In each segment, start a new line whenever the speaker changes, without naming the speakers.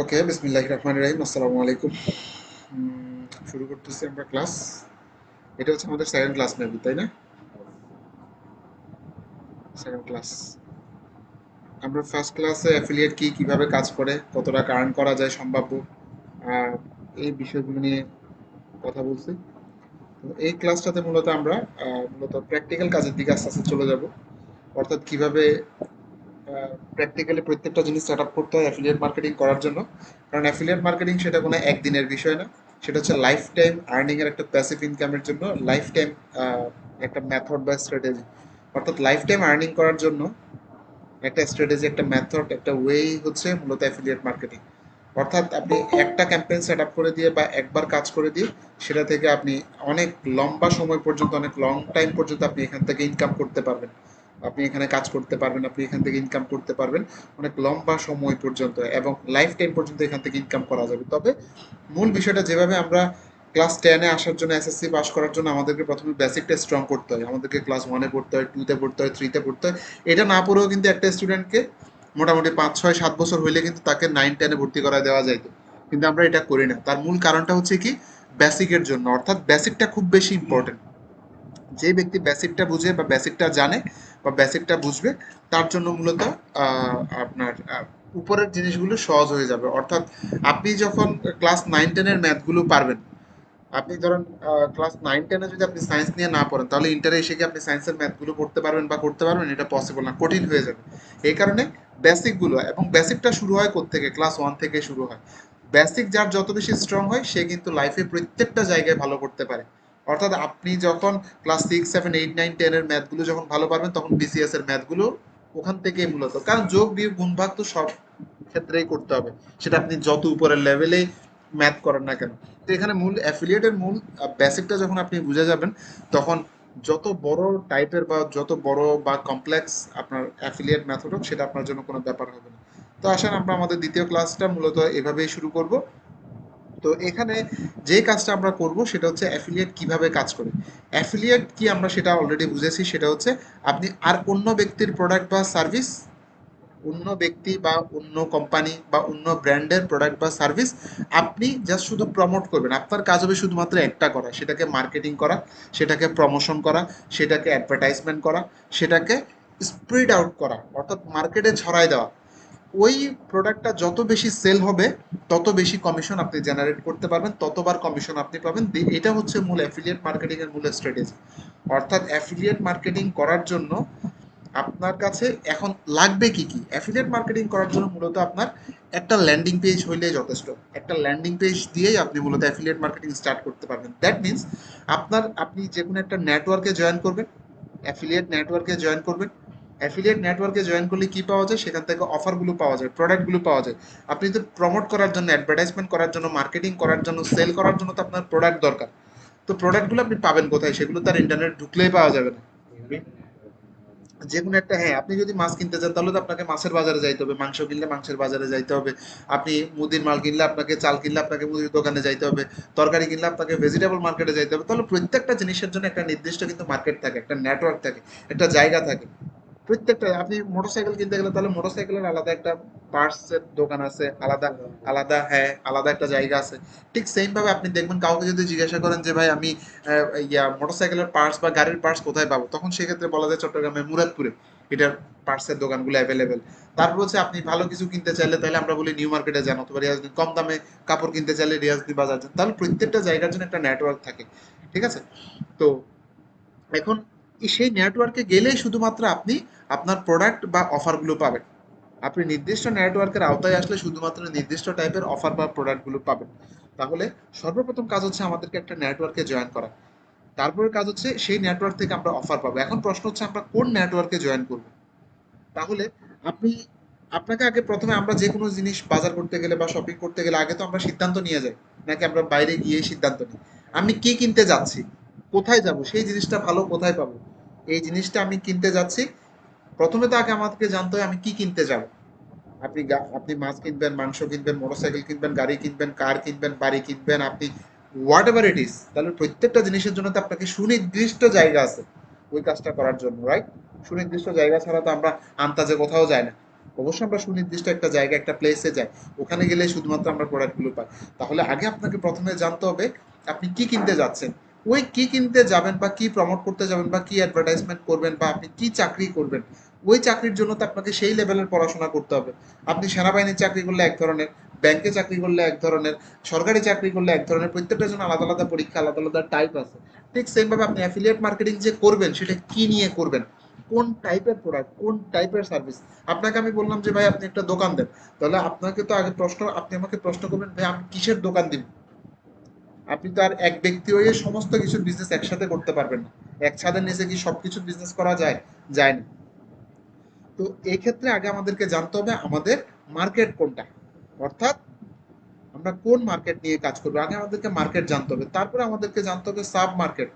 ওকে, বিসমিল্লাহির রহমানির রহিম। আসসালামু আলাইকুম। শুরু করতেছি আমরা ক্লাস। এটা হচ্ছে আমাদের সেকেন্ড ক্লাস মেবি, তাই না? Second class. আমরা ফার্স্ট ক্লাসে অ্যাফিলিয়েট কি, কিভাবে কাজ করে, কত টাকা আর্ন করা যায় সম্ভাব্য, আহ, এই বিষয়গুলো নিয়ে কথা বলছি। তো এই ক্লাসটাতে মূলত আমরা মূলত প্র্যাকটিক্যাল কাজের দিকে আস্তে আস্তে চলে যাব। অর্থাৎ কিভাবে প্র্যাকটিক্যালি প্রত্যেকটা জিনিস সেট আপ করতে হয় অ্যাফিলিয়েট মার্কেটিং করার জন্য। কারণ অ্যাফিলিয়েট মার্কেটিং সেটা কোনো একদিনের বিষয় না, সেটা হচ্ছে লাইফ টাইম আর্নিং এর একটা প্যাসিভ ইনকামের জন্য লাইফ টাইম একটা মেথড বা স্ট্র্যাটেজি। অর্থাৎ লাইফ টাইম আর্নিং করার জন্য একটা স্ট্র্যাটেজি, একটা মেথড, একটা ওয়েই হচ্ছে মূলত অ্যাফিলিয়েট মার্কেটিং। অর্থাৎ আপনি একটা ক্যাম্পেইন সেট আপ করে দিয়ে বা একবার কাজ করে দিয়ে সেটা থেকে আপনি অনেক লম্বা সময় পর্যন্ত, অনেক লং টাইম পর্যন্ত আপনি এখান থেকে ইনকাম করতে পারবেন। আপনি এখানে কাজ করতে পারবেন, আপনি এখান থেকে ইনকাম করতে পারবেন অনেক লম্বা সময় পর্যন্ত, এবং লাইফ টাইম পর্যন্ত এখান থেকে ইনকাম করা যাবে। তবে মূল বিষয়টা, যেভাবে আমরা ক্লাস 10-এ আসার জন্য, এসএসসি পাস করার জন্য আমাদেরকে প্রথমে বেসিকটা স্ট্রং করতে হয়, আমাদেরকে ক্লাস 1-এ পড়তে হয়, 2-তে পড়তে হয়, 3-তে পড়তে হয়। এটা না পড়েও কিন্তু একটা স্টুডেন্টকে মোটামুটি 5, 6, 7 বছর হইলে কিন্তু তাকে 9, 10-এ ভর্তি করা দেওয়া যাইতো। কিন্তু আমরা এটা করি না। তার মূল কারণটা হচ্ছে কি, বেসিকের জন্য। অর্থাৎ বেসিকটা খুব বেশি ইম্পর্টেন্ট। যে ব্যক্তি বেসিকটা বুঝে বা বেসিকটা জানে বা বেসিকটা বুঝবে, তার জন্য মূলত আপনার উপরের জিনিসগুলো সহজ হয়ে যাবে। অর্থাৎ আপনি যখন ক্লাস 9, 10-এর ম্যাথগুলো পারবেন, আপনি ধরেন ক্লাস 9, 10-এ যদি আপনি সায়েন্স নিয়ে না পড়েন, তাহলে ইন্টারে এসে কি আপনি সায়েন্সের ম্যাথগুলো পড়তে পারবেন বা করতে পারবেন? এটা পসিবল না, কঠিন হয়ে যাবে। এই কারণে বেসিকগুলো, এবং বেসিকটা শুরু হয় কোত্থেকে? ক্লাস 1 থেকে শুরু হয়। বেসিক যার যত বেশি স্ট্রং হয়, সে কিন্তু লাইফে প্রত্যেকটা জায়গায় ভালো করতে পারে। অর্থাৎ আপনি যখন ক্লাস 6, 7, 8, 9, 10-এর ম্যাথগুলো যখন ভালো পারবেন, তখন বিসিএস এর ম্যাথগুলো ওখান থেকেই মূলত, কারণ যোগ বিয়োগ গুণ ভাগ তো সব ক্ষেত্রেই করতে হবে, সেটা আপনি যত উপরের লেভেলেই ম্যাথ করেন না কেন। তো এখানে মূল অ্যাফিলিয়েটের মূল বেসিকটা যখন আপনি বুঝে যাবেন, তখন যত বড় টাইপের বা যত বড় বা কমপ্লেক্স আপনার অ্যাফিলিয়েট মেথড হোক, সেটা আপনার জন্য কোনো ব্যাপার হবে না। তো আসেন আমরা আমাদের দ্বিতীয় ক্লাসটা মূলত এভাবেই শুরু করব। তো এখানে যে কাজটা আমরা করব সেটা হচ্ছে অ্যাফিলিয়েট কিভাবে কাজ করে। অ্যাফিলিয়েট কি আমরা সেটা অলরেডি বুঝেছি, সেটা হচ্ছে আপনি আর অন্য ব্যক্তির প্রোডাক্ট বা সার্ভিস, অন্য ব্যক্তি বা অন্য কোম্পানি বা অন্য ব্র্যান্ডের প্রোডাক্ট বা সার্ভিস আপনি জাস্ট শুধু প্রমোট করবেন। আপনার কাজ হবে শুধুমাত্র একটা করা, সেটাকে মার্কেটিং করা, সেটাকে প্রমোশন করা, সেটাকে অ্যাডভার্টাইজমেন্ট করা, সেটাকে স্প্রেড আউট করা, অর্থাৎ মার্কেটে ছড়াই দেওয়া। ওই প্রোডাক্টটা যত বেশি সেল হবে, তত বেশি কমিশন আপনি জেনারেট করতে পারবেন, ততবার কমিশন আপনি পাবেন। এটা হচ্ছে মূল অ্যাফিলিয়েট মার্কেটিং এর মূল স্ট্র্যাটেজি। অর্থাৎ অ্যাফিলিয়েট মার্কেটিং করার জন্য আপনার কাছে এখন লাগবে কি কি? অ্যাফিলিয়েট মার্কেটিং করার জন্য মূলত আপনার একটা ল্যান্ডিং পেজ হইলেই যথেষ্ট। একটা ল্যান্ডিং পেজ দিয়েই আপনি মূলত অ্যাফিলিয়েট মার্কেটিং স্টার্ট করতে পারবেন। দ্যাট মিনস আপনি যে কোনো একটা নেটওয়ার্কে জয়েন করবেন, অ্যাফিলিয়েট নেটওয়ার্কে জয়েন করবেন। অ্যাফিলিয়েট নেটওয়ার্কে জয়েন করলে কি পাওয়া যায়? সেখান থেকে অফারগুলো পাওয়া যায়, প্রোডাক্টগুলো পাওয়া যায়। আপনি তো প্রমোট করার জন্য, অ্যাডভার্টাইজমেন্ট করার জন্য, মার্কেটিং করার জন্য, সেল করার জন্য তো আপনার প্রোডাক্ট দরকার। তো প্রোডাক্টগুলো আপনি পাবেন কোথায়? সেগুলো তার ইন্টারনেট ঢুকলেই পাওয়া যাবে না। যে কোনো একটা, হ্যাঁ, আপনি যদি মাছ কিনতে চান, তাহলে তো আপনাকে মাছের বাজারে যাইতে হবে, মাংস কিনলে মাংসের বাজারে যাইতে হবে, আপনি মুদির মাল কিনলে আপনাকে, চাল কিনলে আপনাকে মুদির দোকানে যাইতে হবে, তরকারি কিনলে আপনাকে ভেজিটেবল মার্কেটে যাইতে হবে। তাহলে প্রত্যেকটা জিনিসের জন্য একটা নির্দিষ্ট কিন্তু মার্কেট থাকে, একটা নেটওয়ার্ক থাকে, একটা জায়গা থাকে। প্রত্যেকটা, আপনি মোটরসাইকেল কিনতে গেলে তাহলে মোটরসাইকেলের আলাদা একটা পার্টস এর দোকান আছে, আলাদা আলাদা, হ্যাঁ, আলাদা একটা জায়গা আছে। ঠিক সেম ভাবে আপনি দেখবেন, কাউকে যদি জিজ্ঞাসা করেন যে ভাই আমি মোটরসাইকেলের পার্টস বা গাড়ির পার্টস কোথায় পাবো, তখন সেক্ষেত্রে বলা যায় চট্টগ্রামে মুরাদপুরে এটার পার্টসের দোকানগুলো অ্যাভেলেবেল। তারপর হচ্ছে আপনি ভালো কিছু কিনতে চাইলে তাহলে আমরা বলি নিউ মার্কেটে যান, অথবা রিয়াজুদ্দিন। কম দামে কাপড় কিনতে চাইলে রিয়াজুদ্দিন বাজার যান। তাহলে প্রত্যেকটা জায়গার জন্য একটা নেটওয়ার্ক থাকে। ঠিক আছে? তো এখন সেই নেটওয়ার্কে গেলেই শুধুমাত্র আপনি আপনার প্রোডাক্ট বা অফারগুলো পাবেন। আপনি নির্দিষ্ট নেটওয়ার্কের আওতায় আসলে শুধুমাত্র নির্দিষ্ট টাইপের অফার বা প্রোডাক্টগুলো পাবেন। তাহলে সর্বপ্রথম কাজ হচ্ছে আমাদেরকে একটা নেটওয়ার্কে জয়েন করা। তারপরে কাজ হচ্ছে সেই নেটওয়ার্ক থেকে আমরা অফার পাবো। এখন প্রশ্ন হচ্ছে আমরা কোন নেটওয়ার্কে জয়েন করব। তাহলে আপনি আপনাকে আগে প্রথমে, আমরা যে কোনো জিনিস বাজার করতে গেলে বা শপিং করতে গেলে আগে তো আমরা সিদ্ধান্ত নিয়ে যাই, নাকি আমরা বাইরে গিয়ে সিদ্ধান্ত নিই? আমি কি কিনতে যাচ্ছি, কোথায় যাব, সেই জিনিসটা ভালো কোথায় পাবো, এই জিনিসটা আমি কিনতে যাচ্ছি, প্রথমে তো আগে আমাদেরকে জানতে হয় আমি কি কিনতে যাব। আপনি মাছ কিনবেন, মাংস কিনবেন, মোটরসাইকেল কিনবেন, গাড়ি কিনবেন, কার কিনবেন, বাড়ি কিনবেন, আপনি হোয়াট এভার ইট ইজ, তাহলে প্রত্যেকটা জিনিসের জন্য তো আপনাকে সুনির্দিষ্ট জায়গা আছে ওই কাজটা করার জন্য, রাইট? সুনির্দিষ্ট জায়গা ছাড়া তো আমরা আন্তাজে কোথাও যাই না। অবশ্যই আমরা সুনির্দিষ্ট একটা জায়গা, একটা প্লেসে যাই, ওখানে গেলে শুধুমাত্র আমরা প্রোডাক্টগুলো পাই। তাহলে আগে আপনাকে প্রথমে জানতে হবে আপনি কি কিনতে যাচ্ছেন, ওই কি কিনতে যাবেন বা কি প্রমোট করতে যাবেন বা কি অ্যাডভার্টাইজমেন্ট করবেন বা আপনি কি চাকরি করবেন, ওই চাকরির জন্য তো আপনাকে সেই লেভেলের পড়াশোনা করতে হবে। আপনি সেনাবাহিনীর চাকরি করলে এক ধরনের, ব্যাংকে চাকরি করলে এক ধরনের, সরকারি চাকরি করলে এক ধরনের, প্রত্যেকটার জন্য আলাদা আলাদা পরীক্ষা, আলাদা আলাদা টাইপ আছে। ঠিক সেম ভাবে আপনি অ্যাফিলিয়েট মার্কেটিং যে করবেন সেটা কি নিয়ে করবেন, কোন টাইপের প্রোডাক্ট, কোন টাইপের সার্ভিস। আপনাকে আমি বললাম যে ভাই আপনি একটা দোকান দেন, তাহলে আপনাকে তো আগে প্রশ্ন, আপনি আমাকে প্রশ্ন করবেন ভাই আমি কিসের দোকান দিব। আপনি তো আর এক ব্যক্তি হয়ে সমস্ত কিছুর বিজনেস একসাথে করতে পারবেন না। এক ছাদের নিচে কি সবকিছুর বিজনেস করা যায়? যায় না। তো এই ক্ষেত্রে আগে আমাদেরকে জানতে হবে আমাদের মার্কেট কোনটা, অর্থাৎ আমরা কোন মার্কেট নিয়ে কাজ করবো। আগে আমাদেরকে মার্কেট জানতে হবে, তারপরে আমাদেরকে জানতে হবে সাব মার্কেট,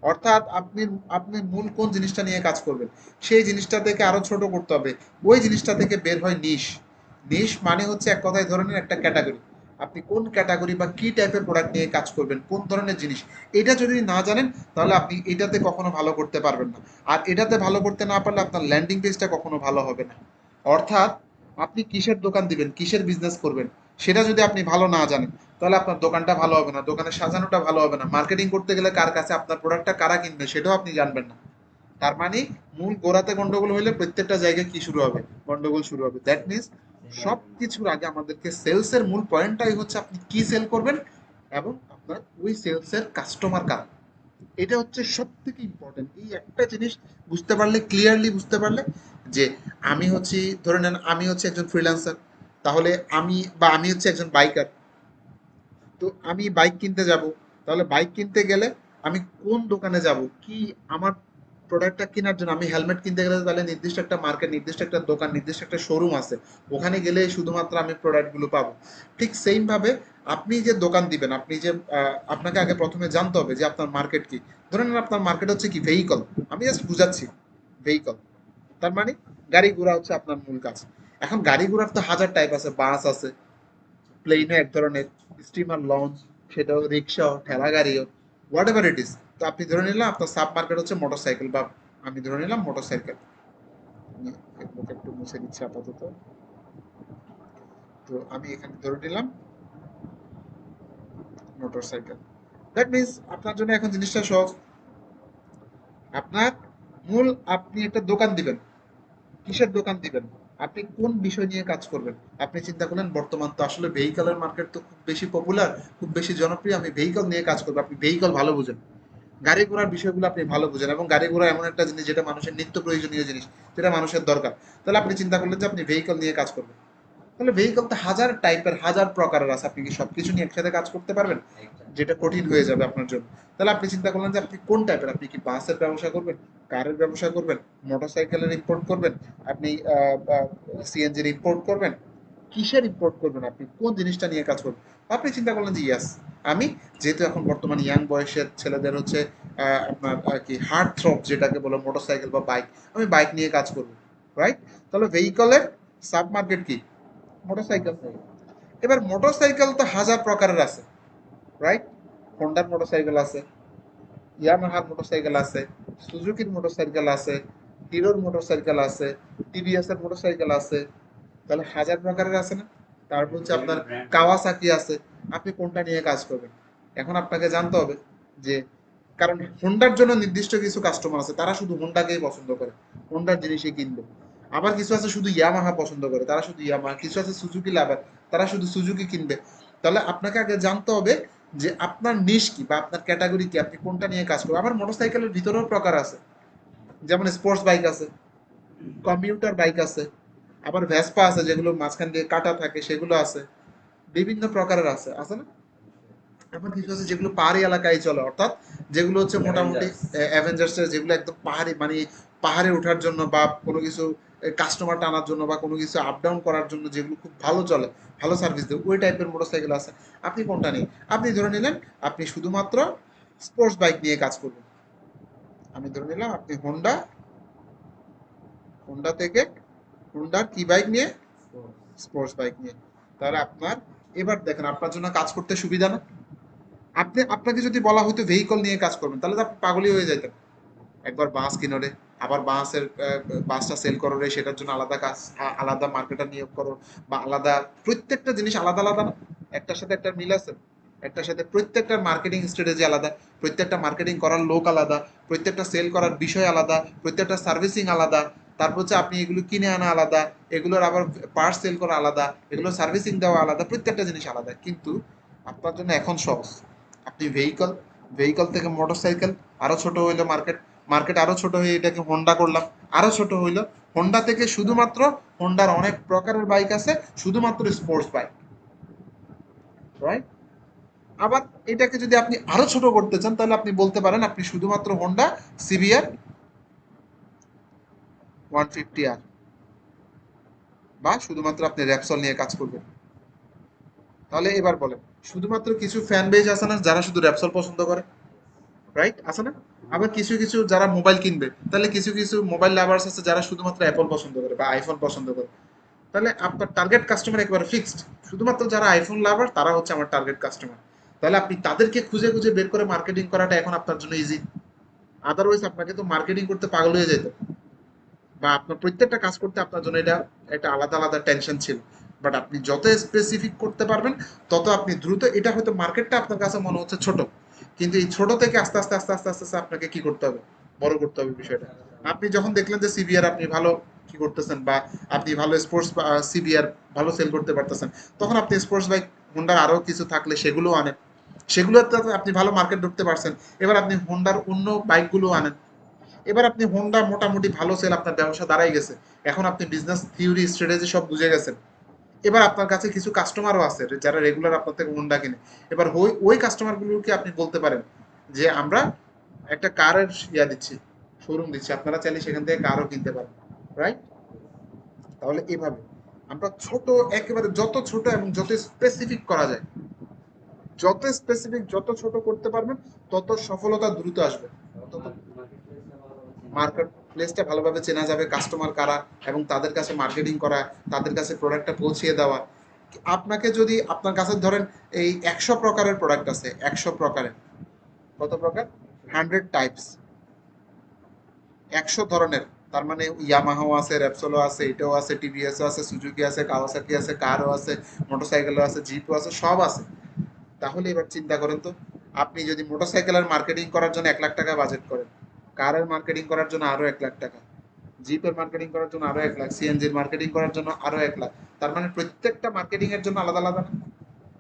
অর্থাৎ আপনি আপনি মূল কোন জিনিসটা নিয়ে কাজ করবেন, সেই জিনিসটা থেকে আরো ছোট করতে হবে। ওই জিনিসটা থেকে বের হয় নিশ। নিশ মানে হচ্ছে এক কথায় ধরনের একটা ক্যাটাগরি। আপনি কোন ক্যাটাগরি বা কি টাইপের প্রোডাক্ট নিয়ে কাজ করবেন, কোন ধরনের জিনিস, এটা যদি না জানেন তাহলে আপনি এটাতে কখনো ভালো করতে পারবেন না। আর এটাতে ভালো করতে না পারলে আপনার ল্যান্ডিং পেজটা কখনো ভালো হবে না। অর্থাৎ আপনি কিসের দোকান দিবেন, কিসের বিজনেস করবেন, সেটা যদি আপনি ভালো না জানেন তাহলে আপনার দোকানটা ভালো হবে না, দোকানের সাজানোটা ভালো হবে না, মার্কেটিং করতে গেলে কার কাছে আপনার প্রোডাক্টটা কারা কিনবে সেটাও আপনি জানবেন না। তার মানে মূল গোড়াতে গন্ডগোল হলে প্রত্যেকটা জায়গায় কি শুরু হবে, গন্ডগোল শুরু হবে। দ্যাট মিনস সব কিছুর আগে আমাদেরকে সেলস এর মূল পয়েন্টটাই হচ্ছে আপনি কি সেল করবেন এবং আপনার ওই সেলস এর কাস্টমার কারা, এটা হচ্ছে সব থেকে ইম্পর্টেন্ট। এই একটা জিনিস বুঝতে পারলে, ক্লিয়ারলি বুঝতে পারলে যে আমি হচ্ছি, ধরে নেন আমি হচ্ছে একজন ফ্রিল্যান্সার, তাহলে আমি হচ্ছে একজন বাইকার, তো আমি বাইক কিনতে যাব, তাহলে বাইক কিনতে গেলে আমি কোন দোকানে যাব, কি আমার প্রোডাক্টটা কেনার জন্য আমি হেলমেট কিনতে গেলে তাহলে নির্দিষ্ট একটা মার্কেট, নির্দিষ্ট একটা দোকান, নির্দিষ্ট একটা শোরুম আছে, ওখানে গেলে শুধুমাত্র আমি প্রোডাক্টগুলো পাবো। ঠিক সেম ভাবে আপনি যে দোকান দিবেন, আপনি যে আপনাকে আগে প্রথমে জানতে হবে যে আপনার মার্কেট কি। ধরে নেন আপনার মার্কেট হচ্ছে কি ভেহিকল, আমি জাস্ট বুঝাচ্ছি, ভেহিকল তার মানে গাড়ি ঘোড়া হচ্ছে আপনার মূল কাজ। এখন গাড়ি ঘোড়ার তো হাজার টাইপ আছে, বাস আছে, প্লেনও এক ধরনের, স্টিমার লঞ্চ, সেটাও রিক্সাও ঠেলা গাড়িও, হোয়াট এভার ইট ইজ। তো আপনি ধরে নিলাম আপনার সাব মার্কেট হচ্ছে মোটরসাইকেল, বা আমি ধরে নিলাম মোটরসাইকেল, আমি ফেসবুকে একটু মুছে দিচ্ছি আপাতত। তো আমি এখানে ধরে নিলাম মোটরসাইকেল। দ্যাট মিনস আপনার জন্য এখন জিনিসটা সহজ। আপনার মূল, আপনি একটা দোকান দিবেন, কিসের দোকান দিবেন, আপনি কোন বিষয় নিয়ে কাজ করবেন। আপনি চিন্তা করলেন বর্তমান তো আসলে ভেহিকলের মার্কেট তো খুব বেশি পপুলার, খুব বেশি জনপ্রিয়, আমি ভেহিকল নিয়ে কাজ করবো। আপনি ভেহিকল ভালো বুঝেন, গাড়ি ঘোড়ার বিষয়গুলো আপনি ভালো বুঝেন, এবং গাড়ি ঘোড়া এমন একটা জিনিস যেটা মানুষের নিত্য প্রয়োজনীয় জিনিস, যেটা মানুষের দরকার। তাহলে আপনি চিন্তা করলেন যে আপনি ভেহিকল নিয়ে কাজ করবেন। তাহলে ভেহিকল তো হাজার টাইপের, হাজার প্রকারের আছে, আপনি কি সবকিছু নিয়ে একসাথে কাজ করতে পারবেন? যেটা কঠিন হয়ে যাবে আপনার জন্য। তাহলে আপনি চিন্তা করলেন যে আপনি কোন টাইপের, আপনি কি বাসের ব্যবসা করবেন, কারের ব্যবসা করবেন, মোটরসাইকেলের ইম্পোর্ট করবেন, আপনি সিএনজির ইম্পোর্ট করবেন, কিসের ইম্পোর্ট করবেন, আপনি কোন জিনিসটা নিয়ে কাজ করবেন। আপনি চিন্তা করলেন যে ইয়াস, আমি যেহেতু এখন বর্তমানে ইয়াং বয়সের ছেলেদের হচ্ছে আপনার কি হার্ট থ্রব যেটাকে বলে মোটরসাইকেল বা বাইক, আমি বাইক নিয়ে কাজ করবো, রাইট? তাহলে ভেহিকলের সাব মার্কেট কি? মোটরসাইকেল। এবার মোটরসাইকেল তো হাজার প্রকারের আছে, রাইট? হোন্ডার মোটরসাইকেল আছে, ইয়ামাহার মোটরসাইকেল আছে, সুজুকির মোটরসাইকেল আছে, হিরোর মোটরসাইকেল আছে, টিভিএস এর মোটরসাইকেল আছে। তাহলে হাজার প্রকারের আছে না? তারপর হচ্ছে আপনার কাওয়াসাকি আছে। আপনি কোনটা নিয়ে কাজ করবেন? এখন আপনাকে জানতে হবে যে, কারণ হোন্ডার জন্য নির্দিষ্ট কিছু কাস্টমার আছে, তারা শুধু হোন্ডাকেই পছন্দ করে, হোন্ডার জিনিসই কিনবে। আবার কিছু আছে শুধু ইয়ামাহা পছন্দ করে, তারা শুধু ইয়ামাহা। কিছু আছে সুজুকি লাভার, তারা শুধু সুজুকি কিনবে। তাহলে আপনাকে আগে জানতে হবে যে আপনার নিশ কি বা আপনার ক্যাটাগরি কি, আপনি কোনটা নিয়ে কাজ করবেন। আবার মোটরসাইকেলের ভিতরেও প্রকার আছে, যেমন স্পোর্টস বাইক আছে, কমিউটার বাইক আছে, আবার ভেসপা আছে যেগুলো মাঝখান দিয়ে কাটা থাকে, সেগুলো আছে, বিভিন্ন প্রকারের আছে, আছে না? এমন কিছু আছে যেগুলো পাহাড়ি এলাকায় চলে, অর্থাৎ যেগুলো হচ্ছে মোটামুটি অ্যাভেঞ্জার্স এর, যেগুলো একদম পাহাড়ি মানে পাহাড়ে ওঠার জন্য বা কোনো কিছু কাস্টমার টানার জন্য বা কোনো কিছু আপ ডাউন করার জন্য যেগুলো খুব ভালো চলে, ভালো সার্ভিস দেয়, ওই টাইপের মোটরসাইকেল আছে। আপনি কোনটা নিয়ে, আপনি ধরে নিলেন আপনি শুধুমাত্র স্পোর্টস বাইক নিয়ে কাজ করবেন। আমি ধরে নিলাম আপনি হোন্ডা, হোন্ডা থেকে, হোন্ডার কি বাইক নিয়ে, স্পোর্টস বাইক নিয়ে। তাহলে আপনার, এবার দেখেন আপনার জন্য কাজ করতে সুবিধা না? আপনাকে যদি বলা হতো ভেহিকল নিয়ে কাজ করবেন তাহলে তো আপনি পাগলই হয়ে যেতেন। একবার বাস কিনো রে, আবার বাসটা সেল করো রে, সেটার জন্য আলাদা কাজ, আলাদা মার্কেটার নিয়োগ করো, বা আলাদা, প্রত্যেকটা জিনিস আলাদা আলাদা না? একটার সাথে একটা মিল আছে? একটার সাথে প্রত্যেকটা মার্কেটিং স্ট্র্যাটেজি আলাদা, প্রত্যেকটা মার্কেটিং করার লোক আলাদা, প্রত্যেকটা সেল করার বিষয় আলাদা, প্রত্যেকটা সার্ভিসিং আলাদা, তারপর হচ্ছে আপনি এগুলো কিনে আনা আলাদা, এগুলোর আবার পার্ট সেল করা আলাদা, এগুলো সার্ভিসিং দেওয়া আলাদা, প্রত্যেকটা জিনিস আলাদা। কিন্তু আপনার জন্য এখন সহজ, আপনি ভেহিকল থেকে মোটরসাইকেল, আরো ছোট হইলো মার্কেট, মার্কেট আরো ছোট হয়ে এটাকে হোন্ডা করলাম, আরো ছোট হইলো, হোন্ডা থেকে শুধুমাত্র, হোন্ডার অনেক প্রকারের বাইক আছে, শুধুমাত্র স্পোর্টস বাইক, রাইট? আবার এটাকে যদি আপনি আরো ছোট করতে চান, তাহলে আপনি বলতে পারেন আপনি শুধুমাত্র হোন্ডা সিবিআর 150R, বা শুধুমাত্র আপনি র্যাপসল নিয়ে কাজ করবেন। তাহলে এবার বলেন, শুধুমাত্র কিছু ফ্যান বেজ আছে না যারা শুধু র্যাপসল পছন্দ করে, রাইট, আছে না? আবার কিছু কিছু যারা মোবাইল কিনবে, তাহলে কিছু কিছু মোবাইল লাভার্স আছে যারা শুধুমাত্র অ্যাপল পছন্দ করে বা আইফোন পছন্দ করে। তাহলে আপনার টার্গেট কাস্টমার একেবারে ফিক্সড, শুধুমাত্র যারা আইফোন লাভার তারা হচ্ছে আমার টার্গেট কাস্টমার। তাহলে আপনি তাদেরকে খুঁজে খুঁজে বের করে মার্কেটিং করাটা এখন আপনার জন্য ইজি। আদারওয়াইজ আপনাকে তো মার্কেটিং করতে পাগল হয়ে যেত, বা আপনার প্রত্যেকটা কাজ করতে আপনার জন্য এটা একটা আলাদা আলাদা টেনশন ছিল। বাট আপনি যত স্পেসিফিক করতে পারবেন, তত আপনি দ্রুত, এটা হয়তো মার্কেটটা আপনার কাছে মনে হচ্ছে ছোট, কিন্তু এই ছোট থেকে আস্তে আস্তে আস্তে আস্তে আস্তে আস্তে আপনাকে কি করতে হবে, বড় করতে হবে বিষয়টা। আপনি যখন দেখলেন যে সিবিআর আপনি ভালো কি করতেছেন, বা আপনি ভালো স্পোর্টস সিবিআর ভালো সেল করতে পারতেছেন, তখন আপনি স্পোর্টস বাইক হোন্ডার আরো কিছু থাকলে সেগুলো আনেন, সেগুলোতে আপনি ভালো মার্কেট ঢুকতে পারছেন, এবার আপনি হোন্ডার অন্য বাইকগুলো আনেন। এবার আপনি হোন্ডা মোটামুটি ভালো সেল, আপনার ব্যবসা দাঁড়াই গেছে, এখন আপনি বিজনেস থিওরি স্ট্র্যাটেজি সব বুঝে গেছেন। এবার আপনার কাছে কিছু কাস্টমারও আছে যারা রেগুলার আপনার থেকে হোন্ডা কিনে। এবার ওই ওই কাস্টমারগুলোকে আপনি বলতে পারেন যে আমরা একটা কারের দিচ্ছি, শোরুম দিচ্ছি, আপনারা চাইলে সেখান থেকে কারও কিনতে পারেন, রাইট? তাহলে এভাবে আমরা ছোট, একেবারে যত ছোট এবং যত স্পেসিফিক করা যায়, যত স্পেসিফিক যত ছোট করতে পারবেন, তত সফলতা দ্রুত আসবে, তত মার্কেট প্লেসটা ভালোভাবে চেনা যাবে, কাস্টমার কারা, এবং তাদের কাছে মার্কেটিং করা, তাদের কাছে প্রোডাক্টটা পৌঁছিয়ে দেওয়া। আপনাকে যদি আপনার কাছে ধরেন এই 100 প্রকারের প্রোডাক্ট আছে, 100 প্রকারের, কত প্রকার? 100 টাইপস, 100 ধরনের। তার মানে ইয়ামাহাও আছে, র্যাপসোলো আছে, এটাও আছে, টিভিএসও আছে, সুজুকি আছে, কাওয়াসাকি আছে, কারও আছে, মোটরসাইকেলও আছে, জিপও আছে, সব আছে। তাহলে এবার চিন্তা করেন তো, আপনি যদি মোটরসাইকেলের মার্কেটিং করার জন্য 1 লাখ টাকা বাজেট করেন, কারের মার্কেটিং করার জন্য আরো 1 লাখ টাকা, জিপের মার্কেটিং করার জন্য আরো 1 লাখ, সিএনজির মার্কেটিং করার জন্য আরো 1 লাখ, তার মানে প্রত্যেকটা মার্কেটিং এর জন্য আলাদা আলাদা না?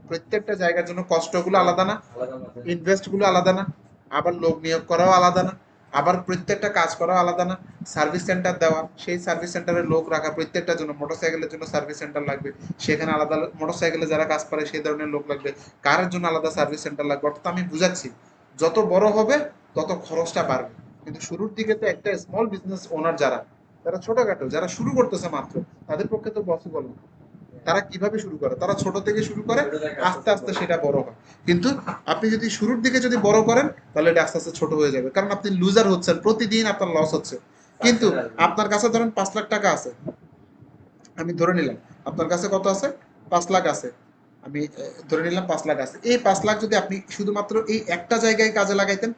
প্রত্যেকটা জায়গার জন্য কষ্টগুলো আলাদা না? ইনভেস্ট গুলো আলাদা না? আবার লোক নিয়োগ করাও আলাদা না? আবার প্রত্যেকটা কাজ করাও আলাদা না? সার্ভিস সেন্টার দেওয়া, সেই সার্ভিস সেন্টারে লোক রাখা, প্রত্যেকটার জন্য, মোটরসাইকেলের জন্য সার্ভিস সেন্টার লাগবে, সেখানে আলাদা, মোটরসাইকেলে যারা কাজ করে সেই ধরনের লোক লাগবে, কারের জন্য আলাদা সার্ভিস সেন্টার লাগবে। অর্থাৎ আমি বুঝাচ্ছি, যত বড় হবে তত খরচটা বাড়বে। কিন্তু শুরুর দিকে তো একটা স্মল বিজনেস ওনার যারা, তারা ছোটখাটো যারা শুরু করতেছে মাত্র, তাদের পক্ষে তো পসিবল না। তারা কিভাবে শুরু করে? তারা ছোট থেকে শুরু করে, আস্তে আস্তে সেটা বড় হয়। কিন্তু আপনি যদি শুরুর দিকে যদি বড় করেন, তাহলে এটা আস্তে আস্তে ছোট হয়ে যাবে, কারণ আপনি লুজার হচ্ছেন, প্রতিদিন আপনার লস হচ্ছে। কিন্তু আপনার কাছে ধরেন 5 লাখ টাকা আছে, আমি ধরে নিলাম আপনার কাছে কত আছে, 5 লাখ আছে, আমি ধরে নিলাম 5 লাখ আছে। এই 5 লাখ যদি আপনি শুধুমাত্র এই একটা জায়গায় কাজে লাগাইতেন,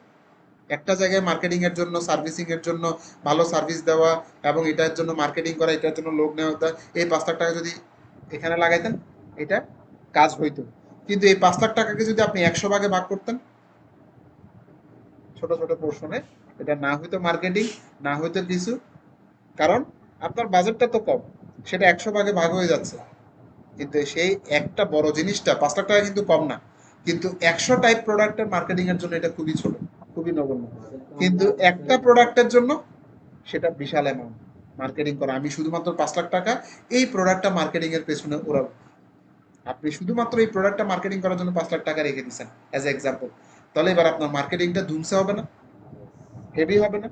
একটা জায়গায় মার্কেটিং এর জন্য, সার্ভিসিং এর জন্য, ভালো সার্ভিস দেওয়া এবং এটার জন্য মার্কেটিং করা, এটার জন্য লোক নেওয়া, এই 5 লাখ টাকা যদি এখানে লাগাইতেন, এটা কাজ হইতো। কিন্তু এই 5 লাখ টাকাকে যদি আপনি 100 ভাগে ভাগ করতেন, ছোট ছোট পোর্শনে, এটা না হইতো মার্কেটিং, না হইতো কিছু, কারণ আপনার বাজেটটা তো কম, সেটা 100 ভাগে ভাগ হয়ে যাচ্ছে। কিন্তু সেই একটা বড় জিনিসটা, 5 লাখ টাকা কিন্তু কম না, কিন্তু 100 টাইপ প্রোডাক্টের মার্কেটিং এর জন্য এটা খুবই ছোট, খুবই নগণ্য। কিন্তু একটা প্রোডাক্টের জন্য সেটা বিশাল অ্যামাউন্ট মার্কেটিং করা। আমি শুধুমাত্র 5 লাখ টাকা এই প্রোডাক্টটা মার্কেটিং এর পেছনে ওড়াবো, আপনি শুধুমাত্র এই প্রোডাক্টটা মার্কেটিং করার জন্য 5 লাখ টাকা রেখে দিচ্ছেন অ্যাজ এক্সাম্পল। তাহলে এবার আপনার মার্কেটিংটা ধুমসে হবে না? হেভি হবে না?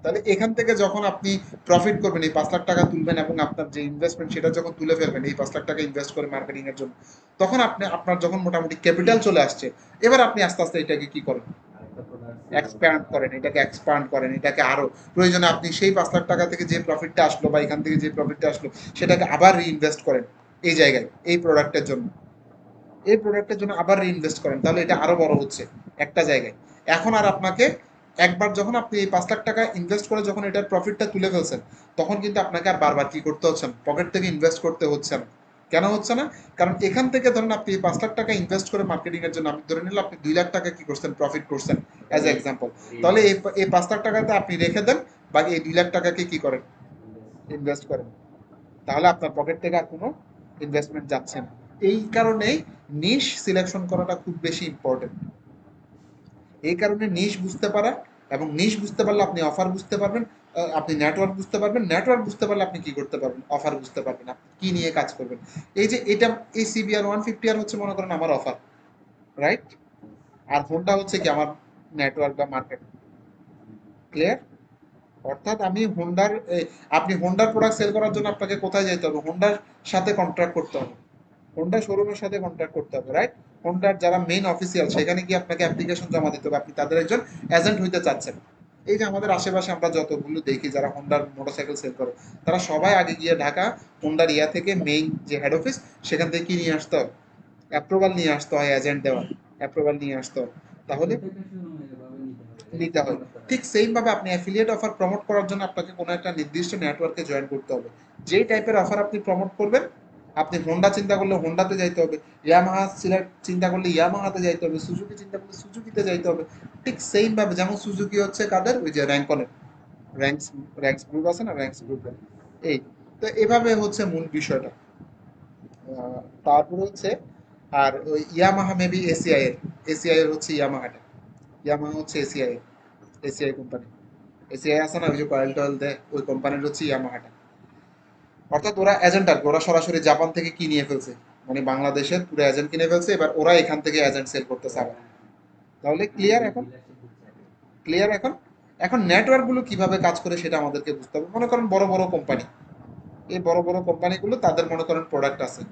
তাহলে এখান থেকে যখন আপনি প্রফিট করবেন, এই 5 লাখ টাকা তুলবেন এবং আপনার যে ইনভেস্টমেন্ট সেটা যখন তুলে ফেলবেন, এই 5 লাখ টাকা ইনভেস্ট করে মার্কেটিং এর জন্য, তখন আপনি, আপনার যখন মোটামুটি ক্যাপিটাল চলে আসছে, এবার আপনি আস্তে আস্তে এটাকে কি করেন, এক্সপ্যান্ড করেন, এটাকে এক্সপ্যান্ড করেন, এটাকে আরো প্রয়োজনে আপনি সেই 5 লাখ টাকা থেকে যে প্রফিটটা আসলো বা এখান থেকে যে প্রফিটটা আসলো, সেটাকে আবার রিইনভেস্ট করেন এই জায়গায়, এই প্রোডাক্টের জন্য, এই প্রোডাক্টের জন্য আবার রিইনভেস্ট করেন, তাহলে এটা আরো বড় হচ্ছে একটা জায়গায়। এখন আর আপনাকে একবার যখন আপনি এই 5 লাখ টাকা ইনভেস্ট করে যখন এটার প্রফিটটা তুলে ফেলছেন, তখন কিন্তু আপনাকে আর বারবার কি করতে হচ্ছে না, পকেট থেকে ইনভেস্ট করতে হচ্ছে না। কেন হচ্ছে না? কারণ এখান থেকে ধরেন আপনি এই 5 লাখ টাকা ইনভেস্ট করে মার্কেটিং এর জন্য, আমি ধরে নিলাম আপনি 2 লাখ টাকা কি করছেন, প্রফিট করছেন অ্যাজ এ এক্সাম্পল। তাহলে এই 5 লাখ টাকাতে আপনি রেখে দেন, বাকি এই 2 লাখ টাকাকে কি করেন, ইনভেস্ট করেন। তাহলে আপনার পকেট থেকে আর কোনো ইনভেস্টমেন্ট যাচ্ছে না। এই কারণেই নিশ সিলেকশন করাটা খুব বেশি ইম্পর্টেন্ট। এই কারণে নিশ বুঝতে পারা, এবং নিশ বুঝতে পারলে আপনি অফার বুঝতে পারবেন, আপনি নেটওয়ার্ক বুঝতে পারবেন, নেটওয়ার্ক বুঝতে পারলে আপনি কি করতে পারবেন, অফার বুঝতে পারবেন, আপনি কি নিয়ে কাজ করবেন। এই যে এটা, এই CBR 150 হচ্ছে মনে করেন আমার অফার, রাইট? আর ফোনটা হচ্ছে কি আমার নেটওয়ার্ক বা মার্কেট। ক্লিয়ার? অর্থাৎ আমি হোন্ডার, আপনি হোন্ডার প্রোডাক্ট সেল করার জন্য আপনাকে কোথায় যেতে হবে, হোন্ডার সাথে কন্ট্রাক্ট করতে হবে, হোন্ডা শোরুমের সাথে কন্ট্যাক্ট করতে হবে, রাইট? হোন্ডার যারা মেইন অফিসিয়াল, সেখানে গিয়ে আপনাকে অ্যাপ্লিকেশন জমা দিতে হবে, আপনি তাদের একজন এজেন্ট হইতে চাচ্ছেন। এই যে আমাদের আশেপাশে আমরা যতগুলো দেখি যারা হোন্ডার মোটরসাইকেল সেল করে, তারা সবাই আগে গিয়ে ঢাকা হোন্ডার ইয়া থেকে, মেইন যে হেড অফিস, সেখান থেকে কি নিয়ে আসতে হয়, অ্যাপ্রুভাল নিয়ে আসতে হয়, এজেন্ট দেওয়া অ্যাপ্রুভাল নিয়ে আসতে হয়। তাহলে নিতে হয়। ঠিক সেম ভাবে আপনি অ্যাফিলিয়েট অফার প্রমোট করার জন্য আপনাকে কোনো একটা নির্দিষ্ট নেটওয়ার্কে জয়েন করতে হবে। যেই টাইপের অফার আপনি প্রমোট করবেন, আপনি হোন্ডা চিন্তা করলে হোন্ডাতে যাইতে হবে, ইয়ামাহা সিলেক্ট চিন্তা করলে ইয়ামাহাতে যাইতে হবে, সুজুকি চিন্তা করলে সুজুকিতে যাইতে হবে। ঠিক সেম ভাবে, যেমন সুজুকি হচ্ছে কাদের, ওই যে র্যাঙ্কনের, র্যাঙ্কস, র্যাঙ্কস গ্রুপ আছে না, র্যাঙ্কস গ্রুপের। এই, তো এভাবে হচ্ছে মূল বিষয়টা। তারপরে হচ্ছে, আর ওই ইয়ামাহা মেবি এসিআই এর, এসিআই এর হচ্ছে ইয়ামাহাটা, ইয়ামাহা হচ্ছে এসিআই এর, এসিআই কোম্পানি। এসিআই আছে না, ওই যে কয়েল টয়েল দেয়, ওই কোম্পানির হচ্ছে ইয়ামাহাটা। অর্থাৎ ওরা এজেন্ট, আর কি, ওরা সরাসরি জাপান থেকে কি নিয়ে ফেলছে, মানে বাংলাদেশের পুরো এজেন্ট কিনে ফেলছে, এবার ওরা এখান থেকে এজেন্ট সেল করতেছে আবার। তাহলে ক্লিয়ার এখন? ক্লিয়ার এখন? এখন নেটওয়ার্ক গুলো কিভাবে কাজ করে সেটা আমাদেরকে বুঝতে হবে। মনে করেন বড় বড় কোম্পানি, এই বড় বড় কোম্পানিগুলো তাদের মনে করেন প্রোডাক্ট আছে,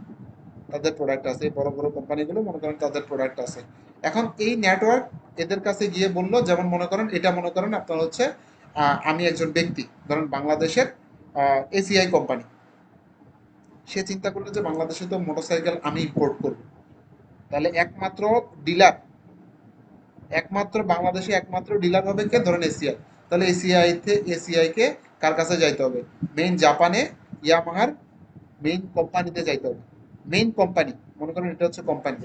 তাদের প্রোডাক্ট আছে, এই বড় বড় কোম্পানিগুলো মনে করেন তাদের প্রোডাক্ট আছে। এখন এই নেটওয়ার্ক এদের কাছে গিয়ে বললো, যেমন মনে করেন এটা মনে করেন আপনার হচ্ছে, আমি একজন ব্যক্তি, ধরেন বাংলাদেশের এসিআই কোম্পানি, সে চিন্তা করলো যে বাংলাদেশে তো মোটরসাইকেল আমি ইম্পোর্ট করবো, তাহলে একমাত্র ডিলার, একমাত্র বাংলাদেশে একমাত্র ডিলার হবে কে, ধরেন এসিআই। তাহলে এসিআই কে কার কাছে যাইতে হবে, মেইন জাপানে ইয়ামাহার মেইন কোম্পানিতে যাইতে হবে। মেইন কোম্পানি, মনে করেন এটা হচ্ছে কোম্পানি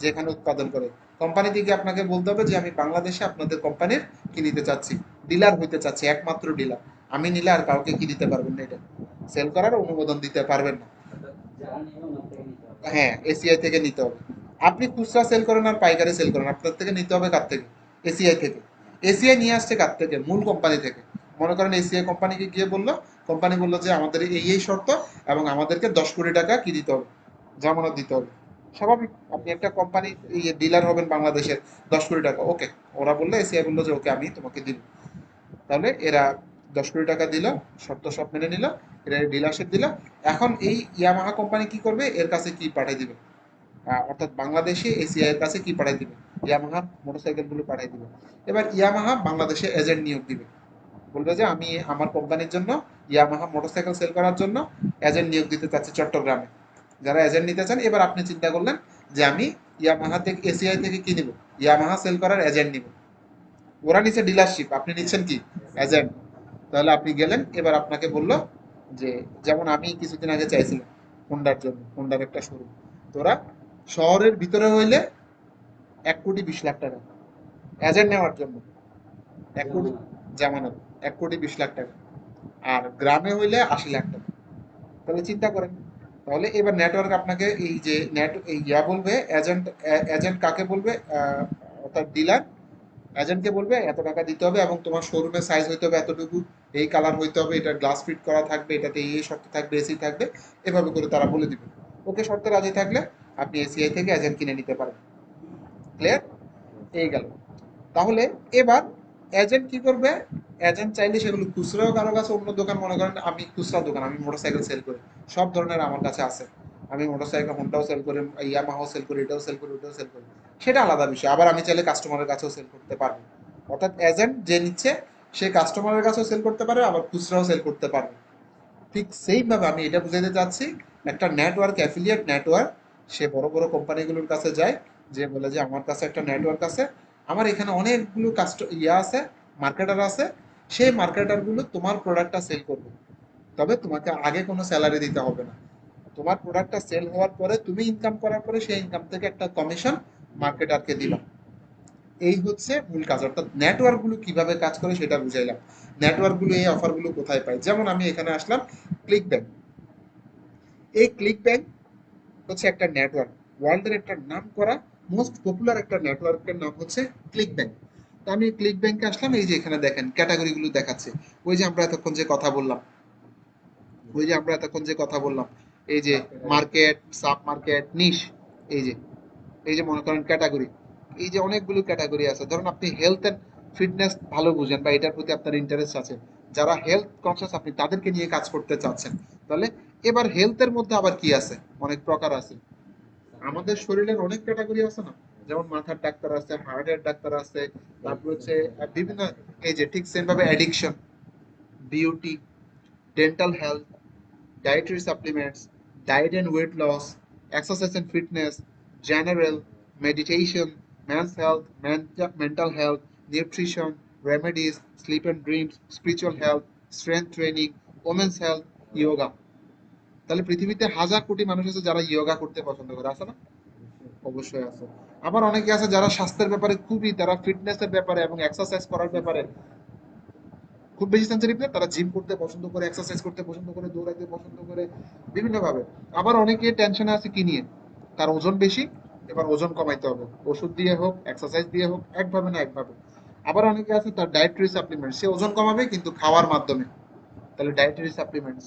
যেখানে উৎপাদন করে, কোম্পানি থেকে আপনাকে বলতে হবে যে আমি বাংলাদেশে আপনাদের কোম্পানির কি নিতে চাচ্ছি, ডিলার হইতে চাচ্ছি, একমাত্র ডিলার। আমি নিলে আর কাউকে কি দিতে পারবেন না, এটা সেল করার অনুমোদন দিতে পারবেন না। হ্যাঁ, এসিআই থেকে নিতে হবে। আপনি খুচরা সেল করেন আর পাইকারি সেল করেন, আপনার থেকে নিতে হবে কার থেকে, এসিআই থেকে। এসিআই নিয়ে আসছে কার থেকে, মূল কোম্পানি থেকে। মনে করেন এসিআই কোম্পানিকে গিয়ে বললো, কোম্পানি বললো যে আমাদের এই এই শর্ত, এবং আমাদেরকে 10 কোটি টাকা কি দিতে হবে, জামানত দিতে হবে। স্বাভাবিক, আপনি একটা কোম্পানি ডিলার হবেন বাংলাদেশের, 10 কোটি টাকা, ওকে। ওরা বললো, এসিআই বললো যে ওকে আমি তোমাকে দিব। তাহলে এরা 10 কোটি টাকা দিল, শর্ত সব মেনে নিল, এরা ডিলারশিপ দিল। এখন এই ইয়ামাহা কোম্পানি কি করবে, এর কাছে কি পাঠিয়ে দিবে, অর্থাৎ বাংলাদেশে এসিআই এর কাছে কি পাঠিয়ে দিবে, ইয়ামাহা মোটরসাইকেল গুলো পাঠিয়ে দিবে। এবার ইয়ামাহা বাংলাদেশে এজেন্ট নিয়োগ দিবে, বলবে যে আমি আমার কোম্পানির জন্য ইয়ামাহা মোটরসাইকেল সেল করার জন্য এজেন্ট নিয়োগ দিতে চাচ্ছি চট্টগ্রামে, যারা এজেন্ট নিতে চান। এবার আপনি চিন্তা করলেন যে আমি ইয়ামাহা থেকে, এসিআই থেকে কি নিব, ইয়ামাহা সেল করার এজেন্ট নিব। ওরা নিচ্ছে ডিলারশিপ, আপনি নিচ্ছেন কি, এজেন্ট। তাহলে আপনি গেলেন, এবার আপনাকে বললো যে, যেমন আমি কিছুদিন আগে চাইছিলাম হোন্ডার জন্য, হোন্ডার একটা শোরুম, তোরা শহরের ভিতরে হইলে 1,20,00,000 টাকা এজেন্ট নেওয়ার জন্য, 1 কোটি জামানত, 1,20,00,000 টাকা। আর গ্রামে হইলে 80 লাখ টাকা। তাহলে চিন্তা করেন। তাহলে এবার নেটওয়ার্ক আপনাকে এই যে নেট এই ইয়া বলবে, এজেন্ট, এজেন্ট কাকে বলবে, অর্থাৎ ডিলার এজেন্টকে বলবে এত টাকা দিতে হবে, এবং তোমার শোরুমের সাইজ হইতে হবে এতটুকু, এই কালার হইতে হবে, এটা গ্লাস ফিট করা থাকবে, এটাতে এই শর্ত থাকবে, এসি থাকবে, এভাবে করে তারা বলে দিবে। ওকে, শর্তে রাজি থাকলে আপনি এসিআই থেকে এজেন্ট কিনে নিতে পারেন। ক্লিয়ার? এই গেল। তাহলে এবার এজেন্ট কি করবে, এজেন্ট চাইলে সেগুলো খুচরাও কারো কাছে, অন্য দোকান, মনে করেন আমি খুচরা দোকান, আমি মোটরসাইকেল সেল করি, সব ধরনের আমার কাছে আছে, আমি মোটরসাইকেল হোন্ডাও সেল করি, ইয়ামাহাও সেল করি, এটাও সেল করি, ওটাও সেল করি, সেটা আলাদা বিষয়। আবার আমি চাইলে কাস্টমারের কাছেও সেল করতে পারবো। অর্থাৎ এজেন্ট যে নিচ্ছে, সে কাস্টমারের কাছেও সেল করতে পারে, আবার খুচরাও সেল করতে পারবে। ঠিক সেইম ভাবে আমি এটা বুঝাইতে চাচ্ছি, একটা নেটওয়ার্ক, অ্যাফিলিয়েট নেটওয়ার্ক, সে বড় বড় কোম্পানিগুলোর কাছে যায়, যে বলে যে আমার কাছে একটা নেটওয়ার্ক আছে, আমার এখানে অনেকগুলো আছে, মার্কেটার আছে, সেই মার্কেটারগুলো তোমার প্রোডাক্টটা সেল করবে। তবে তোমাকে আগে কোনো স্যালারি দিতে হবে না। তোমার প্রোডাক্টটা সেল হওয়ার পরে তুমি ইনকাম করার পরে সেই ইনকাম থেকে একটা কমিশন মার্কেটারকে দিবা। এই হচ্ছে মূল কাজ। অর্থাৎ নেটওয়ার্ক গুলো কিভাবে কাজ করে সেটা বুঝাইলাম। নেটওয়ার্ক গুলো এই অফার গুলো কোথায় পায়, যেমন আমি এখানে আসলাম ক্লিক ব্যাংক। এই ক্লিক ব্যাংক হচ্ছে একটা নেটওয়ার্ক, ওয়ার্ল্ডের একটা নাম করা মোস্ট পপুলার একটা নেটওয়ার্কের নাম হচ্ছে ক্লিক ব্যাংক। তো আমি ক্লিক ব্যাংকে আসলাম, এই যে এখানে দেখেন ক্যাটাগরি গুলো দেখাচ্ছে। ওই যে আমরা এতক্ষণ যে কথা বললাম, ওই যে আমরা এতক্ষণ যে কথা বললাম, এই যে মার্কেট, সাব মার্কেট, নিশ, এই যে এই যে মনে করেন ক্যাটাগরি, এই যে অনেকগুলো ক্যাটাগরি আছে। ধরুন আপনি হেলথ এন্ড ফিটনেস ভালো বুঝেন বা এটার প্রতি আপনার ইন্টারেস্ট আছে, যারা হেলথ কনসিয়াস আপনি তাদেরকে নিয়ে কাজ করতে চাচ্ছেন, তাহলে এবার হেলথের মধ্যে আবার কি আছে, অনেক প্রকার আছে। আমাদের শরীরের অনেক ক্যাটাগরি আছে না, যেমন মাথার ডাক্তার আছে, হার্টের ডাক্তার আছে, তারপর হচ্ছে বিভিন্ন, এই যে ঠিক সেম ভাবে addiction, beauty, dental health, dietary supplements, diet and weight loss, exercise and fitness, general, meditation, men's health, mental health, nutrition, remedies, sleep and dreams, spiritual health, strength training, women's health, yoga. তাহলে পৃথিবীতে হাজার কোটি মানুষ আছে যারা যোগা করতে পছন্দ করে, আছে না? অবশ্যই আছে। আবার অনেকে আছে যারা স্বাস্থ্যের ব্যাপারে খুবই, তারা ফিটনেসের ব্যাপারে এবং এক্সারসাইজ করার ব্যাপারে খুব বেশি সেন্সিটিভ না, তারা জিম করতে পছন্দ করে, এক্সারসাইজ করতে পছন্দ করে, দৌড়াইতে পছন্দ করে, বিভিন্ন ভাবে। আবার অনেকে টেনশনে আছে কি নিয়ে, তার ওজন বেশি, এবার ওজন কমাইতে হবে, ওষুধ দিয়ে হোক, এক্সারসাইজ দিয়ে হোক, একভাবে না একভাবে। আবার অনেকে আছে তার ডায়েটারি সাপ্লিমেন্ট, সে ওজন কমাবে কিন্তু খাওয়ার মাধ্যমে, তাহলে ডায়েটারি সাপ্লিমেন্টস।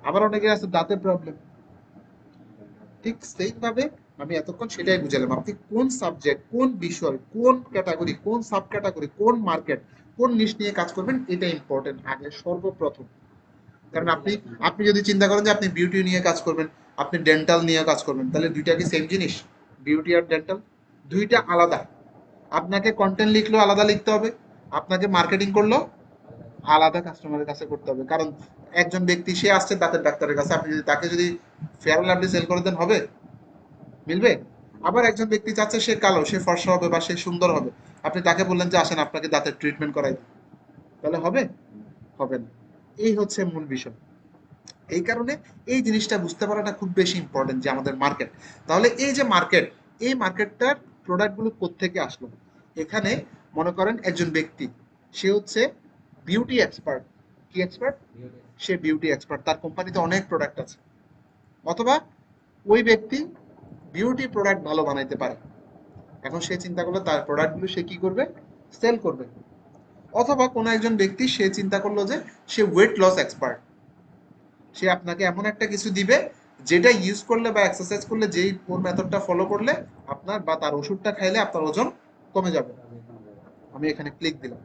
আবার অনেকে আছে দাঁতের প্রবলেম। ঠিক সেইভাবে আমি এতক্ষণ সেটাই বুঝালাম, আপনি কোন সাবজেক্ট, কোন বিষয়, কোন ক্যাটাগরি, কোন সাব ক্যাটাগরি, কোন মার্কেট, কোন নিশ নিয়ে কাজ করবেন, এটা ইম্পর্টেন্ট আগে সর্বপ্রথম। কারণ আপনি আপনি যদি চিন্তা করেন যে আপনি বিউটি নিয়ে কাজ করবেন, আপনি ডেন্টাল নিয়ে কাজ করবেন, তাহলে দুইটা কি সেম জিনিস? বিউটি আর ডেন্টাল দুইটা আলাদা। আপনাকে কন্টেন্ট লিখলেও আলাদা লিখতে হবে, আপনাকে মার্কেটিং করলেও আলাদা কাস্টমারের কাছে করতে হবে। কারণ একজন ব্যক্তি সে আসছে দাঁতের ডাক্তারের কাছে, আপনি যদি তাকে যদি ফেয়ার অ্যান্ড লাভলি সেল করে দেন, হবে? মিলবে? আবার একজন ব্যক্তি চাচ্ছে সে কালো, সে ফর্সা হবে বা সে সুন্দর হবে, আপনি তাকে বললেন যে আসেন আপনাকে দাঁতের ট্রিটমেন্ট করাই দিই, তাহলে হবে? হবে না। এই হচ্ছে মূল বিষয়। এই কারণে এই জিনিসটা বুঝতে পারাটা খুব বেশি ইম্পর্টেন্ট যে আমাদের মার্কেট। তাহলে এই যে মার্কেট, এই মার্কেটটার প্রোডাক্টগুলো কোত্থেকে আসলো? এখানে মনে করেন একজন ব্যক্তি, সে হচ্ছে বিউটি এক্সপার্ট। কি এক্সপার্ট? সে বিউটি এক্সপার্ট, তার কোম্পানিতে অনেক প্রোডাক্ট আছে। অথবা ওই ব্যক্তি বিউটি প্রোডাক্ট ভালো বানাইতে পারে, এখন সে চিন্তা করলো তার প্রোডাক্টগুলো সে কি করবে, সেল করবে। অথবা কোনো একজন ব্যক্তি সে চিন্তা করলো যে সে ওয়েট লস এক্সপার্ট, সে আপনাকে এমন একটা কিছু দিবে যেটা ইউজ করলে বা এক্সারসাইজ করলে, যেই ওর মেথডটা ফলো করলে আপনার বা তার ওষুধটা খাইলে আপনার ওজন কমে যাবে। আমি এখানে ক্লিক দিলাম,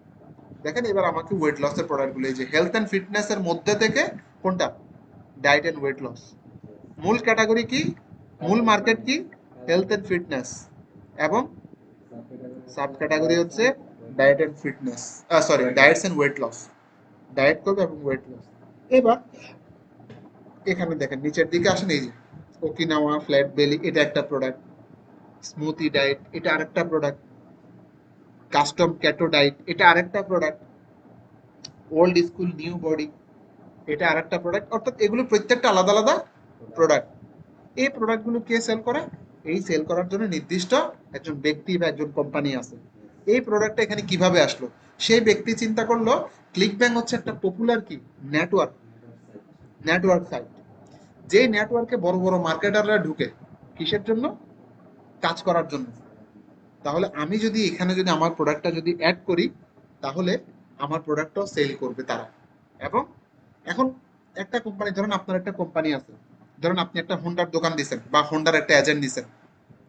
দেখেন এবার আমাকে ওয়েট লসের প্রোডাক্টগুলো, এই যে হেলথ অ্যান্ড ফিটনেস এর মধ্যে থেকে কোনটা, ডায়েট অ্যান্ড ওয়েট লস। মূল ক্যাটাগরি কি, মূল মার্কেট কি, হেলথ অ্যান্ড ফিটনেস, এবং সাব ক্যাটাগরি হচ্ছে diet and fitness, sorry diets and weight loss, diet করবে এবং ওয়েট লস। এবার এখানে দেখেন নিচের দিকে আসেন, এই যে ওকিনাওয়া ফ্ল্যাট বেলি, এটা একটা প্রোডাক্ট। স্মুথি ডায়েট, এটা আরেকটা প্রোডাক্ট। কাস্টম ক্যাটো ডায়েট, এটা আরেকটা product. Old school new body, এটা আরেকটা প্রোডাক্ট। অর্থাৎ এগুলো প্রত্যেকটা আলাদা আলাদা প্রোডাক্ট। এই প্রোডাক্টগুলো কে সেল করে? এই সেল করার জন্য নির্দিষ্ট একজন ব্যক্তি বা একজন কোম্পানি আছে। এই প্রোডাক্টটা এখানে কিভাবে আসলো? সেই ব্যক্তি চিন্তা করলো ক্লিক ব্যাংক হচ্ছে একটা পপুলার কি নেটওয়ার্ক, নেটওয়ার্ক সাইট। যে নেটওয়ার্কে বড় বড় মার্কেটাররা ঢুকে, কিসের জন্য? কাজ করার জন্য। তাহলে আমি যদি এখানে যদি আমার প্রোডাক্টটা যদি অ্যাড করি, তাহলে আমার প্রোডাক্টটাও সেল করবে তারা। এবং এখন একটা কোম্পানি, ধরুন আপনার একটা কোম্পানি আছে, ধরুন আপনি একটা হোন্ডার দোকান দিচ্ছেন বা হোন্ডার একটা এজেন্ট নিছেন।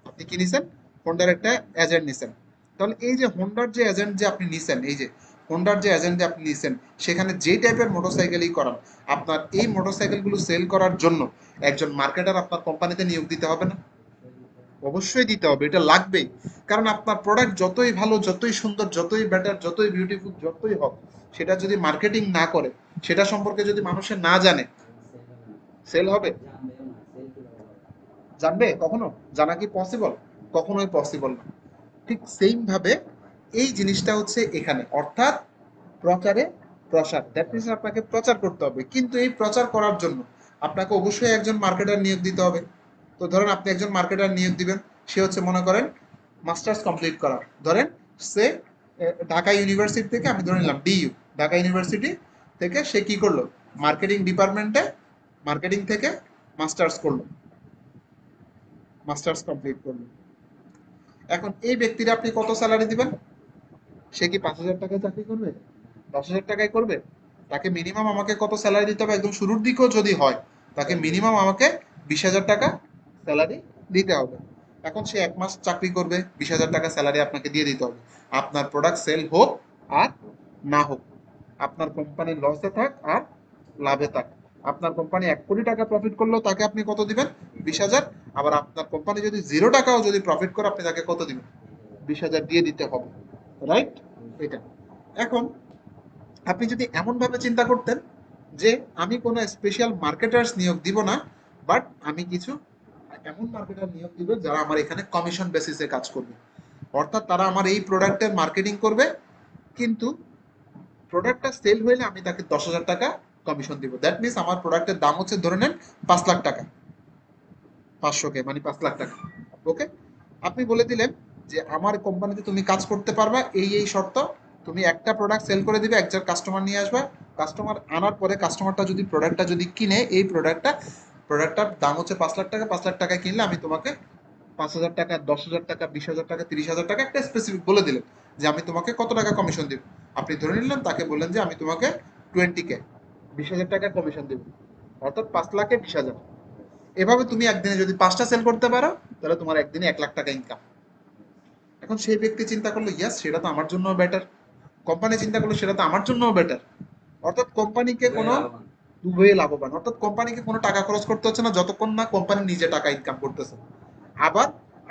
আপনি কি নিছেন? হোন্ডার একটা এজেন্ট নিছেন। তাহলে এই যে হোন্ডার যে এজেন্ট যে আপনি নিছেন, এই যে হোন্ডার যে এজেন্ট যে আপনি নিছেন, সেখানে যে টাইপের মোটরসাইকেলই করান, আপনার এই মোটরসাইকেলগুলো সেল করার জন্য একজন মার্কেটার আপনার কোম্পানিতে নিয়োগ দিতে হবে না? অবশ্যই দিতে হবে, এটা লাগবেই। কারণ আপনার প্রোডাক্ট যতই ভালো, যতই সুন্দর, যতই বেটার, যতই বিউটিফুল, যতই হোক, সেটা যদি মার্কেটিং না করে, সেটা সম্পর্কে যদি মানুষের না জানে, সেল হবে? জানবে কখনো? জানা কি পসিবল? কখনোই পসিবল না। ঠিক সেম ভাবে এই জিনিসটা হচ্ছে এখানে, অর্থাৎ প্রচারে প্রসার। দ্যাট মিনস আপনাকে প্রচার করতে হবে, কিন্তু এই প্রচার করার জন্য আপনাকে অবশ্যই একজন মার্কেটার নিয়োগ দিতে হবে। তো ধরেন আপনি একজন মার্কেটার নিয়োগ দিবেন, সে হচ্ছে মনে করেন মাস্টার্স কমপ্লিট করার, ধরেন সে ঢাকা ইউনিভার্সিটি থেকে, আমি ধরে নিলাম ডিইউ, ঢাকা ইউনিভার্সিটি থেকে সে কি করলো, মার্কেটিং ডিপার্টমেন্টে মার্কেটিং থেকে মাস্টার্স করলো, মাস্টার্স কমপ্লিট করলো। এখন এই ব্যক্তিরা আপনি কত স্যালারি দিবেন? সে কি 5,000 টাকায় চাকরি করবে, 10,000 টাকায় করবে? তাকে মিনিমাম আমাকে কত স্যালারি দিতে হবে? একদম শুরুর দিকেও যদি হয়, তাকে মিনিমাম আমাকে 20,000 টাকা স্যালারি দিতে হবে। এখন সে 1 মাস চাকরি করবে, 20,000 টাকা স্যালারি আপনাকে দিয়ে দিতে হবে। আপনার প্রোডাক্ট সেল হোক আর না হোক, আপনার কোম্পানি লসে থাক আর লাভে থাক, আপনার কোম্পানি 1 কোটি টাকা প্রফিট করলেও তাকে আপনি কত দিবেন? 20,000। আবার আপনার কোম্পানি যদি 0 টাকাও যদি প্রফিট করে, আপনি তাকে কত দিবেন? 20,000 দিয়ে দিতে হবে, রাইট? এটা। এখন আপনি যদি এমনভাবে চিন্তা করতেন যে আমি কোনো স্পেশাল মার্কেটার্স নিয়োগ দিব না, বাট আমি কিছু এমন মার্কেটার নিয়োগ দিব যারা আমার এখানে কমিশন বেসিসে কাজ করবে, অর্থাৎ তারা আমার এই প্রোডাক্টের মার্কেটিং করবে, কিন্তু প্রোডাক্টটা সেল হইলে আমি তাকে 10,000 টাকা কমিশন দিব। দ্যাট মিনস আমার প্রোডাক্টের দাম হচ্ছে ধরে নেন 5 লাখ টাকা, 500K মানে 5 লাখ টাকা। ওকে, আপনি বলে দিলেন যে আমার কোম্পানিতে তুমি কাজ করতে পারবা, এই এই শর্ত, তুমি একটা প্রোডাক্ট সেল করে দিবে, একজন কাস্টমার নিয়ে আসবা, কাস্টমার আনার পরে কাস্টমারটা যদি প্রোডাক্টটা যদি কিনে, এই প্রোডাক্টটার দাম হচ্ছে 5 লাখ টাকা, 5 লাখ টাকায় কিনলে আমি তোমাকে 5,000 টাকা, 10,000 টাকা, 20,000 টাকা, 30,000 টাকা একটা স্পেসিফিক বলে দিলেন যে আমি তোমাকে কত টাকা কমিশন দিব। আপনি ধরে নিলেন, তাকে বললেন যে আমি তোমাকে 20K, 20,000 টাকা কমিশন দিব, অর্থাৎ 5 লাখে 20,000। এভাবে তুমি একদিনে যদি 5টা সেল করতে পারো, তাহলে তোমার একদিনে 1 লাখ টাকা ইনকাম। এখন সেই ব্যক্তি চিন্তা করলো, ইয়াস সেটা তো আমার জন্য বেটার। কোম্পানি চিন্তা করলো, সেটা তো আমার জন্য বেটার। অর্থাৎ কোম্পানিকে কোনো উভয়ে লাভবান, অর্থাৎ কোম্পানিকে কোনো টাকা খরচ করতে হচ্ছে না যতক্ষণ না কোম্পানি নিজে টাকা ইনকাম করতেছে। আবার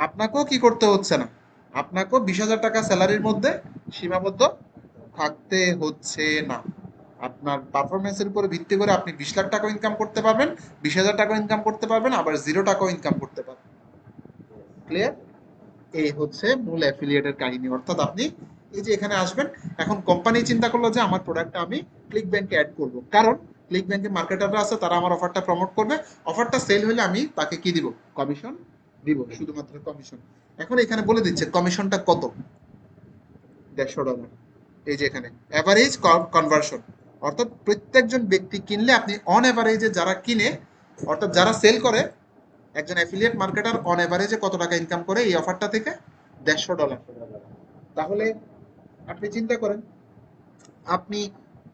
আপনাকেও কি করতে হচ্ছে না, আপনাকেও 20,000 টাকা স্যালারির মধ্যে সীমাবদ্ধ থাকতে হচ্ছে না। আপনার পারফরমেন্সের উপরে ভিত্তি করে আপনি 20 লাখ টাকা ইনকাম করতে পারবেন, 20,000 টাকা ইনকাম করতে পারবেন, আবার 0 টাকাও ইনকাম করতে পারবেন। ক্লিয়ার? এই হচ্ছে মূল অ্যাফিলিয়েটের কাহিনী। অর্থাৎ আপনি এই যে এখানে আসবেন, এখন কোম্পানি চিন্তা করলো যে আমার প্রোডাক্টটা আমি ক্লিক ব্যাংকে অ্যাড করব, কারণ ক্লিক ব্যাংকে মার্কেটাররা আছে, তারা আমার অফারটা প্রমোট করবে, অফারটা সেল হলে আমি তাকে কি দিব? কমিশন দিব, শুধুমাত্র কমিশন। এখন এখানে বলে দিচ্ছে কমিশনটা কত, $150। এই যে এখানে অ্যাভারেজ কনভার্সন, অর্থাৎ প্রত্যেকজন ব্যক্তি কিনলে আপনি অন অ্যাভারেজে, যারা কিনে অর্থাৎ যারা সেল করে, একজন অ্যাফিলিয়েট মার্কেটার অন অ্যাভারেজে কত টাকা ইনকাম করে এই অফারটা থেকে? $150। তাহলে আপনি চিন্তা করেন, আপনি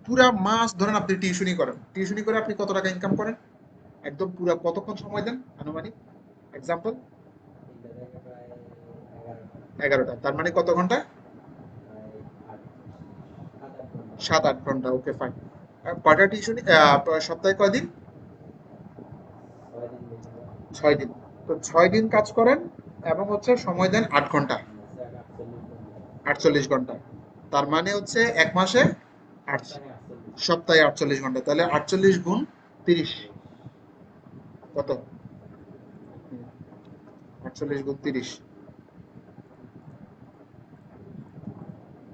পুরা মাস ধরেন আপনি টিউশনি করেন, টিউশনি করে আপনি কত টাকা ইনকাম করেন? একদম পুরা কতক্ষণ সময় দেন আনুমানিক? এক্সাম্পল 11টা, তার মানে কত ঘন্টা? 7-8 ঘন্টা। Okay fine. কয়টা টিউশনি, সপ্তাহে কয়দিন? 6 দিন। তো 6 দিন কাজ করেন এবং হচ্ছে সময় দেন 8 ঘন্টা, 48 ঘন্টা। তার মানে হচ্ছে এক মাসে 8, সপ্তাহে 48 ঘন্টা। তাহলে 48 গুণ 30 কত? 48 গুণ 30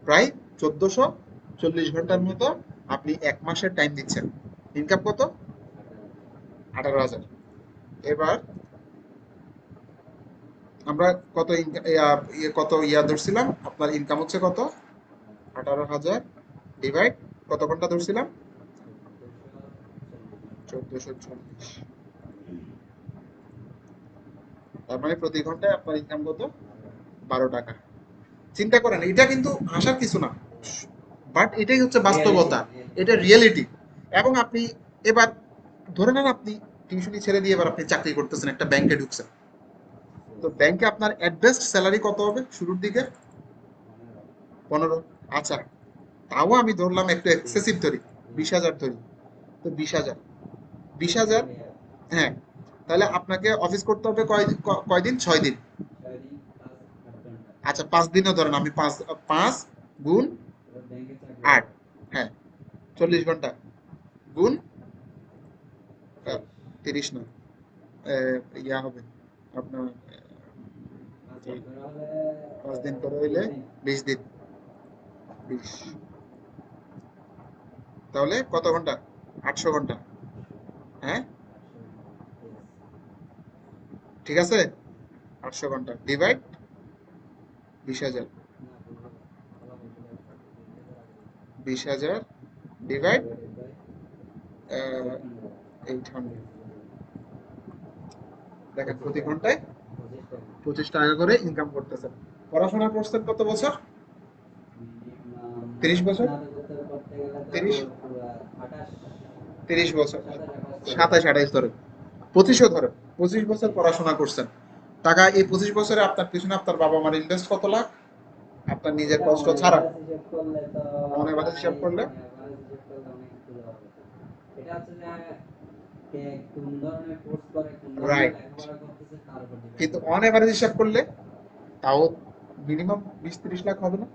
প্রায় 1440 ঘন্টার মতো আপনি এক মাসের টাইম দিচ্ছেন। ইনকাম কত? 18,000। এবার আমরা কত কত ধরছিলাম, আপনার ইনকাম হচ্ছে কত? 18,000 ডিভাইড কত ঘন্টা ধরছিলাম? 1440। তার মানে প্রতি ঘন্টায় আপনার ইনকাম কত? 12 টাকা। চিন্তা করেন, এটা কিন্তু আসার কিছু না, বাট এটাই হচ্ছে বাস্তবতা, এটা রিয়েলিটি। এবং আপনি এবার ধরে নেন আপনি টিউশনি ছেড়ে দিয়ে এবার আপনি চাকরি করতেছেন, একটা ব্যাংকে ঢুকছেন। তো ব্যাংকে আপনার অ্যাডভেস্ট স্যালারি কত হবে শুরুর দিকে? 15। আচ্ছা, তাও আমি ধরলাম একটু এক্সেসিভ ধরি, 20,000 ধরি। তো 20,000, 20,000, হ্যাঁ, তাহলে আপনাকে অফিস করতে হবে কয়দিন? 6 দিন। আচ্ছা 5 দিনও ধরেন, আমি 5 গুণ 8, হ্যাঁ, 40 ঘন্টা গুণ 30 না, ইয়া হবে আপনার 5 দিন করে হইলে 20 দিন, 20, তাহলে কত ঘন্টা? 800 ঘন্টা। হ্যাঁ, ঠিক আছে, 800 ঘন্টা ডিভাইড 20,000, 20,000 ডিভাইড 800। দেখেন প্রতি ঘন্টায় 25 টাকা করে ইনকাম করতেছেন। পড়াশোনা করছেন কত বছর? 30 বছর, 30, 30 বছর, 27-28 ধরে, 25ও ধরে, 25 বছর পড়াশোনা করছেন। টাকা এই 25 বছরে আপনার পিছনে আপনার বাবা মার ইনভেস্ট কত লাখ? আপনার নিজের কষ্ট ছাড়া অন এভারেজ হিসাব করলে, রাইট, কিন্তু অন এভারেজ হিসাব করলে তাও মিনিমাম 20-30 লাখ হবে না?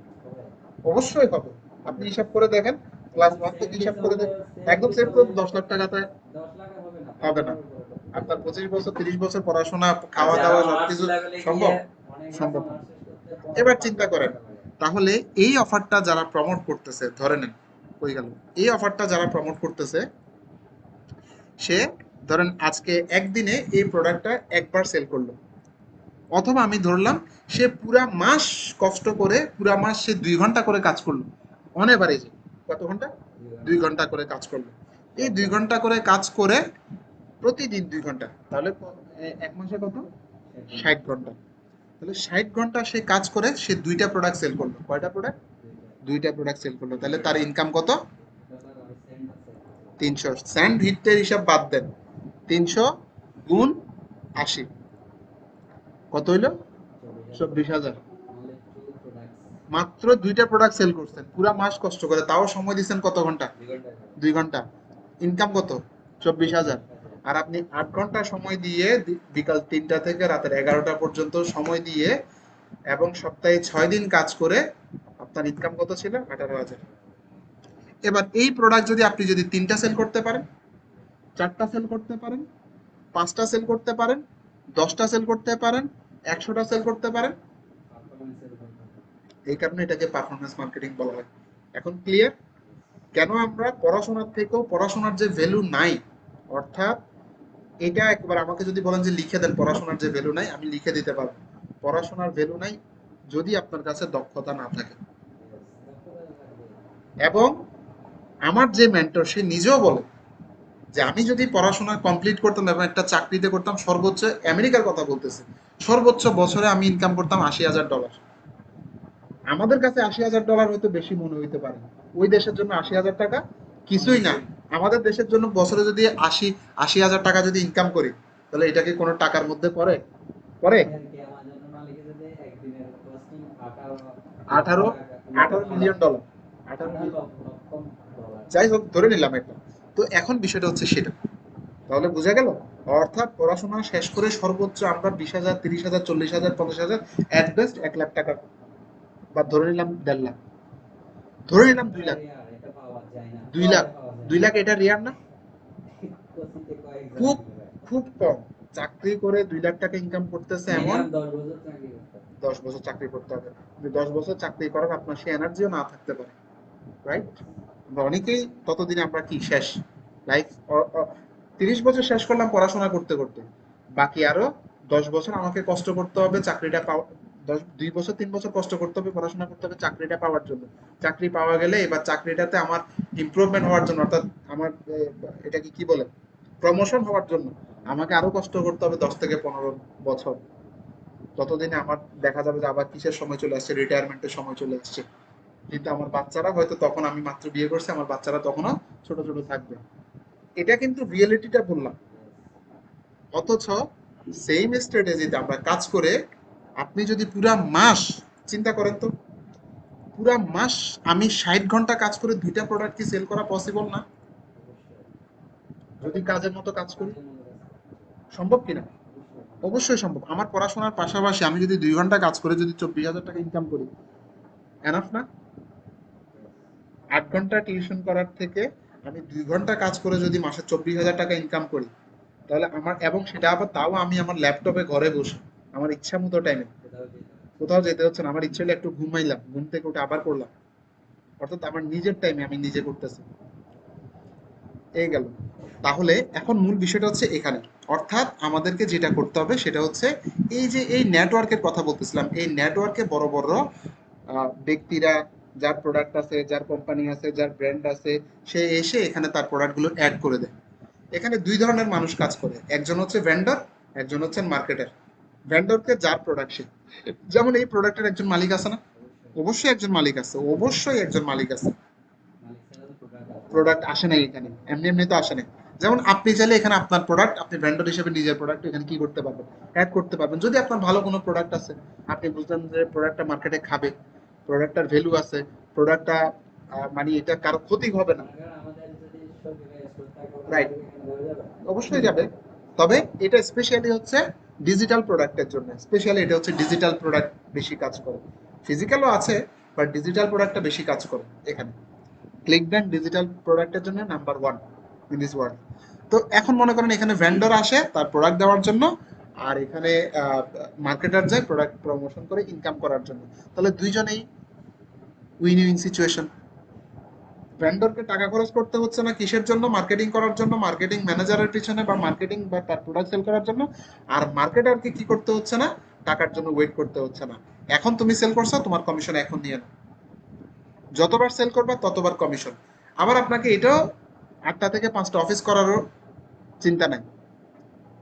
অবশ্যই হবে। আপনি হিসাব করে দেখেন, ক্লাস 1 থেকে হিসাব করে দেখেন, একদম সেম তো 10 লাখ টাকাতে হবে না। আপনার 25 বছর 30 বছর পড়াশোনা, খাওয়া দাওয়া সবকিছু সম্ভব? সম্ভব না। এবার চিন্তা করেন, তাহলে এই অফারটা যারা প্রমোট করতেছে, ধরে নেন কই গেল, এই অফারটা যারা প্রমোট করতেছে, সে ধরেন আজকে একদিনে এই প্রোডাক্টটা একবার সেল করলো, অথবা আমি ধরলাম সে পুরা মাস কষ্ট করে, পুরা মাস সে 2 ঘন্টা করে কাজ করলো, অন এভারেজে কত ঘন্টা? 2 ঘন্টা করে কাজ করলো। এই 2 ঘন্টা করে কাজ করে প্রতিদিন 2 ঘন্টা, তাহলে এক মাসে কত? 60 ঘন্টা। তাহলে 60 ঘন্টা সে কাজ করে সে 2টা প্রোডাক্ট সেল করলো। কয়টা প্রোডাক্ট? 2টা প্রোডাক্ট সেল করলো। তাহলে তার ইনকাম কত? 300। স্যান্ড হিটের হিসাব বাদ দেন, 300 গুণ 80 কত হইলো? 24,000। মাত্র 2টা প্রোডাক্ট সেল করছেন, পুরা মাস কষ্ট করে, তাও সময় দিচ্ছেন কত ঘন্টা? 2 ঘন্টা। ইনকাম কত? 24,000। আর আপনি 8 ঘন্টা সময় দিয়ে বিকাল 3টা থেকে রাতের 11টা পর্যন্ত সময় দিয়ে এবং সপ্তাহে 6 দিন কাজ করে আপনার ইনকাম কত ছিল? 18,000। এবার এই প্রোডাক্ট যদি আপনি যদি 3টা সেল করতে পারেন, 4টা সেল করতে পারেন, 5টা সেল করতে পারেন, 10টা সেল করতে পারেন, 100টা সেল করতে পারেন, এই কারণে এটাকে পারফরমেন্স মার্কেটিং বলা হয়। এখন ক্লিয়ার কেন আমরা পড়াশোনার থেকেও পড়াশোনার যে ভ্যালু নাই, অর্থাৎ এটা একবার আমাকে যদি বলেন যে লিখে দেন পড়াশোনার যে ভ্যালু নাই, আমি লিখে দিতে পারবো। পড়াশোনার ভ্যালু নাই যদি আপনার কাছে দক্ষতা না থাকে। এবং আমার যে মেন্টর সে নিজেও বলে যে আমি যদি পড়াশোনা কমপ্লিট করতাম এবং একটা চাকরিতে করতাম, সর্বোচ্চ, আমেরিকার কথা বলতেছে, সর্বোচ্চ বছরে আমি ইনকাম করতাম $80,000। আমাদের কাছে $80,000 হয়তো বেশি মনে হইতে পারে, ওই দেশের জন্য 80,000 টাকা কিছুই না। আমাদের দেশের জন্য বছরে যদি 80,000 টাকা যদি ইনকাম করি, তাহলে এটা কি কোনো টাকার মধ্যে পড়ে? পড়ে? 18 মিলিয়ন ডলার, 18 মিলিয়ন, যাই হোক ধরে নিলাম একটা। তো এখন বিষয়টা হচ্ছে সেটা, তাহলে বোঝা গেল, অর্থাৎ পড়াশোনা শেষ করে সর্বোচ্চ আমরা 20,000, 30,000, 40,000, 50,000, অ্যাট বেস্ট 1 লাখ টাকা, বা ধরে নিলাম 1.5 লাখ, ধরে নিলাম 2 লাখ, 2 লাখ, 2 লাখ এটা রেয়ার না? খুব খুব কম চাকরি করে 2 লাখ টাকা ইনকাম করতেছে এমন 10 বছর চাকরি করতে হবে। 10 বছর চাকরি করার আপনার সে এনার্জিও না থাকতে পারে, রাইট? আমরা অনেকেই ততদিনে আমরা কি শেষ, লাইফ 30 বছর শেষ করলাম পড়াশোনা করতে করতে, বাকি আরো 10 বছর আমাকে কষ্ট করতে হবে চাকরিটা পাওয়া, 2 বছর 3 বছর কষ্ট করতে হবে, পড়াশোনা করতে হবে চাকরিটা পাওয়ার জন্য। চাকরি পাওয়া গেলে এবার চাকরিটাতে আমার ইমপ্রুভমেন্ট হওয়ার জন্য, অর্থাৎ আমার এটাকে কি বলে, প্রমোশন হওয়ার জন্য আমাকে আরো কষ্ট করতে হবে 10 থেকে 15 বছর। ততদিনে আমার দেখা যাবে যে আবার কিসের সময় চলে আসছে, রিটায়ারমেন্টের সময় চলে আসছে। কিন্তু আমার বাচ্চারা হয়তো তখন, আমি মাত্র বিয়ে করছি, আমার বাচ্চারা তখনও ছোট ছোট থাকবে। এটা কিন্তু রিয়েলিটিটা বললাম। অথচ সেম স্ট্র্যাটেজিতে আমরা কাজ করে আপনি যদি পুরা মাস, চিন্তা করেন তো, পুরা মাস আমি 60 ঘন্টা কাজ করে 2টা প্রোডাক্ট কি সেল করা পসিবল না? যদি কাজের মতো কাজ করি, সম্ভব কিনা? অবশ্যই সম্ভব। আমার পড়াশোনার পাশাপাশি আমি যদি 2 ঘন্টা কাজ করে যদি 24,000 টাকা ইনকাম করি, এনাফ না? 8 ঘন্টা টিউশন করার থেকে আমি 2 ঘন্টা কাজ করে যদি মাসে 24,000 টাকা ইনকাম করি, তাহলে আমার, এবং সেটা আবার তাও আমি আমার ল্যাপটপে ঘরে বসে আমার ইচ্ছা মতো টাইমে, কোথাও যেতে হচ্ছে না, আমার ইচ্ছে হলে একটু ঘুমাইলাম, ঘুম থেকে উঠে আবার করলাম, অর্থাৎ আমার নিজের টাইমে আমি নিজে করতেছি। এই গেল। তাহলে এখন মূল বিষয়টা হচ্ছে এখানে, অর্থাৎ আমাদেরকে যেটা করতে হবে সেটা হচ্ছে এই যে এই নেটওয়ার্কের কথা বলতেছিলাম, এই নেটওয়ার্কে বড় বড় ব্যক্তিরা, যার প্রোডাক্ট আছে, যার কোম্পানি আছে, যার ব্র্যান্ড আছে, সে এসে এখানে তার প্রোডাক্টগুলো অ্যাড করে দেয়। এখানে দুই ধরনের মানুষ কাজ করে, একজন হচ্ছে ভেন্ডর, একজন হচ্ছেন মার্কেটার। ভেন্ডরকে যার প্রোডাক্ট সে, যেমন এই প্রোডাক্টের একজন মালিক আছে না, অবশ্যই একজন মালিক আছে, অবশ্যই একজন মালিক আছে। প্রোডাক্ট আসে নাই এখানে এমনি এমনি তো আসে নাই। যেমন আপনি চাইলে এখানে আপনার প্রোডাক্ট, আপনি ভেন্ডর হিসেবে নিজের প্রোডাক্ট এখানে কি করতে পারবেন, অ্যাড করতে পারবেন। যদি আপনার ভালো কোনো প্রোডাক্ট আছে, আপনি বুঝলেন যে প্রোডাক্টটা মার্কেটে খাবে, প্রোডাক্টটার ভ্যালু আছে, প্রোডাক্টটা মানে এটা কারো ক্ষতি হবে না, রাইট, অবশ্যই যাবে। তবে এটা স্পেশালি হচ্ছে ডিজিটাল প্রোডাক্টের জন্য, স্পেশালি এটা হচ্ছে ডিজিটাল প্রোডাক্ট বেশি কাজ করে। ফিজিক্যালও আছে, বাট ডিজিটাল প্রোডাক্টটা বেশি কাজ করে এখানে। ক্লিকব্যাংক ডিজিটাল প্রোডাক্টের জন্য number one in this world. তো এখন মনে করেন এখানে ভেন্ডর আসে তার প্রোডাক্ট দেওয়ার জন্য, আর এখানে মার্কেটার যায় প্রোডাক্ট প্রমোশন করে ইনকাম করার জন্য। তাহলে দুইজনেই উইন উইন সিচুয়েশন। ভেন্ডরকে টাকা খরচ করতে হচ্ছে না কিসের জন্য, মার্কেটিং করার জন্য, মার্কেটিং ম্যানেজারের পিছনে বা মার্কেটিং বা তার প্রোডাক্ট সেল করার জন্য। আর মার্কেটারকে কি করতে হচ্ছে না, টাকার জন্য ওয়েট করতে হচ্ছে না। এখন তুমি সেল করছো, তোমার কমিশন এখন নিয়ে নাও, যতবার সেল করবা ততবার কমিশন। আবার আপনাকে এটাও 8টা থেকে 5টা অফিস করারও চিন্তা নাই,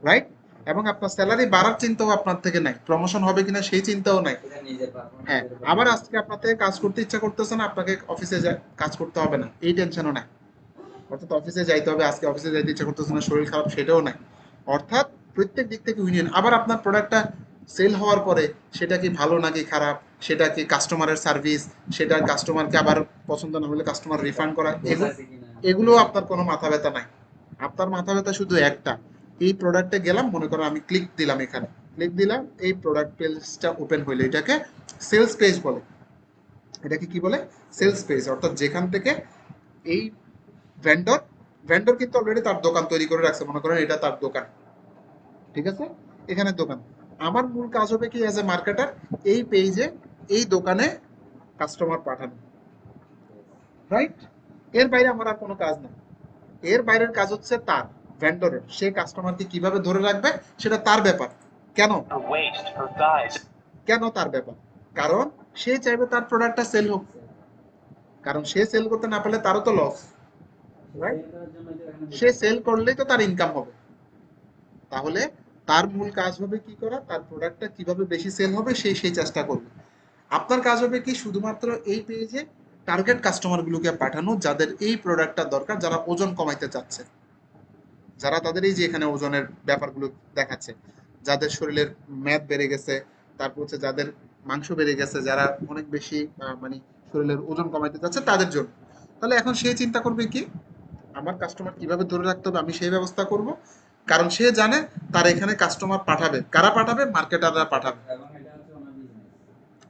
রাইট? এবং আপনার স্যালারি বাড়ার চিন্তাও আপনার থেকে নাই, প্রমোশন হবে কিনা সেই চিন্তাও নাই। হ্যাঁ, আবার আজকে আপনার থেকে কাজ করতে ইচ্ছা করতেছে না, আপনাকে অফিসে কাজ করতে হবে না, এই টেনশনও নাই। অর্থাৎ অফিসে যাইতে হবে, আজকে অফিসে যাইতে ইচ্ছা করতেছে না, শরীর খারাপ, সেটাও নাই। অর্থাৎ প্রত্যেক দিক থেকে ইউনিয়ন। আবার আপনার প্রোডাক্টটা সেল হওয়ার পরে সেটা কি ভালো নাকি খারাপ, সেটা কি কাস্টমারের সার্ভিস, সেটা কাস্টমারকে আবার পছন্দ না হলে কাস্টমার রিফান্ড করা, এগুলো আপনার কোনো মাথা ব্যথা নাই। আপনার মাথা ব্যথা শুধু একটা, এই প্রোডাক্টে গেলাম, মনে করো আমি ক্লিক দিলাম, এখানে ক্লিক দিলাম, এই প্রোডাক্ট পেজটা ওপেন হইলো, এটাকে সেলস পেজ বলে। এটাকে কি বলে, সেলস পেজ। অর্থাৎ যেখান থেকে এই ভেন্ডর, ভেন্ডর কিন্তু অলরেডি তার দোকান তৈরি করে রাখছে, মনে করেন এটা তার দোকান, ঠিক আছে, এখানে দোকান। আমার মূল কাজ হবে কি অ্যাজ এ মার্কেটার, এই পেজে, এই দোকানে কাস্টমার পাঠানো, রাইট? এর বাইরে আমার আর কোনো কাজ নাই। এর বাইরের কাজ হচ্ছে তার, ভেন্ডরের, সে কাস্টমারকে কিভাবে ধরে রাখবে সেটা তার ব্যাপার। কেন, কেন তার ব্যাপার? কারণ সে চাইবে তার প্রোডাক্টটা সেল হোক, কারণ সে সেল করতে না পারলে তারও তো লস, রাইট? সে সেল করলেই তো তার ইনকাম হবে। তাহলে তার মূল কাজ হবে কি করা, তার প্রোডাক্টটা কিভাবে বেশি সেল হবে সেই সেই চেষ্টা করবে। আপনার কাজ হবে কি শুধুমাত্র এই পেজে টার্গেট কাস্টমারগুলোকে পাঠানো, যাদের এই প্রোডাক্টটা দরকার, যারা ওজন কমাইতে চাচ্ছে, যারা তাদের এই যে এখানে ওজনের ব্যাপারগুলো দেখাচ্ছে, যাদের শরীরের মেদ বেড়ে গেছে, তারপর হচ্ছে যাদের মাংস বেড়ে গেছে, যারা অনেক বেশি মানে শরীরের ওজন কমাইতে চাচ্ছে তাদের জন্য। তাহলে এখন সে চিন্তা করবে কি, আমার কাস্টমার কিভাবে ধরে রাখতে হবে, আমি সেই ব্যবস্থা করব। কারণ সে জানে তার এখানে কাস্টমার পাঠাবে, কারা পাঠাবে, মার্কেটাররা পাঠাবে।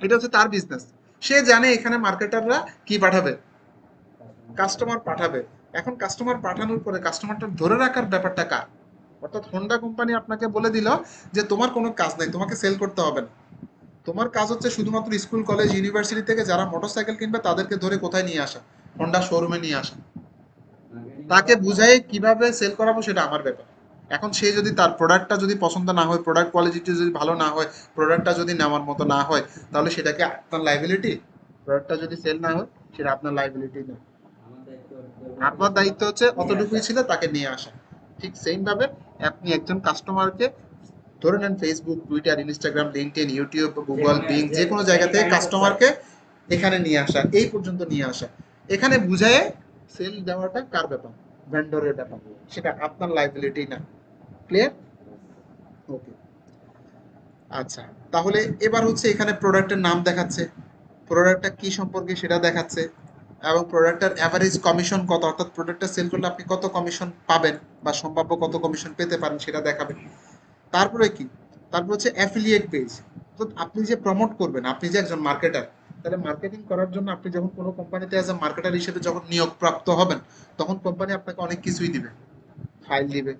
এটা হচ্ছে তার বিজনেস। সে জানে এখানে মার্কেটাররা কি পাঠাবে, কাস্টমার পাঠাবে। এখন কাস্টমার পাঠানোর পরে কাস্টমারটা ধরে রাখার ব্যাপারটা কার? অর্থাৎ হোন্ডা কোম্পানি আপনাকে বলে দিল যে তোমার কোনো কাজ নাই, তোমাকে সেল করতে হবে না, তোমার কাজ হচ্ছে শুধুমাত্র স্কুল কলেজ ইউনিভার্সিটি থেকে যারা মোটরসাইকেল কিনবে তাদেরকে ধরে কোথায় নিয়ে আসা, হোন্ডা শোরুমে নিয়ে আসা, তাকে বুঝাই কিভাবে সেল করাবো সেটা আমার ব্যাপার। এখন সে যদি তার প্রোডাক্টটা যদি পছন্দ না হয়, প্রোডাক্ট কোয়ালিটি যদি ভালো না হয়, প্রোডাক্টটা যদি নেওয়ার মতো না হয়, তাহলে সেটাকে আপনার লাইবিলিটি। প্রোডাক্টটা যদি সেল না হয় সেটা আপনার লাইবিলিটি না, আপনার দায়িত্ব হচ্ছে অতটুকুই ছিল তাকে নিয়ে আসা। ঠিক সেম ভাবে আপনি একজন কাস্টমারকে, ধরে নেন Facebook, Twitter, Instagram, LinkedIn, YouTube, Google, being, যে কোনো জায়গা থেকে কাস্টমারকে এখানে নিয়ে আসা, এই পর্যন্ত নিয়ে আসা, এখানে বুঝায় সেল দেওয়াটা কার ব্যাপার, ভেন্ডরের ব্যাপার, সেটা আপনার লাইবিলিটি না। ক্লিয়ার? ওকে, আচ্ছা। তাহলে এবার হচ্ছে এখানে প্রোডাক্টের নাম দেখাচ্ছে, প্রোডাক্টটা কি সম্পর্কে সেটা দেখাচ্ছে, এবং প্রোডাক্টের অ্যাভারেজ কমিশন কত, অর্থাৎ প্রোডাক্টটা সেল করলে আপনি কত কমিশন পাবেন বা সম্ভাব্য কত কমিশন পেতে পারেন সেটা দেখাবে। তারপরে কি, তারপর হচ্ছে অ্যাফিলিয়েট পেজ। তো আপনি যে প্রমোট করবেন, আপনি যে একজন মার্কেটার, তাহলে মার্কেটিং করার জন্য আপনি যখন কোনো কোম্পানিতে অ্যাজ এ মার্কেটার হিসেবে যখন নিয়োগপ্রাপ্ত হবেন, তখন কোম্পানি আপনাকে অনেক কিছুই দিবে, ফাইল দিবে,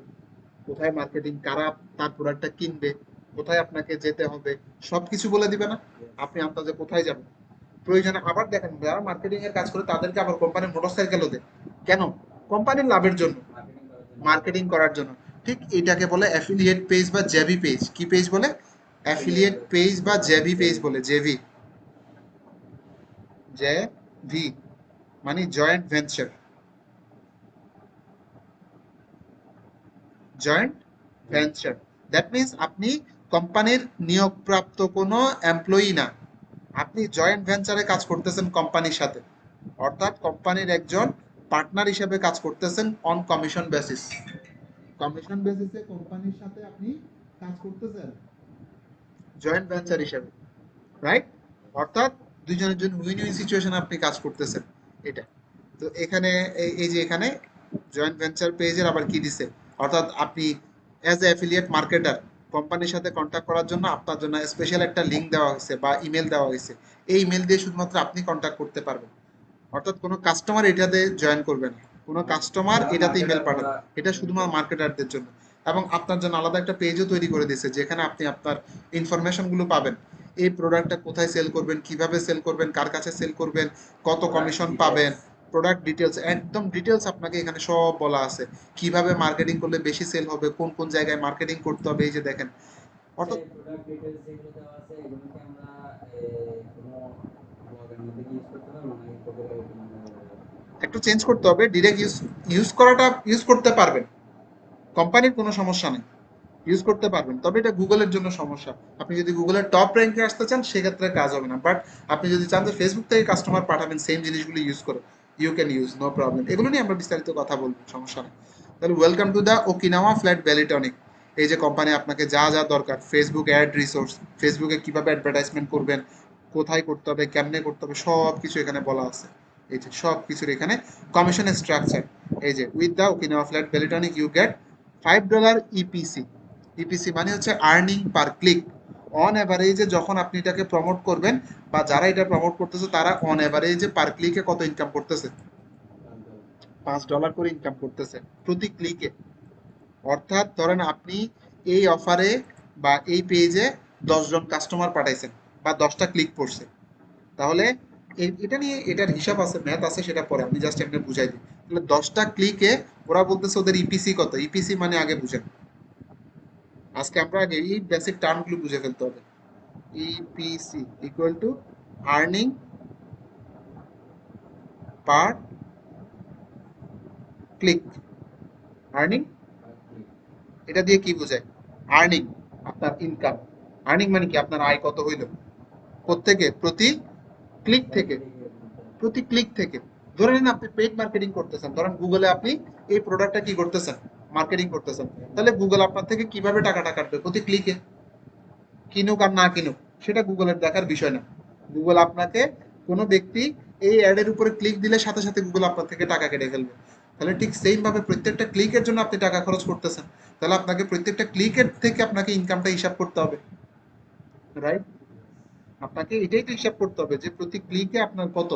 কোথায় মার্কেটিং, কারা তার প্রোডাক্টটা কিনবে, কোথায় আপনাকে যেতে হবে, সবকিছু বলে দিবে না? আপনি আন্দাজে কোথায় যাবেন, প্রয়োজনে আবার দেখেন যারা মার্কেটিং এর কাজ করে তাদেরকে আবার কোম্পানির মোটরসাইকেলও দেয়। কেন? কোম্পানির লাভের জন্য, মার্কেটিং করার জন্য। ঠিক এটাকে বলে অ্যাফিলিয়েট পেজ বা জেবি পেজ। কি পেজ বলে? অ্যাফিলিয়েট পেজ বা জেবি পেজ বলে। জেভি, জেভি মানে joint venture. Joint venture that means আপনি কোম্পানির নিয়োগপ্রাপ্ত কোনো এমপ্লয়ি না, আপনি জয়েন্ট ভেঞ্চারে কাজ করতেছেন কোম্পানির সাথে, অর্থাৎ কোম্পানির একজন পার্টনার হিসেবে কাজ করতেছেন অন কমিশন বেসিস। কমিশন বেসিসে কোম্পানির সাথে আপনি কাজ করতেছেন জয়েন্ট ভেঞ্চার হিসেবে, রাইট? অর্থাৎ দুইজনের জন্য উইন উইন সিচুয়েশন আপনি কাজ করতেছেন, এটা। তো এখানে এই যে এখানে জয়েন্ট ভেঞ্চার পেজের আবার কি দিছে, অর্থাৎ আপনি অ্যাজ এ অ্যাফিলিয়েট মার্কেটার কোম্পানির সাথে কন্ট্যাক্ট করার জন্য আপনার জন্য স্পেশাল একটা লিঙ্ক দেওয়া হয়েছে বা ইমেল দেওয়া হয়েছে। এই ইমেল দিয়ে শুধুমাত্র আপনি কন্ট্যাক্ট করতে পারবেন, অর্থাৎ কোনো কাস্টমার এটাতে জয়েন করবে না, কোনো কাস্টমার এটাতে ইমেল পাঠাবে, এটা শুধুমাত্র মার্কেটারদের জন্য। এবং আপনার জন্য আলাদা একটা পেজও তৈরি করে দিয়েছে যেখানে আপনি আপনার ইনফরমেশনগুলো পাবেন, এই প্রোডাক্টটা কোথায় সেল করবেন, কিভাবে সেল করবেন, কার কাছে সেল করবেন, কত কমিশন পাবেন, প্রোডাক্ট ডিটেলস, একদম ডিটেলস আপনাকে এখানে সব বলা আছে। কিভাবে মার্কেটিং করলে বেশি সেল হবে, কোন কোন জায়গায় মার্কেটিং করতে হবে, এই যে দেখেন। অর্থাৎ
প্রোডাক্ট ডিটেইলস যেগুলো দেওয়া আছে এগুলো কি আমরা কোনো ব্লগের মধ্যে কি ইউজ করতে পারবো নাকি কপিরাইট মানে
একটু চেঞ্জ করতে হবে, ডিরেক্ট ইউজ ইউজ করাটা ইউজ করতে পারবেন, কোম্পানির কোনো সমস্যা নেই, ইউজ করতে পারবেন। তবে এটা গুগলের জন্য সমস্যা, আপনি যদি গুগলের টপ র্যাঙ্কে আসতে চান সেক্ষেত্রে কাজ হবে না। বাট আপনি যদি চান যে ফেসবুক থেকে কাস্টমার পাঠাবেন সেম জিনিসগুলো ইউজ করে, you can use, no problem. এগুলো নিয়ে আমরা বিস্তারিত কথা বলবো, সমস্যা নেই। তাহলে welcome to the Okinawa flat belly tonic. এই যে কোম্পানি আপনাকে যা যা দরকার, ফেসবুক অ্যাড রিসোর্স, ফেসবুকে কিভাবে অ্যাডভার্টাইজমেন্ট করবেন, কোথায় করতে হবে, কেমনে করতে হবে, সব কিছু এখানে বলা আছে। এই যে সব কিছুর এখানে কমিশন স্ট্রাকচার। এই যে with the Okinawa flat belly tonic you get $5 EPC. EPC মানে হচ্ছে আর্নিং পার ক্লিক। অন অ্যাভারেজে যখন আপনি এটাকে প্রমোট করবেন বা যারা এটা প্রমোট করতেছে তারা অন অ্যাভারেজে পার ক্লিকে কত ইনকাম করতেছে? $5 করে ইনকাম করতেছে প্রতি ক্লিকে। অর্থাৎ ধরেন আপনি এই অফারে বা এই পেজে 10 জন কাস্টমার পাঠাইছেন বা 10টা ক্লিক পড়ছে, তাহলে এটা নিয়ে এটার হিসাব আছে, ম্যাথ আছে, সেটা পরে আমি জাস্ট এমনি বুঝাই দিই। তাহলে 10টা ক্লিকে ওরা বলতেছে ওদের ইপিসি কত। ইপিসি মানে আগে বুঝেন, আজকে আমরা আগে এই বেসিক টার্মগুলো বুঝে ফেলতে হবে। EPC equal to earning per click. Earning, এটা দিয়ে কি বোঝায়? আর্নিং আপনার ইনকাম, আর্নিং মানে কি আপনার আয় কত হইল প্রত্যেকে প্রতি ক্লিক থেকে, প্রতি ক্লিক থেকে। ধরে নিন আপনি পেইড মার্কেটিং করতেছেন, ধরেন গুগলে আপনি এই প্রোডাক্টটা কি করতেছেন, মার্কেটিং করতেছেন, তাহলে গুগল আপনার থেকে কিভাবে টাকাটা কাটবে? প্রতি ক্লিকে। কিনুক আর না কিনুক সেটা গুগলের দেখার বিষয় না। গুগল আপনাকে, কোনো ব্যক্তি এই অ্যাডের উপরে ক্লিক দিলে সাথে সাথে গুগল আপনার থেকে টাকা কেটে ফেলবে। তাহলে ঠিক সেম ভাবে প্রত্যেকটা ক্লিকের জন্য আপনি টাকা খরচ করতেছেন, তাহলে আপনাকে প্রত্যেকটা ক্লিকের থেকে আপনাকে ইনকামটা হিসাব করতে হবে, রাইট? আপনাকে এটাই তো হিসাব করতে হবে যে প্রতি ক্লিকে আপনার কত।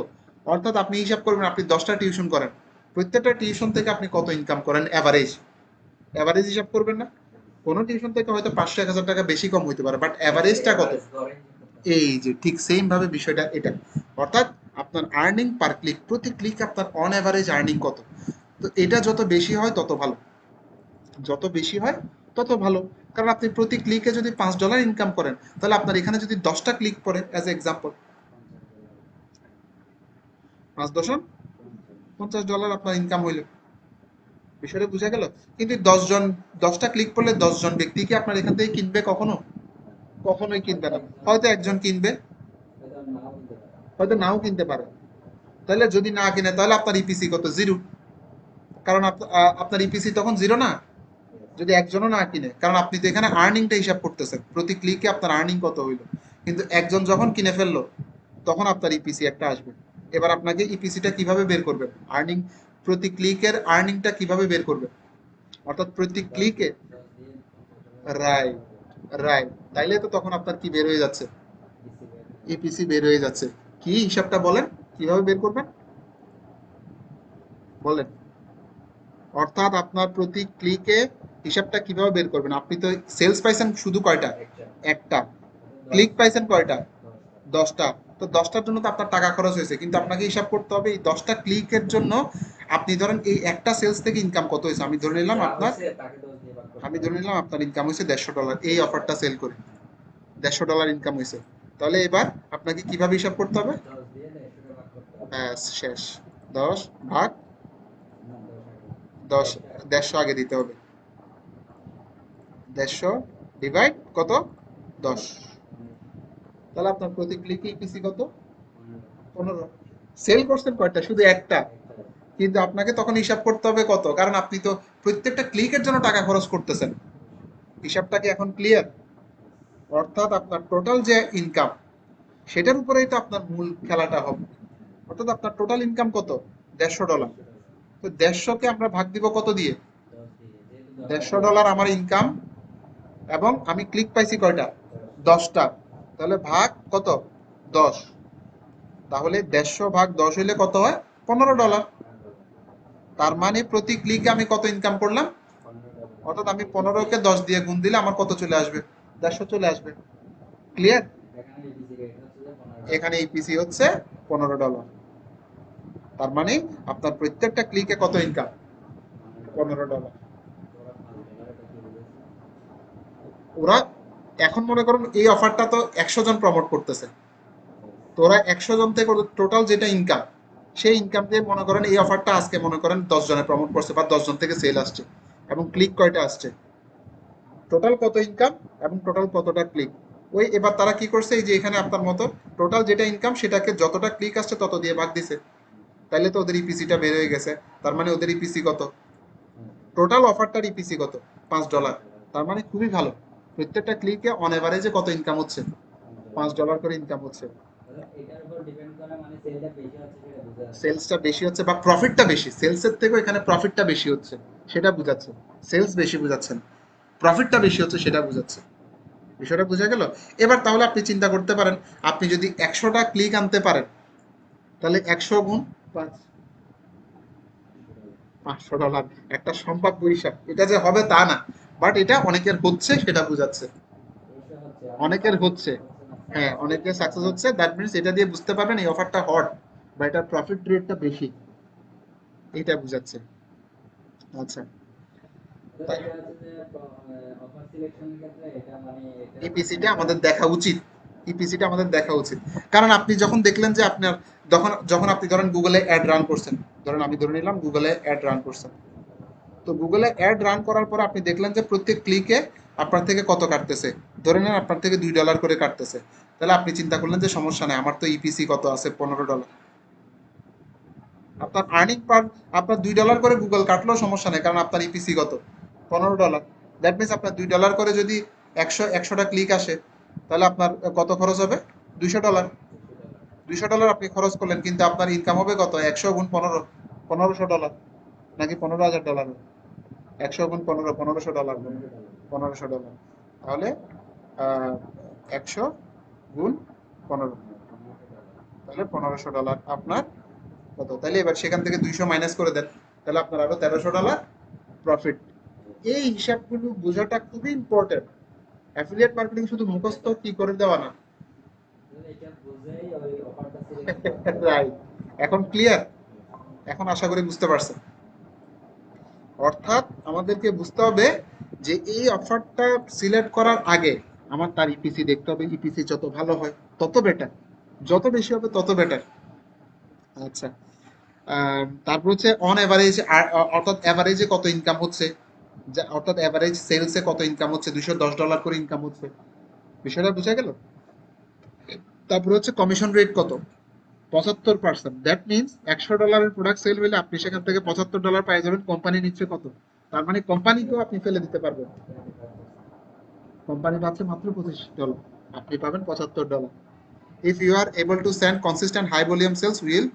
অর্থাৎ আপনি হিসাব করবেন আপনি 10টা টিউশন করেন, প্রত্যেকটা টিউশন থেকে আপনি কত ইনকাম করেন অ্যাভারেজ, অ্যাভারেজ হিসাব করবেন না? কোনো টিউশন থেকে হয়তো 500-1000 টাকা বেশি কম হইতে পারে, বাট অ্যাভারেজটা কত? এই যে ঠিক সেম ভাবে বিষয়টা এটা। অর্থাৎ আপনার আর্নিং পার ক্লিক, প্রতি ক্লিক আপনার অন অ্যাভারেজ আর্নিং কত। তো এটা যত বেশি হয় তত ভালো, যত বেশি হয় তত ভালো। কারণ আপনি প্রতি ক্লিকে যদি $5 ইনকাম করেন, তাহলে আপনার এখানে যদি 10টা ক্লিক পড়ে অ্যাজ এক্সাম্পল, 5 দশম $50 আপনার ইনকাম হইল। বিষয়টা বোঝা গেল? কিন্তু 10 জন, 10টা ক্লিক পড়লে 10 জন ব্যক্তি কি আপনার এখান থেকে কিনবে কখনো? কখনোই কিনবে না। হয়তো একজন কিনবে, হয়তো নাও কিনতে পারে। তাহলে যদি না কিনে তাহলে আপনার ইপিসি কত? জিরো। কারণ আপনার ইপিসি তখন জিরো না যদি একজনও না কিনে, কারণ আপনি তো এখানে আর্নিংটা হিসাব করতেছেন প্রতি ক্লিকে আপনার আর্নিং কত হইলো। কিন্তু একজন যখন কিনে ফেললো তখন আপনার ইপিসি একটা আসবে। এবার আপনাকে ইপিসিটা কিভাবে বের করবেন, আর্নিং, প্রতি ক্লিকের আর্নিংটা কিভাবে বের করবেন, অর্থাৎ প্রতি ক্লিকে, রাইট, রাইট। তাইলে তো তখন আপনার কি বের হয়ে যাচ্ছে? ইপিসি বের হয়ে যাচ্ছে। কি হিসাবটা বলেন, কিভাবে বের করবেন বলেন? অর্থাৎ আপনার প্রতি ক্লিকে হিসাবটা কিভাবে বের করবেন? আপনি তো সেলস পাইছেন শুধু কয়টা? একটা। ক্লিক পাইছেন কয়টা? 10টা। তো 10টার জন্য তো আপনার টাকা খরচ হয়েছে, কিন্তু আপনাকে হিসাব করতে হবে এই 10টা ক্লিকের জন্য আপনি ধরেন এই একটা সেলস থেকে ইনকাম কত হয়েছে। আমি ধরে নিলাম
যা
আপনার
হয়েছে তাকে 10 দিয়ে ভাগ করতে
আমি
হবে।
ধরে নিলাম আপনার ইনকাম হয়েছে $150 এই অফারটা সেল করে, $150 ইনকাম হয়েছে। তাহলে এবার আপনাকে কিভাবে হিসাব করতে হবে?
10 দিয়ে 150 কে ভাগ করতে হবে।
ব্যাস শেষ। 10 ভাগ
না 10 আগে।
10,
150 আগে।
150 আগে দিতে হবে। 150 ডিভাইড কত? 10।
10 15
তাহলে আপনার প্রতি ক্লিকে ইপিসি কত?
15
15। সেল করছেন কয়টা? শুধু একটা।
একটা
কিন্তু আপনাকে তখন হিসাব করতে হবে কত, কারণ আপনি তো প্রত্যেকটা ক্লিকের জন্য টাকা খরচ করতেছেন।
অবশ্যই।
হিসাবটা কি এখন ক্লিয়ার? অর্থাৎ আপনার টোটাল যে ইনকাম সেটার উপরেই তো আপনার মূল খেলাটা হবে। অর্থাৎ আপনার টোটাল ইনকাম কত? $150।
$150
তো 150কে আমরা ভাগ দিব কত দিয়ে?
10 দিয়ে যেহেতু 10টা ক্লিক
$150 আমার ইনকাম, এবং আমি ক্লিক পাইছি কয়টা?
10
10টা। তাহলে ভাগ কত? 10। তাহলে 150 ভাগ 10 হইলে কত হয়? $15।
$15
তার মানে প্রতি ক্লিকে আমি কত ইনকাম করলাম?
$15
অর্থাৎ আমি
এপিসি
15কে 10 দিয়ে গুণ দিলে আমার কত চলে আসবে? 150 চলে আসবে। ক্লিয়ার?
এখানে এপিসি রেট হচ্ছে যে $15
এখানে ইপিসি হচ্ছে $15। তার মানে আপনার প্রত্যেকটা ক্লিকে কত ইনকাম?
$15
$15।
ওরা $5 এটা কি বুঝেছে?
ওরা এখন মনে করুন এই অফারটা তো 100 জন প্রমোট করতেছে।
Yes.
তো ওরা 100 জন থেকে টোটাল যেটা ইনকাম, সেই ইনকাম দিয়ে মনে করেন এই অফারটা আজকে মনে করেন 10 জনে প্রমোট করছে বা 10 জন থেকে সেল আসছে, এবং ক্লিক কয়টা আসছে, টোটাল কত ইনকাম এবং টোটাল কতটা ক্লিক। ওই এবার তারা কি করছে, এই যে এখানে আপনার মতো টোটাল যেটা ইনকাম সেটাকে যতটা ক্লিক আসছে তত দিয়ে ভাগ দিছে। তাইলে তো ওদের ইপিসিটা বের হয়ে গেছে। তার মানে ওদের ইপিসি কত? টোটাল অফারটার ইপিসি কত? $5।
$5
তার মানে খুবই ভালো। প্রত্যেকটা ক্লিকে অন এভারেজে কত ইনকাম হচ্ছে?
$5
$5 করে ইনকাম হচ্ছে।
তাহলে এটার উপর ডিপেন্ড করে মানে সেলটা বেশি হচ্ছে সেটা বোঝা যাচ্ছে।
সেলসটা বেশি হচ্ছে বা প্রফিটটা বেশি, সেলসের থেকেও এখানে প্রফিটটা বেশি হচ্ছে সেটা বুঝাচ্ছে। সেলস বেশি বুঝাচ্ছেন, প্রফিটটা বেশি হচ্ছে সেটা বুঝাচ্ছে। বিষয়টা বোঝা গেল? এবার তাহলে আপনি চিন্তা করতে পারেন, আপনি যদি 100টা ক্লিক আনতে পারেন, তাহলে 100 গুণ 5,
$500
$500। একটা সম্ভাব্য হিসাব, এটা যে হবে তা না, বাট এটা অনেকের হচ্ছে সেটা বোঝাচ্ছে।
অবশ্যই হচ্ছে আপনার
অনেকের
সাকসেস
হচ্ছে,
হচ্ছে না
হ্যাঁ
সাকসেস হচ্ছে
অনেকের সাকসেস
আপনার
হচ্ছে, দ্যাট মিনস এটা দিয়ে বুঝতে পারবেন এই অফারটা হট বা এটার প্রফিট রেটটা বেশি, এটা বুঝাচ্ছে। আচ্ছা,
তো
তাই
এটা হচ্ছে যে অফার সিলেকশনের ক্ষেত্রে এটা মানে এটা
ইপিসিটা
চিন্তা
আমাদের দেখা উচিত। ইপিসিটা আমাদের দেখা উচিত। কারণ আপনি যখন দেখলেন যে আপনার, যখন যখন আপনি ধরেন গুগলে অ্যাড রান করছেন, ধরেন আমি ধরে নিলাম গুগলে অ্যাড রান করছেন, তো গুগলে অ্যাড রান করার পর আপনি দেখলেন যে প্রত্যেক ক্লিকে আপনার থেকে কত কাটতেছে, ধরে নেন আপনার থেকে $2 করে কাটতেছে। তাহলে আপনি চিন্তা করলেন যে সমস্যা নেই, আমার তো ইপিসি কত আছে? $15। আপনার আর্নিং পার, আপনার $2 করে গুগল কাটলেও সমস্যা নেই, কারণ আপনার ইপিসি কত? $15। দ্যাট মিনস আপনার $2 করে যদি 100টা ক্লিক আসে, তাহলে আপনার কত খরচ হবে? $200।
$200
$200 আপনি খরচ করলেন, কিন্তু আপনার ইনকাম হবে কত? 100 গুণ 15, $1500 নাকি $15,000? 100 গুণ 15, $1500 গুণ
$1500
$1500। তাহলে 100 গুণ 15,
হ্যাঁ $1500
তাহলে $1500 আপনার কত? তাহলে এবার সেখান থেকে 200 মাইনাস করে দেন, তাহলে আপনার আরো $1300 প্রফিট।
Yes.
এই হিসাবগুলো বোঝাটা খুবই ইম্পর্টেন্ট। অ্যাফিলিয়েট মার্কেটিং শুধু মুখস্থ
এটা
কি করে দেওয়া না।
এটা বুঝেই ওই অফারটা সিলেক্ট করতে হবে।
রাইট। এখন ক্লিয়ার?
Yes.
এখন আশা করি বুঝতে পারছেন। অর্থাৎ আমাদেরকে বুঝতে হবে যে এই অফারটা সিলেক্ট করার আগে আমার তার ইপিসি দেখতে হবে। ইপিসি যত ভালো হয় তত বেটার, যত বেশি হবে তত বেটার। আচ্ছা, তারপর হচ্ছে অন এভারেজ, অর্থাৎ এভারেজে কত ইনকাম হচ্ছে, অর্থাৎ এভারেজ সেলসে কত ইনকাম হচ্ছে, $210 করে ইনকাম হচ্ছে। বিষয়টা বোঝা গেল? তারপর হচ্ছে কমিশন রেট কত? 75%। দ্যাট মিনস $100 প্রোডাক্ট সেল হলে আপনি সেখান থেকে $75 পাই যাবেন, কোম্পানি নিচ্ছে কত? তার মানে কোম্পানিকেও আপনি ফেলে দিতে পারবেন।
25%।
কোম্পানি পাচ্ছে মাত্র $25, আপনি পাবেন $75। If you are able to send consistent high volume sales will,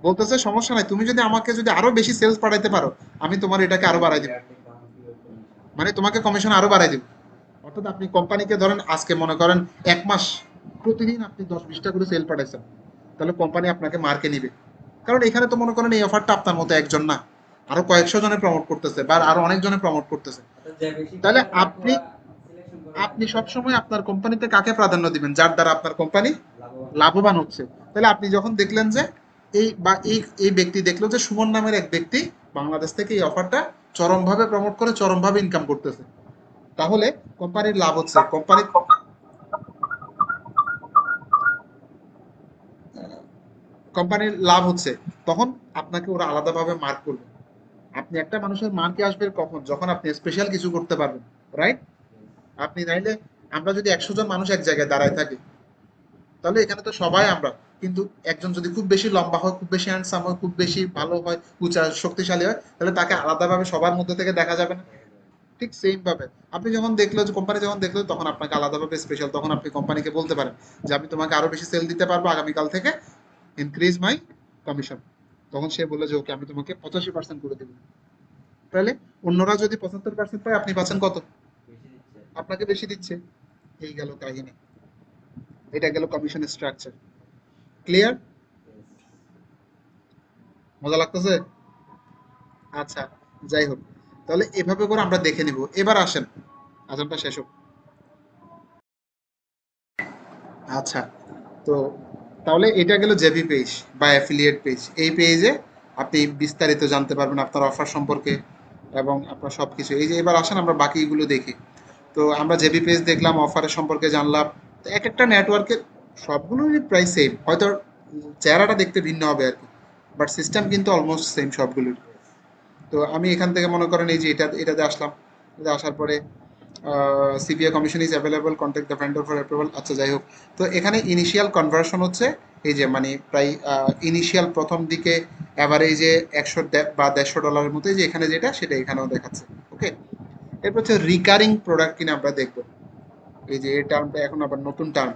বলতেছে সমস্যা নাই, তুমি যদি আমাকে যদি আরো বেশি সেলস পাঠাইতে পারো, আমি তোমার এটাকে আরো বাড়াই দিব,
Yearly count your commission.
মানে তোমাকে কমিশন আরো বাড়াই দিব। অর্থাৎ আপনি কোম্পানিকে ধরেন আজকে মনে করেন 1 মাস প্রতিদিন আপনি 10-20টা করে সেল পাঠাইছেন, তাহলে কোম্পানি আপনাকে মার্কে নিবে। কারণ এখানে তো মনে করেন এই অফারটা আপনার মতো একজন না, আরো কয়েকশো জনে প্রমোট করতেছে বা আরো অনেক জনে প্রমোট করতেছে।
অর্থাৎ যে বেশি
তাহলে
করে তাকে
আপনি
সিলেকশন করবে
আপনি
তাকে
সবসময় আপনার কোম্পানিতে কাকে প্রাধান্য দিবেন? যার দ্বারা আপনার কোম্পানি
লাভবান
লাভবান হচ্ছে। তাহলে আপনি যখন দেখলেন যে এই ব্যক্তি দেখলো যে সুমন নামের এক ব্যক্তি বাংলাদেশ থেকে এই অফারটা চরমভাবে প্রমোট করে চরমভাবে ইনকাম করতেছে, তাহলে কোম্পানির লাভ হচ্ছে, কোম্পানির লাভ হচ্ছে, তখন আপনাকে ওরা আলাদাভাবে মার্ক করবে। আপনি একটা মানুষের মার্কে আসবে কখন, যখন আপনি স্পেশাল কিছু করতে পারবেন, রাইট? আপনি চাইলে, আমরা যদি 100 জন মানুষ এক জায়গায় দাঁড়ায় থাকি, তাহলে এখানে তো সবাই আমরা, কিন্তু একজন যদি খুব বেশি লম্বা হয়, খুব বেশি হ্যান্ডসাম হয়, খুব বেশি ভালো হয়, উঁচা শক্তিশালী হয়, তাহলে তাকে আলাদাভাবে সবার মধ্যে থেকে দেখা যাবে না। ঠিক সেম ভাবে আপনি যখন দেখলো যে কোম্পানি যখন দেখলো, তখন আপনাকে আলাদাভাবে স্পেশাল, তখন আপনি কোম্পানিকে বলতে পারেন যে আমি তোমাকে আরো বেশি সেল দিতে পারবো আগামীকাল থেকে, ইনক্রিজ মাই কমিশন। তখন সে বললো যে ওকে, আমি তোমাকে 85% করে দেবো। তাহলে অন্যরা যদি 75% পায়, আপনি পাচ্ছেন কত?
বেশি দিচ্ছে।
আপনাকে বেশি দিচ্ছে। এই গেল কাহিনী, এটা গেল কমিশন স্ট্রাকচার। ক্লিয়ার?
Yes.
মজা লাগতেছে? আচ্ছা, যাই হোক, তাহলে এভাবে করে আমরা দেখে নিব। এবার আসেন, আজানটা শেষ হোক। আচ্ছা, তো তাহলে এটা গেল জেবি পেজ বা অ্যাফিলিয়েট পেজ। এই পেজে আপনি বিস্তারিত জানতে পারবেন আপনার অফার সম্পর্কে এবং আপনার সব কিছু। এই যে এবার আসেন আমরা বাকিগুলো দেখি। তো আমরা জেবি পেজ দেখলাম, অফারের সম্পর্কে জানলাম। তো এক একটা নেটওয়ার্কের সবগুলোরই প্রায় সেম, হয়তো চেহারাটা দেখতে ভিন্ন হবে আর কি, বাট সিস্টেম কিন্তু অলমোস্ট সেম সবগুলোর।
Yes.
তো আমি এখান থেকে মনে করেন এই যে এটাতে আসলাম, এটাতে আসার পরে CPA commission is available, contact the vendor for approval. আচ্ছা, যাই হোক, তো এখানে ইনিশিয়াল কনভার্সন হচ্ছে এই যে মানে প্রায় ইনিশিয়াল প্রথম দিকে অ্যাভারেজে 100 বা $150 মতো, এই যে এখানে যেটা সেটা এখানেও দেখাচ্ছে। ওকে, এরপর হচ্ছে রিকারিং প্রোডাক্ট কিনা আমরা দেখবো। এই যে এই টার্মটা এখন আবার নতুন টার্ম,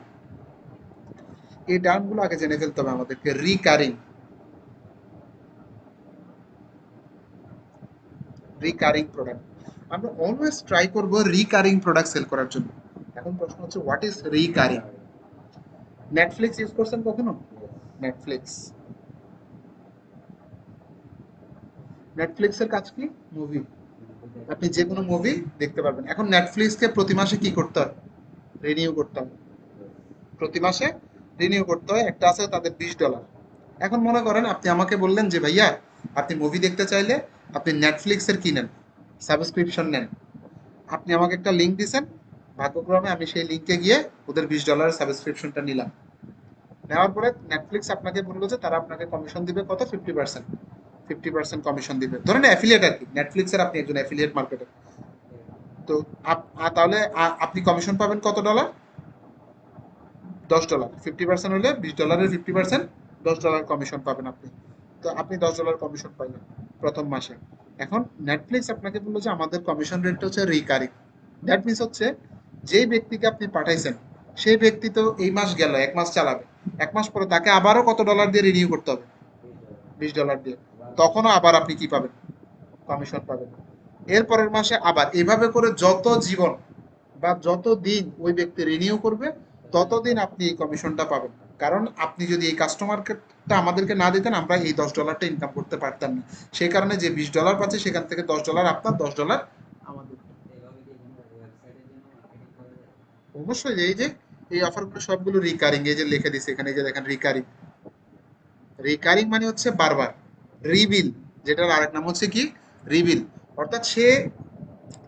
এই টার্মগুলো আগে জেনে ফেলতে হবে আমাদেরকে। রিকারিং, রিকারিং প্রোডাক্ট, আমরা অলওয়েজ ট্রাই করব রিকারিং প্রোডাক্ট সেল করার জন্য। এখন প্রশ্ন হচ্ছে what is recurring?
Recurring.
Netflix use করছেন কখনো?
Yes.
নেটফ্লিক্স, নেটফ্লিক্সের কাজ কি? মুভি।
Movie
আপনি
দেখা।
যে কোনো মুভি দেখতে পারবেন। এখন নেটফ্লিক্সকে প্রতি মাসে কি করতে হয়? রিনিউ করতে হয়।
Yes.
প্রতি মাসে রিনিউ করতে হয়, একটা আছে তাদের $20। এখন মনে করেন আপনি আমাকে বললেন যে ভাইয়া, আপনি মুভি দেখতে চাইলে আপনি নেটফ্লিক্সের কি নেন, সাবস্ক্রিপশন নেন। আপনি আমাকে একটা লিঙ্ক দিছেন, ভাগ্যক্রমে আমি সেই লিঙ্কে গিয়ে ওদের $20 সাবস্ক্রিপশনটা নিলাম। নেওয়ার পরে নেটফ্লিক্স আপনাকে বললো যে তারা আপনাকে কমিশন দিবে কত? 50%। 50% কমিশন দিবে, ধরেন অ্যাফিলিয়েট আর কি, নেটফ্লিক্সের আপনি একজন অ্যাফিলিয়েট মার্কেটার।
Okay.
তো তাহলে আপনি কমিশন পাবেন কত ডলার? $10। 50% হলে $20, 50% $10 কমিশন পাবেন আপনি। তো আপনি $10 কমিশন পাইলেন প্রথম মাসে। এখন নেটফ্লিক্স আপনাকে বললো যে আমাদের কমিশন রেটটা হচ্ছে রিকারিং। দ্যাট মিনস হচ্ছে যেই ব্যক্তিকে আপনি পাঠাইছেন, সেই ব্যক্তি তো এই মাস গেল, 1 মাস চালাবে, 1 মাস পরে তাকে আবারও কত ডলার দিয়ে রিনিউ করতে হবে?
$20.
$20 দিয়ে।
আবার
তখনও আবার আপনি কি পাবেন? কমিশন পাবেন। এর পরের মাসে আবার এভাবে করে যত জীবন বা যত দিন ওই ব্যক্তি রিনিউ করবে, ততদিন আপনি এই কমিশনটা পাবেন। কারণ আপনি যদি এই কাস্টমারটা আমাদেরকে না দিতেন, আমরা এই $10টা ইনকাম করতে পারতাম না। সেই কারণে যে $20 পাচ্ছে, সেখান থেকে $10 আপনার, $10 আমাদের।
এভাবে কি কোনো ওয়েবসাইটের জন্য মার্কেটিং করা যায়?
অবশ্যই, এই যে এই অফারগুলো সবগুলো রিকারিং, এই যে লিখে দিচ্ছে এখানে, এই যে দেখেন রিকারিং। রিকারিং মানে হচ্ছে বারবার। রিবিল, যেটার আরেক নাম হচ্ছে কি? রিবিল। অর্থাৎ সে,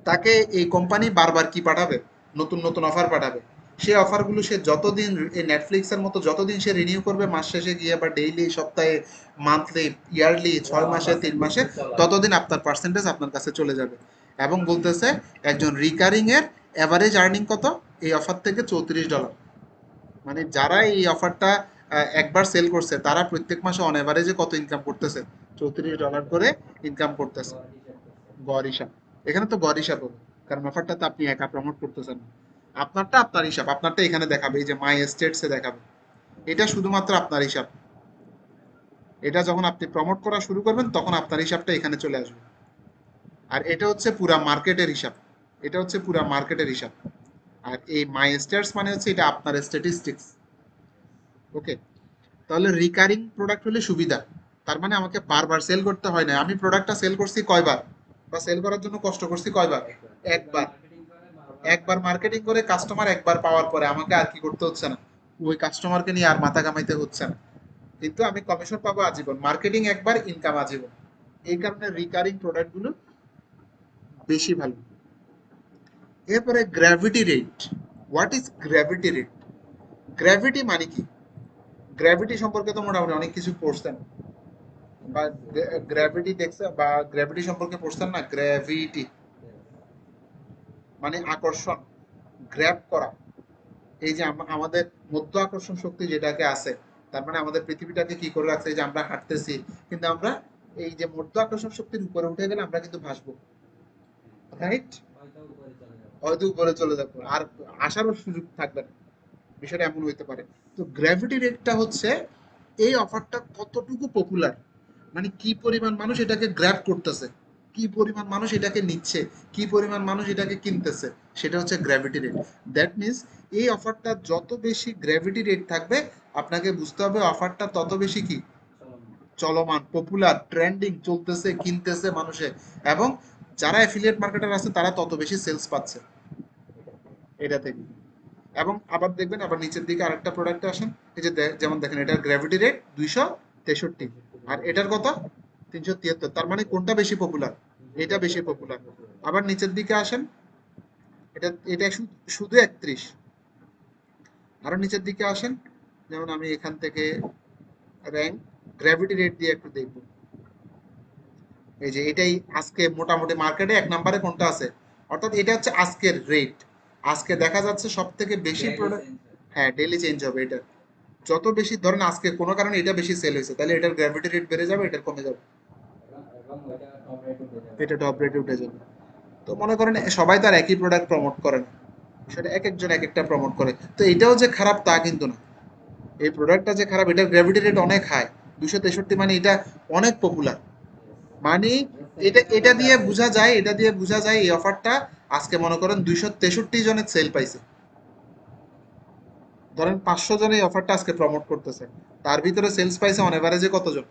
তাকে এই কোম্পানি বারবার কি পাঠাবে? নতুন নতুন অফার পাঠাবে। সেই অফারগুলো সে যতদিন, এই নেটফ্লিক্সের মতো যতদিন সে রিনিউ করবে, মাস শেষে গিয়ে বা ডেইলি, সপ্তাহে, মান্থলি, ইয়ারলি,
ও
6 মাসে,
আমার
3 মাসে,
পার্সেন্টেজে চলে আসবে।
ততদিন আপনার পার্সেন্টেজ আপনার কাছে চলে যাবে। এবং বলতেছে একজন রিকারিং এর অ্যাভারেজ আর্নিং কত এই অফার থেকে? $34। মানে যারা এই অফারটা একবার সেল করছে, তারা প্রত্যেক মাসে অন অ্যাভারেজে কত ইনকাম করতেছে? $34 করে ইনকাম করতেছে।
গড় হিসাব করছে।
গড় হিসাব, এখানে তো গড় হিসাব হবে, কারণ অফারটা তো আপনি একা প্রমোট করতেছেন না। আপনারটা আপনার হিসাব, আপনারটা এখানে দেখাবে, এই যে মাই স্টেটসে দেখাবে। এটা শুধুমাত্র আপনার হিসাব। এটা যখন আপনি প্রমোট করা শুরু করবেন, তখন আপনার হিসাবটা এখানে চলে আসবে। আর এটা হচ্ছে পুরা মার্কেটের হিসাব, এটা হচ্ছে পুরা মার্কেটের হিসাব। আর এই মাই স্টেটস মানে হচ্ছে এটা আপনার স্ট্যাটিস্টিক্স। ওকে, তাহলে রিকারিং প্রোডাক্ট হলে সুবিধা, তার মানে আমাকে বারবার সেল করতে হয় না। আমি প্রোডাক্টটা সেল করছি কয়বার, বা সেল করার জন্য কষ্ট করছি কয়বার?
একবার একবার
একবার।
মার্কেটিং করে বারবার
একবার মার্কেটিং করে কাস্টমার একবার পাওয়ার পরে আমাকে আর কি করতে হচ্ছে না, ওই কাস্টমারকে নিয়ে আর মাথা কামাইতে হচ্ছে না, কিন্তু আমি কমিশন পাবো আজীবন, মার্কেটিং একবার, ইনকাম আজীবন। এই কারণে রিকারিং প্রোডাক্টগুলো বেশি ভালো। এরপরে gravity rate. What is gravity rate? Gravity মানে কি? গ্র্যাভিটি সম্পর্কে তো মোটামুটি অনেক কিছু পড়ছেন, বা গ্র্যাভিটি দেখছেন, বা গ্র্যাভিটি সম্পর্কে পড়ছেন না? গ্র্যাভিটি মানে আকর্ষণ, গ্র্যাব করা। এই যে আমাদের মধ্য আকর্ষণ শক্তি যেটাকে আছে, তার মানে আমাদের পৃথিবীটাকে কি করে রাখছে, এই যে আমরা হাঁটতেছি, কিন্তু আমরা এই যে মধ্য আকর্ষণ শক্তির উপরে উঠে গেলে আমরা কিন্তু ভাসবো, রাইট?
হয়তো উপরে চলে যাবে।
হয়তো উপরে চলে যাবো, আর আসারও সুযোগ থাকবে না, বিষয়টা এমন হইতে পারে। তো গ্র্যাভিটি রেটটা হচ্ছে এই অফারটা কতটুকু পপুলার, মানে কি পরিমাণ মানুষ এটাকে গ্র্যাব করতেছে, কি পরিমাণ মানুষ এটাকে নিচ্ছে, কি পরিমাণ মানুষ এটাকে কিনতেছে, সেটা হচ্ছে গ্র্যাভিটি রেট। দ্যাট মিন্স এই অফারটা যত বেশি গ্র্যাভিটি রেট থাকবে, আপনাকে বুঝতে হবে অফারটা তত বেশি কি
চলমান।
চলমান, পপুলার, ট্রেন্ডিং, চলতেছে, কিনতেছে মানুষে, এবং যারা অ্যাফিলিয়েট মার্কেটার আছে তারা তত বেশি সেলস পাচ্ছে
এটাতে
এটা থেকে। এবং আবার দেখবেন, আবার নিচের দিকে আরেকটা প্রোডাক্টে আসেন, এই যে যেমন দেখেন এটার গ্র্যাভিটি রেট 263,
63
আর
ডিগ্রি।
এটার কত 373, তার মানে কোনটা বেশি পপুলার? এটা বেশি
373
পপুলার।
পপুলার।
আবার নিচের দিকে আসেন, এটা এটা শুধু 31। আরো নিচের দিকে আসেন, যেমন আমি এখান থেকে র্যাঙ্ক গ্র্যাভিটি রেট দিয়ে একটু দেখবো। এই যে এটাই আজকে মোটামুটি মার্কেটে এক নম্বরে কোনটা আছে, অর্থাৎ এটা হচ্ছে আজকের রেট, আজকে দেখা যাচ্ছে সব থেকে বেশি
ডেইলি
প্রোডাক্ট।
চেঞ্জ হয়।
হ্যাঁ, ডেইলি চেঞ্জ হবে এটা, যত বেশি ধরেন আজকে কোনো কারণে এটা বেশি সেল হয়েছে, তাহলে এটার গ্র্যাভিটি রেট বেড়ে যাবে, এটার কমে যাবে,
এবং ওইটা টপ রেট উঠে যাবে।
এটা টপ রেটে উঠে যাবে। তো মনে করেন সবাই তার একই প্রোডাক্ট প্রমোট করে না, সেটা এক একজন এক একটা প্রমোট করে, তো এটাও যে খারাপ তা কিন্তু না। এই প্রোডাক্টটা যে খারাপ, এটার গ্র্যাভিটি রেট অনেক হাই, 263, মানে এটা অনেক পপুলার। মানে
ইয়েস।
এটা
সেকেন্ডের
এটা
মধ্যে
দিয়ে
আপডেট
বোঝা
হয়।
যায়, এটা দিয়ে বোঝা যায় এই অফারটা আজকে মনে করেন 263 জনের সেল পাইছে, ধরেন 500 জন এই অফারটা আজকে প্রমোট করতেছে, তার ভিতরে সেলস পাইছে অন এভারেজে কতজন?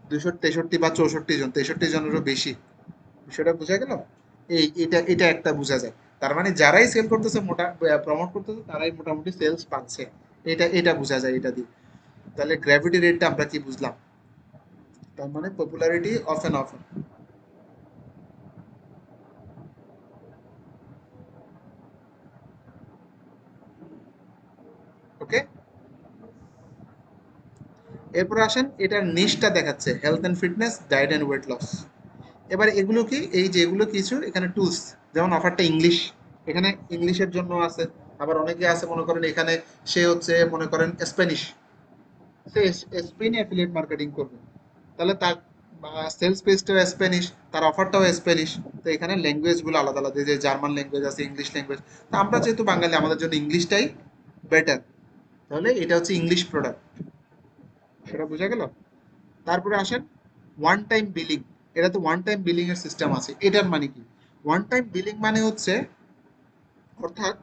263 বা 64 জন, 63 জনেরও বেশি। বিষয়টা বোঝা গেল? এটা এটা একটা বোঝা যায়, তার মানে যারাই সেল করতেছে, মোটা প্রমোট করতেছে, তারাই মোটামুটি সেলস পাচ্ছে, এটা এটা বোঝা যায় এটা দিয়ে। তাহলে গ্র্যাভিটি রেটটা আমরা কি বুঝলাম? তার মানে popularity of an offer. Okay, এরপর আসেন, এটার নিশটা দেখাচ্ছে health and fitness, diet and weight loss. এবার এগুলো কি, এই যে এগুলো কিছু এখানে টুলস, যেমন অফারটা ইংলিশ, এখানে ইংলিশের জন্য আছে। আবার অনেকে আছে মনে করেন এখানে সে হচ্ছে মনে করেন স্প্যানিশ, সে স্পেনে অ্যাফিলিয়েট মার্কেটিং করবে, তাহলে তার সেলস পেজটাও স্প্যানিশ, তার অফারটাও স্প্যানিশ। তো এখানে ল্যাঙ্গুয়েজ গুলো আলাদা আলাদা, যে জার্মান ল্যাঙ্গুয়েজ আছে, ইংলিশ ল্যাঙ্গুয়েজ। তো আমরা যেহেতু বাঙালি, আমাদের জন্য ইংলিশটাই বেটার, তাহলে এটা হচ্ছে ইংলিশ প্রোডাক্ট, সেটা বোঝা গেল। তারপরে আসেন ওয়ান টাইম বিলিং। এটা তো ওয়ান টাইম বিলিং এর সিস্টেম আছে, এটার মানে কি? ওয়ান টাইম বিলিং মানে হচ্ছে, অর্থাৎ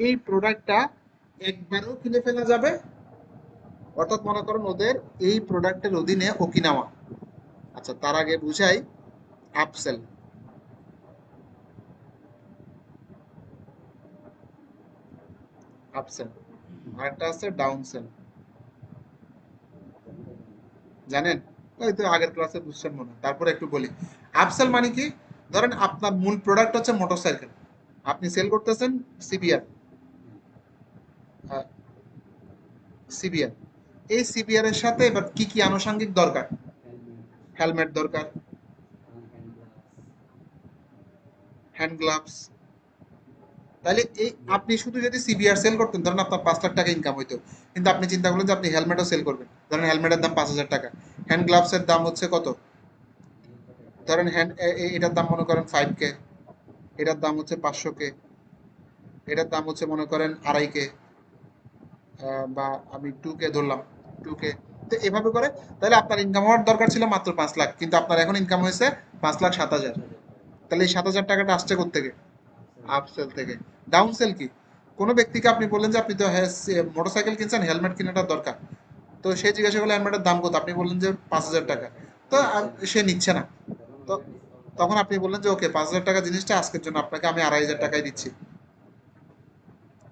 এই প্রোডাক্টটা একবারও কিনে ফেলা যাবে, অর্থাৎ মনে করেন ওদের এই প্রোডাক্টের অধীনে ওকিনাওয়া, আচ্ছা তার আগে বুঝাই আপসেল। আপসেল, আরেকটা আছে ডাউন সেল, জানেন? ওই তো আগের ক্লাসে বুঝছেন মনে হয়, তারপরে একটু বলি। আপসেল মানে কি? ধরেন আপনার মূল প্রোডাক্ট হচ্ছে মোটরসাইকেল, আপনি সেল করতেছেন সিবিআর, সিবিআর, এই সিবিআর এর সাথে এবার কি কি আনুষঙ্গিক দরকার?
হেলমেট,
হেলমেট দরকার,
হ্যান্ড গ্লাভস।
Hand gloves. তাহলে এই আপনি শুধু যদি সিবিআর সেল করতেন, ধরেন আপনার 5 লাখ টাকা ইনকাম হইতো, কিন্তু আপনি চিন্তা করলেন যে আপনি হেলমেটও সেল করবেন, ধরেন হেলমেটের দাম 5,000 টাকা, হ্যান্ড গ্লাভসের দাম হচ্ছে কত? ধরেন এটার দাম মনে করেন 5K, এটার দাম হচ্ছে 500K, এটার দাম হচ্ছে মনে করেন 2.5K, বা আমি 2K ধরলাম, 2K। তো এভাবে করে, তাহলে আপনার ইনকাম হওয়ার দরকার ছিল মাত্র 5 লাখ, কিন্তু আপনার এখন ইনকাম হয়েছে 5,07,000।
7,000 টাকা।
তাহলে এই 7,000 টাকাটা আসছে কোত্থেকে?
আপসেল থেকে।
আপসেল থেকে। ডাউন সেল কি? কোনো ব্যক্তিকে আপনি বললেন যে আপনি তো মোটরসাইকেল কিনছেন, হেলমেট কেনাটা দরকার, তো সে জিজ্ঞাসা করলো হেলমেটের দাম কত, আপনি বললেন যে 5,000 টাকা, তো
নিচ্ছে না,
সে নিচ্ছে না।
তখন
তো
ওইটা ডিসকাউন্ট করে।
তখন আপনি বললেন যে ওকে 5,000 টাকা জিনিসটা আজকের জন্য আপনাকে আমি 2,500 টাকায় দিচ্ছি,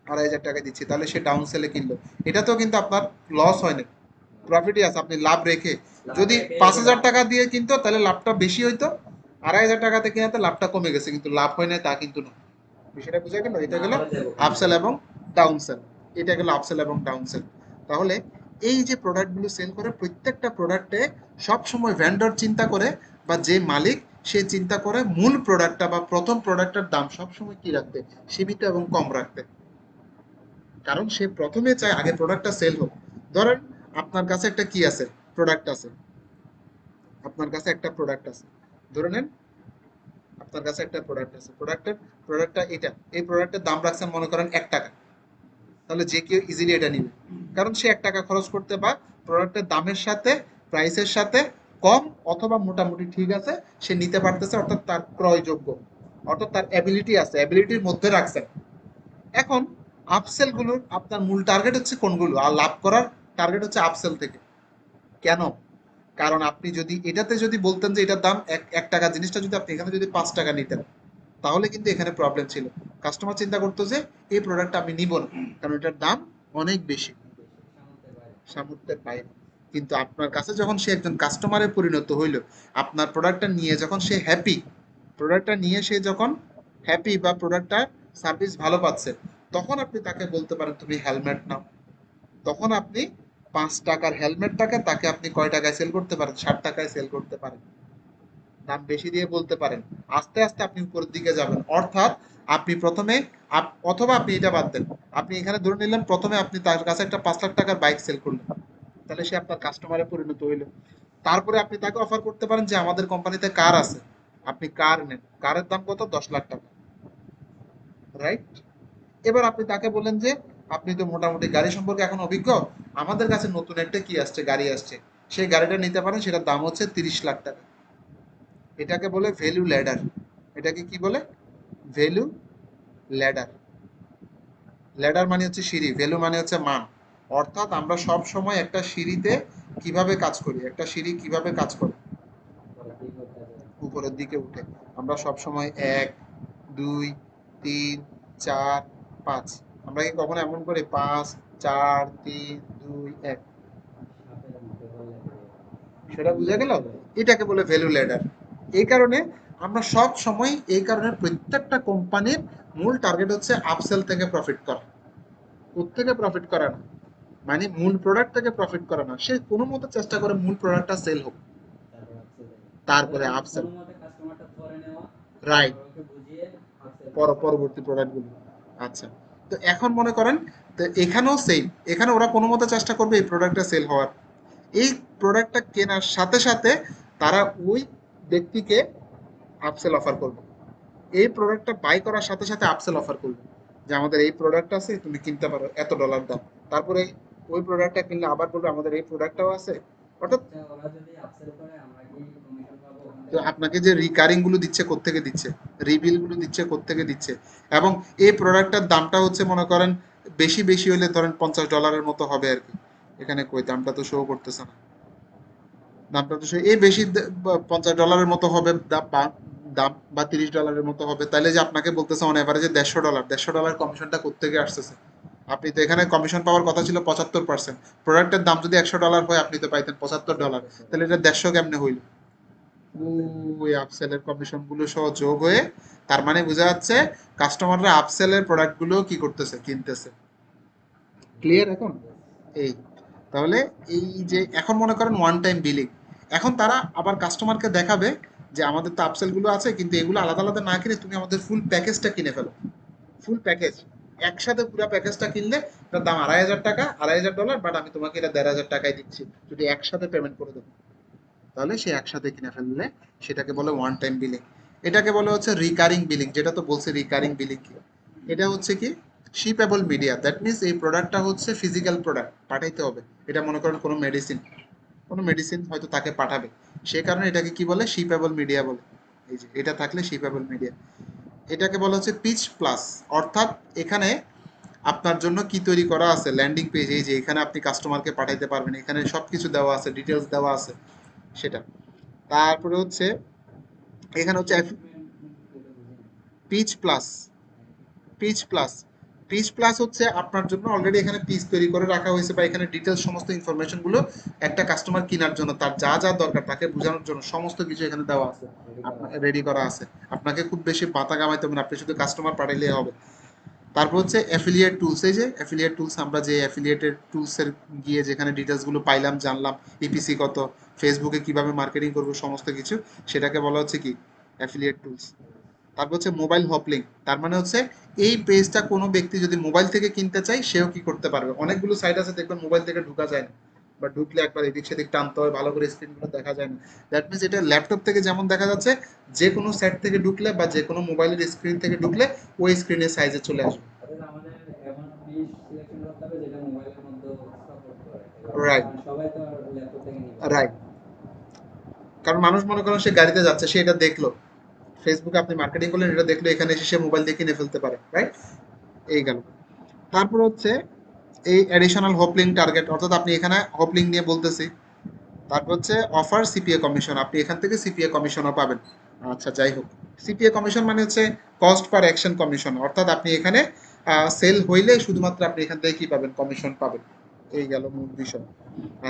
2,500 টাকা দিচ্ছি, তাহলে সে ডাউন সেলে কিনলো। এটাতেও কিন্তু আপনার লস হয়নি, প্রফিটই আছে, আপনি লাভ রেখে।
লাভ
যদি
রেখে
5,000 টাকা দিয়ে কিনতো তাহলে লাভটা বেশি হইতো, 2,500 টাকাতে কিনাতে লাভটা কমে গেছে, কিন্তু লাভ হয় না তা কিন্তু না। বিষয়টা বুঝা গেল? এটা
না
গেল
হয়ে যাবে
আপসেল এবং ডাউন সেল। এটা গেল আপসেল এবং ডাউন সেল। তাহলে এই যে প্রোডাক্টগুলো সেল করে, প্রত্যেকটা প্রোডাক্টে সবসময় ভেন্ডর চিন্তা করে, বা যে মালিক সে চিন্তা করে মূল প্রোডাক্টটা বা প্রথম প্রোডাক্টটার দাম সবসময় কি রাখতে, সীমিত এবং কম রাখতে। কারণ সে প্রথমে চায় আগে প্রোডাক্টটা সেল হোক। ধরেন আপনার কাছে একটা কি আছে, প্রোডাক্ট আছে, আপনার কাছে একটা প্রোডাক্ট আছে, ধরে নেন আপনার কাছে একটা প্রোডাক্ট আছে, প্রোডাক্টটা এটা, এই প্রোডাক্টের দাম রাখছেন মনে করেন 1 টাকা, তাহলে যে কেউ ইজিলি এটা নিবে, কারণ সে 1 টাকা খরচ করতে বা প্রোডাক্টের দামের সাথে, প্রাইসের সাথে কম অথবা মোটামুটি ঠিক আছে সে নিতে পারতেছে, অর্থাৎ তার ক্রয়যোগ্য, অর্থাৎ তার অ্যাবিলিটি আছে, অ্যাবিলিটির মধ্যে রাখছেন। এখন আপসেল গুলোর আপনার মূল টার্গেট হচ্ছে কোনগুলো, আর লাভ করার টার্গেট হচ্ছে আপসেল থেকে। কেন? কারণ আপনি যদি এটাতে যদি বলতেন যে এটার দাম 1 টাকা, জিনিসটা যদি আপনি এখানে যদি 5 টাকা নিতেন, তাহলে কিন্তু এখানে প্রবলেম ছিল। কাস্টমার চিন্তা করতো যে এই প্রোডাক্টটা আমি নিব না, কারণ এটার দাম অনেক বেশি,
বেশি সামর্থ্যের বাইরে।
সামর্থ্যের বাইরে। কিন্তু আপনার কাছে যখন সে একজন কাস্টমারে পরিণত হইল, আপনার প্রোডাক্টটা নিয়ে যখন সে হ্যাপি, প্রোডাক্টটা নিয়ে সে যখন হ্যাপি বা প্রোডাক্টটার সার্ভিস ভালো পাচ্ছে, তখন আপনি তাকে বলতে পারেন তুমি হেলমেট নাও। তখন আপনি 5 টাকার হেলমেটটাকে তাকে আপনি কয় টাকায় সেল করতে পারেন, 60 টাকায় সেল করতে পারেন। দাম বেশি দিয়ে বলতে পারেন, আস্তে আস্তে আপনি উপরের দিকে যাবেন। অর্থাৎ আপনি প্রথমে অথবা আপনি এটা বাদ দেন, আপনি এখানে ধরে নিলাম প্রথমে আপনি তার কাছে একটা 5 লাখ টাকার বাইক সেল করলেন, তাহলে সে আপনার কাস্টমারে পরিণত হইলো। তারপরে আপনি তাকে অফার করতে পারেন যে আমাদের কোম্পানিতে কার আছে, আপনি কার নেন, কারের দাম কত, 10 লাখ টাকা, রাইট? এবার আপনি তাকে বলেন যে আপনি তো মোটামুটি গাড়ি সম্পর্কে এখন অভিজ্ঞ, আমাদের কাছে নতুন একটা কি আসছে, গাড়ি আসছে, সেই গাড়িটা নিতে পারেন, সেটার দাম হচ্ছে 30 লাখ টাকা। এটাকে বলে ভ্যালু ল্যাডার। এটাকে কি বলে? Value ladder. ল্যাডার মানে হচ্ছে সিঁড়ি, ভ্যালু মানে হচ্ছে মান। অর্থাৎ আমরা সব সময় একটা সিঁড়িতে কিভাবে কাজ করি, একটা সিঁড়ি কিভাবে কাজ করে,
পরের দিকে উঠতে যাবে।
উপরের দিকে উঠে। আমরা সব সময় 1, 2, 3, 4, 5, আমরা কি কখনো এমন করি 5, 4, 3, 2, 1?
সাপের মুখে বললে দেবে।
সেটা বুঝা গেল? এটাকে বলে ভ্যালু ল্যাডার। এই কারণে আমরা সব সময়, এই কারণে প্রত্যেকটা কোম্পানির মূল টার্গেট হচ্ছে আপসেল থেকে প্রফিট করা, থেকে প্রফিট করা না, মানে মূল প্রোডাক্ট থেকে প্রফিট করা না, সে কোনো মতো চেষ্টা করে মূল প্রোডাক্টটা সেল হোক,
তারপর আপসেল দেবে। তাহলে
তারপরে
মানে
আপসেল।
কোনো মতে কাস্টমারটা ধরে নেওয়া,
রাইট,
তারপর ওকে বুঝিয়ে আপসেল করা।
পরবর্তী প্রোডাক্টগুলো। আচ্ছা, তো এখন মনে করেন, তো এখানেও সেম, এখানে ওরা কোনো মতো চেষ্টা করবে এই প্রোডাক্টটা সেল হওয়ার। এই প্রোডাক্টটা কেনার সাথে সাথে তারা ওই ব্যক্তিকে আপসেল অফার করবে, এই প্রোডাক্টটা বাই করার সাথে সাথে আপসেল অফার করবে, যে আমাদের এই প্রোডাক্ট আছে তুমি কিনতে পারো এত ডলার দাম। তারপরে ওই প্রোডাক্টটা কিনলে আবার বলবে আমাদের এই প্রোডাক্টটাও আছে। অর্থাৎ
আচ্ছা, ওরা যদি আপসেল করে আমরা কি কমিশন পাবো ওখান
তো
থেকে?
আপনাকে যে রিকারিং গুলো দিচ্ছে কোত্থেকে দিচ্ছে, রিবিল গুলো দিচ্ছে কোত্থেকে দিচ্ছে, এবং এই প্রোডাক্টটার দামটা হচ্ছে মনে করেন বেশি বেশি হলে ধরেন $50 মতো হবে আর কি। এখানে কই দামটা তো শো করতেছে না, দামটা তো এই বেশি $50 মতো হবে, দাম বা $30 মতো হবে, তাইলে যে আপনাকে বলতেছে অন এভারেজে $150, $150 কমিশনটা কোত্থেকে আসতেছে? আপনি তো এখানে কমিশন পাওয়ার কথা ছিল 75%, প্রোডাক্টের দাম যদি $100 হয় আপনি তো পাইতেন $75, তাহলে এটা 150 কেমনে হইল? ওই আপসেলের কমিশন গুলো সহ যোগ হয়ে, তার মানে বোঝা যাচ্ছে কাস্টমাররা আপসেলের প্রোডাক্ট গুলো কি করতেছে, কিনতেছে। ক্লিয়ার এখন? এই, তাহলে এই যে এখন মনে করেন ওয়ান টাইম বিলিং, এখন তারা আবার কাস্টমারকে দেখাবে যে আমাদের তো আপসেল গুলো আছে, কিন্তু এগুলো আলাদা আলাদা না কিনে তুমি আমাদের ফুল প্যাকেজটা কিনে ফেলো, ফুল প্যাকেজ, একসাথে পুরো প্যাকেজটা কিনলে তার দাম $2,500, $2,500, বাট আমি তোমাকে এটা 1,500 টাকায় দিচ্ছি যদি একসাথে পেমেন্ট করে দেবো, তাহলে সে একসাথে কিনে ফেললে সেটাকে বলে ওয়ান টাইম বিলিং। এটাকে বলে হচ্ছে রিকারিং বিলিং, যেটা তো বলছে রিকারিং বিলিং কি, এটা হচ্ছে কি শিপেবল মিডিয়া, দ্যাট মিনস এই প্রোডাক্টটা হচ্ছে ফিজিক্যাল প্রোডাক্ট, পাঠাইতে হবে। এটা মনে করেন কোনো মেডিসিন, কোনো মেডিসিন হয়তো তাকে পাঠাবে, সেই কারণে এটাকে কি বলে, শিপেবল মিডিয়া বলে। এই যে এটা থাকলে শিপেবল মিডিয়া। এটাকে বলা হচ্ছে পিচ প্লাস, অর্থাৎ এখানে আপনার জন্য কি তৈরি করা আছে, ল্যান্ডিং পেজ, এই যে এখানে আপনি কাস্টমারকে পাঠাইতে পারবেন, এখানে সবকিছু দেওয়া আছে, ডিটেলস দেওয়া আছে, সেটা। তারপরে হচ্ছে এখানে হচ্ছে
শিপমেন্ট এটা বুঝিনি।
পিচ প্লাস,
হ্যাঁ,
পিচ প্লাস, পিচ প্লাস হচ্ছে আপনার জন্য অলরেডি এখানে পিচ তৈরি করে রাখা হয়েছে, বা এখানে ডিটেলস সমস্ত ইনফরমেশন গুলো একটা কাস্টমার কেনার জন্য তার যা যা দরকার তাকে বোঝানোর জন্য সমস্ত কিছু এখানে দেওয়া আছে, আপনার রেডি করা আছে। আপনাকে খুব বেশি মাথা কামাইতে হবে না, আপনি শুধু কাস্টমার পাঠাইলেই হবে। তারপর হচ্ছে অ্যাফিলিয়েট টুলস। এই যে অ্যাফিলিয়েট টুলস, আমরা যে অ্যাফিলিয়েটেড টুলসের গিয়ে যেখানে ডিটেলসগুলো পাইলাম, জানলাম ইপিসি কত, ফেসবুকে কিভাবে মার্কেটিং করবো সমস্ত কিছু, সেটাকে বলা হচ্ছে কি অ্যাফিলিয়েট টুলস। তারপর হচ্ছে মোবাইল হপলিং। তার মানে হচ্ছে এই পেজটা কোনো ব্যক্তি যদি মোবাইল থেকে কিনতে চায় সেও কি করতে পারবে। অনেকগুলো সাইট আছে দেখবেন মোবাইল থেকে ঢোকা যায় না, বা ঢুকলে একবার এদিক সেদিক টানতে হয়, ভালো করে স্ক্রিনগুলো দেখা যায় না। দ্যাট মিনস এটা ল্যাপটপ থেকে যেমন দেখা যাচ্ছে, যে কোনো সেট থেকে ঢুকলে বা যে কোনো মোবাইলের স্ক্রিন থেকে ঢুকলে ওই স্ক্রিনের সাইজে চলে আসবে।
অর্থাৎ আমাদের এমন পিস সিলেকশন করতে হবে যেটা মোবাইলের মধ্যে সাপোর্ট করে,
রাইট,
কারণ সবাই তো আর ল্যাপটপ থেকে নিবে না।
রাইট। কারণ মানুষ মনে করেন সে গাড়িতে যাচ্ছে, সে এটা দেখলো, ফেসবুকে আপনি মার্কেটিং করলেন, এটা দেখলো, এখানে এসে সে মোবাইল দিয়ে কিনে ফেলতে পারে, রাইট? এই গেল। তারপর হচ্ছে এই অ্যাডিশনাল হোপলিং টার্গেট, অর্থাৎ আপনি এখানে হোপলিং নিয়ে বলতেছি। তারপর হচ্ছে অফার সিপিএ কমিশন, আপনি এখান থেকে সিপিএ কমিশনও পাবেন। আচ্ছা, যাই হোক, সিপিএ কমিশন মানে হচ্ছে কস্ট পার অ্যাকশন কমিশন, অর্থাৎ আপনি এখানে সেল হইলে শুধুমাত্র আপনি এখান থেকে কি পাবেন, কমিশন পাবেন। এই গেল মূল বিষয়।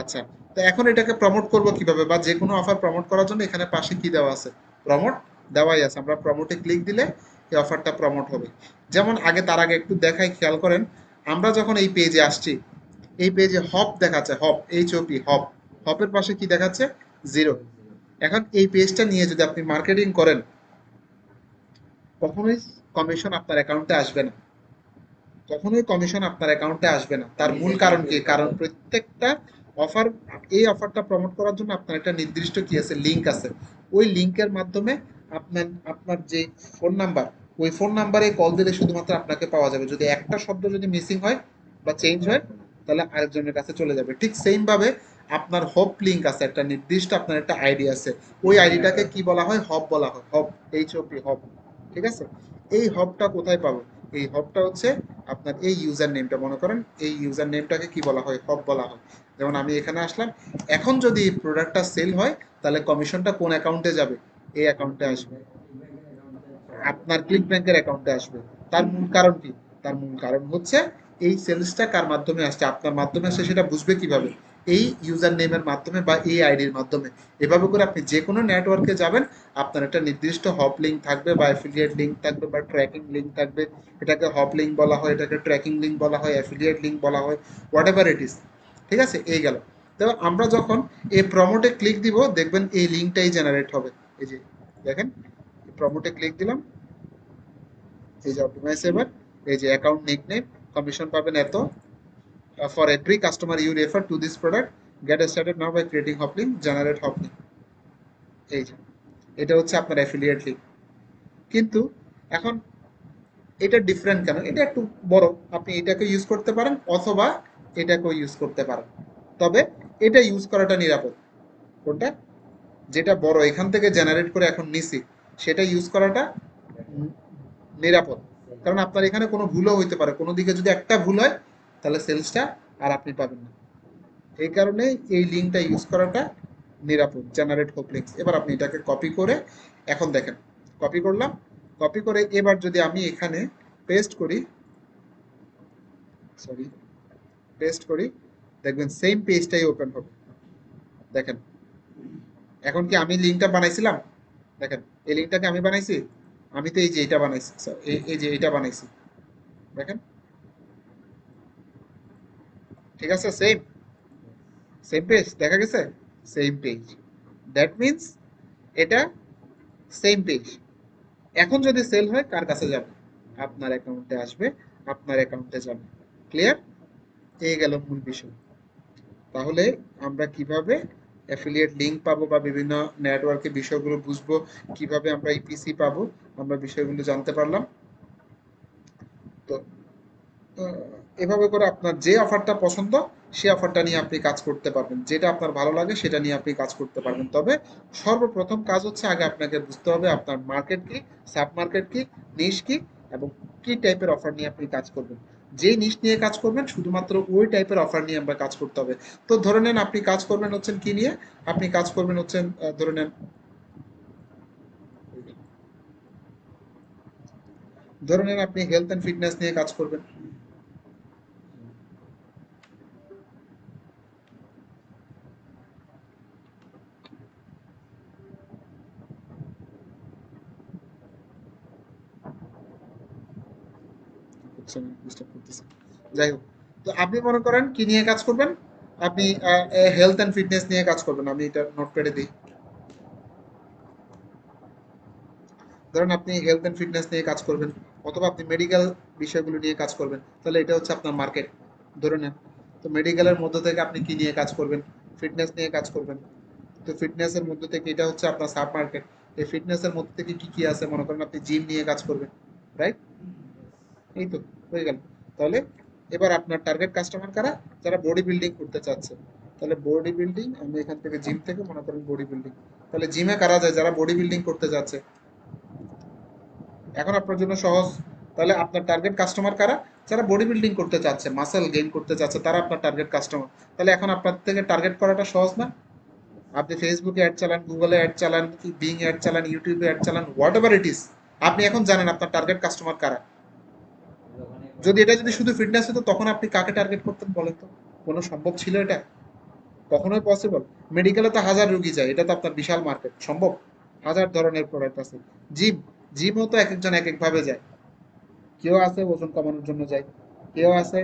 আচ্ছা, তো এখন এটাকে প্রমোট করব কিভাবে, বা যে কোনো অফার প্রমোট করার জন্য এখানে পাশে কি দেওয়া আছে, প্রমোট দেওয়াই আছে। আমরা প্রমোটে ক্লিক দিলে এই অফারটা প্রমোট হবে। যেমন আগে, তার আগে একটু দেখাই, খেয়াল করেন। আমরা যখন এই পেজে আসছি, এই পেজে হপ দেখাচ্ছে, হপ, HOP, হপ। হপের পাশে কি দেখাচ্ছে, জিরো। এখন এই পেজটা নিয়ে যদি আপনি মার্কেটিং করেন, কখনোই কমিশন আপনার অ্যাকাউন্টে আসবে না, কখনোই কমিশন আপনার অ্যাকাউন্টে আসবে না। তার মূল কারণ কি, কারণ প্রত্যেকটা অফার, এই অফারটা প্রমোট করার জন্য আপনার একটা নির্দিষ্ট কি আছে, লিঙ্ক আছে। ওই লিঙ্কের মাধ্যমে আপনার আপনার যে ফোন নাম্বার, ওই ফোন নাম্বারে কল দিলে শুধুমাত্র আপনাকে পাওয়া যাবে। যদি একটা শব্দ যদি মিসিং হয় বা চেঞ্জ হয়, তাহলে আরেকজনের কাছে চলে যাবে। ঠিক সেম ভাবে আপনার হপ লিঙ্ক আছে, একটা নির্দিষ্ট আপনার একটা আইডি আছে, ওই আইডিটাকে কি বলা হয়, হব বলা হয়, হব, HOP, হব। ঠিক আছে? এই হবটা কোথায় পাবো, এই হবটা হচ্ছে আপনার এই ইউজার নেমটা, মনে করেন এই ইউজার নেমটাকে কি বলা হয়, হব বলা হয়। যেমন আমি এখানে আসলাম, এখন যদি এই প্রোডাক্টটা সেল হয়, তাহলে কমিশনটা কোন অ্যাকাউন্টে যাবে, এই অ্যাকাউন্টে আসবে,
ব্যাংকের অ্যাকাউন্টে চলে যাবে।
আপনার ক্লিক ব্যাংকের অ্যাকাউন্টে আসবে। তার মূল কারণ কি, তার মূল কারণ হচ্ছে এই সেলসটা কার মাধ্যমে আসছে, আপনার মাধ্যমে আসছে। সেটা বুঝবে কিভাবে, এই ইউজার নেমের মাধ্যমে বা এই আইডির মাধ্যমে। এভাবে করে আপনি যে কোনো নেটওয়ার্কে যাবেন, আপনার একটা নির্দিষ্ট হপ লিঙ্ক থাকবে, বা অ্যাফিলিয়েট লিঙ্ক থাকবে, বা ট্র্যাকিং লিঙ্ক থাকবে। এটাকে হপ লিঙ্ক বলা হয়, এটাকে ট্র্যাকিং লিঙ্ক বলা হয়, অ্যাফিলিয়েট লিঙ্ক বলা হয়, হোয়াট এভার ইট ইজ। ঠিক আছে? এই গেল। তো আমরা যখন এই প্রমোটে ক্লিক দিব, দেখবেন এই লিঙ্কটাই জেনারেট হবে। এই যে দেখেন, প্রমোটে ক্লিক দিলাম, এই যে অপটিমাইজ এবার, এই যে অ্যাকাউন্ট নিকনেম, কমিশন পাবেন এত, for every customer you refer to this product, get started now by creating hop link, generate hop link. এই যে এটা হচ্ছে আপনার অ্যাফিলিয়েট লিঙ্ক। কিন্তু এখন এটা ডিফারেন্ট কেন, এটা একটু বড়, আপনি এটাকে ইউজ করতে পারেন অথবা এটাকেও ইউজ করতে পারেন। তবে এটা ইউজ করাটা নিরাপদ। কোনটা, যেটা বড় এখান থেকে জেনারেট করে এখন নিছি, সেটা ইউজ করাটা উম, নিরাপদ। কারণ আপনার এখানে কোনো ভুলও হইতে পারে, কোনো দিকে যদি একটা ভুল হয়, তাহলে সেলসটা আর আপনি পাবেন না। এই কারণে এই লিঙ্কটা ইউজ করাটা নিরাপদ, জেনারেট হোপ লিঙ্কস। এবার আপনি এটাকে কপি করে, এখন দেখেন, কপি করলাম, কপি করে এবার যদি আমি এখানে পেস্ট করি, সরি, পেস্ট করি, দেখবেন সেম পেজটাই ওপেন হবে। দেখেন, এখন কি আমি লিঙ্কটা বানাইছিলাম, দেখেন এই লিঙ্কটাকে আমি বানাইছি, আমি তো এই যে এটা বানাইছি, এই যে এটা বানাইছি, দেখেন, ঠিক আছে? সেম, সেম পেজ দেখা গেছে, সেম পেজ। দ্যাট মিনস এটা সেম পেজ। এখন যদি সেল হয়, কার কাছে যাবে, আপনার অ্যাকাউন্টে আসবে, আপনার অ্যাকাউন্টে যাবে। ক্লিয়ার? এই গেল মূল বিষয়। তাহলে আমরা কিভাবে অ্যাফিলিয়েট লিংক পাবো, বা বিভিন্ন নেটওয়ার্কের বিষয়গুলো বুঝবো, কিভাবে আমরা ইপিসি পাবো, আমরা বিষয়গুলো জানতে পারলাম। তো এভাবে করে আপনার যে অফারটা পছন্দ, সে অফারটা নিয়ে আপনি কাজ করতে পারবেন, যেটা আপনার ভালো লাগে সেটা নিয়ে আপনি কাজ করতে পারবেন। তবে সর্বপ্রথম কাজ হচ্ছে আগে আপনাকে বুঝতে হবে আপনার মার্কেট কি, সাব মার্কেট কি, নিশ কি, এবং কি টাইপের অফার নিয়ে আপনি কাজ করবেন। যেই নিশ নিয়ে কাজ করবেন, শুধুমাত্র ওই টাইপের অফার নিয়ে আমরা কাজ করতে হবে। তো ধরে নেন আপনি কাজ করবেন হচ্ছেন কি নিয়ে, আপনি কাজ করবেন হচ্ছেন ধরে নেন, ধরে নেন আপনি হেলথ অ্যান্ড ফিটনেস নিয়ে কাজ করবেন। ডিস্টার্ব করতেছে। যাই হোক, তো আপনি মনে করেন কি নিয়ে কাজ করবেন, আপনি হেলথ অ্যান্ড ফিটনেস নিয়ে কাজ করবেন। আমি এটা নোটপ্যাডে দিই। ধরেন আপনি হেলথ অ্যান্ড ফিটনেস নিয়ে কাজ করবেন, অথবা আপনি মেডিকেল বিষয়গুলো নিয়ে কাজ করবেন, তাহলে এটা হচ্ছে আপনার মার্কেট ধরে নেন। তো মেডিকেলের মধ্য থেকে আপনি কি নিয়ে কাজ করবেন, ফিটনেস নিয়ে কাজ করবেন। তো ফিটনেসের মধ্যে থেকে এটা হচ্ছে আপনার সাব মার্কেট। এই ফিটনেসের মধ্যে থেকে কি কি আছে, মনে করেন আপনি জিম নিয়ে কাজ করবেন, রাইট? এই তো হয়ে গেল। তাহলে এবার আপনার টার্গেট কাস্টমার কারা, যারা বডি বিল্ডিং করতে চাচ্ছে। তাহলে বডি বিল্ডিং, আমি এখান থেকে জিম থেকে মনে করেন বডি বিল্ডিং, তাহলে জিমে কারা যায়, যারা বডি বিল্ডিং করতে যাচ্ছে। এখন আপনার জন্য সহজ। তাহলে আপনার টার্গেট কাস্টমার কারা, যারা বডি বিল্ডিং করতে চাচ্ছে, মাসেল গেইন করতে চাচ্ছে, তারা আপনার টার্গেট কাস্টমার। তাহলে এখন আপনার থেকে টার্গেট করাটা সহজ না? আপনি ফেসবুকে অ্যাড চালান, গুগলে অ্যাড চালান, বিং অ্যাড চালান, ইউটিউবে অ্যাড চালান, হোয়াট এভার ইট ইজ, আপনি এখন জানেন আপনার টার্গেট কাস্টমার কারা।
যখন এই
যদি এটা যদি
প্রোডাক্টটা
শুধু ফিটনেস হতো, তখন আপনি কাকে টার্গেট করতেন বলেন তো? কোনো সম্ভব ছিল এটা? কখনোই পসিবল? মেডিকেলে তো হাজার রুগী যায়, এটা তো আপনার বিশাল মার্কেট, সম্ভব? হাজার ধরনের প্রোডাক্ট আছে। জিম, জিমও তো এক একজন এক এক ভাবে যায়। কেউ আছে ওজন কমানোর জন্য যায়, কেউ আছে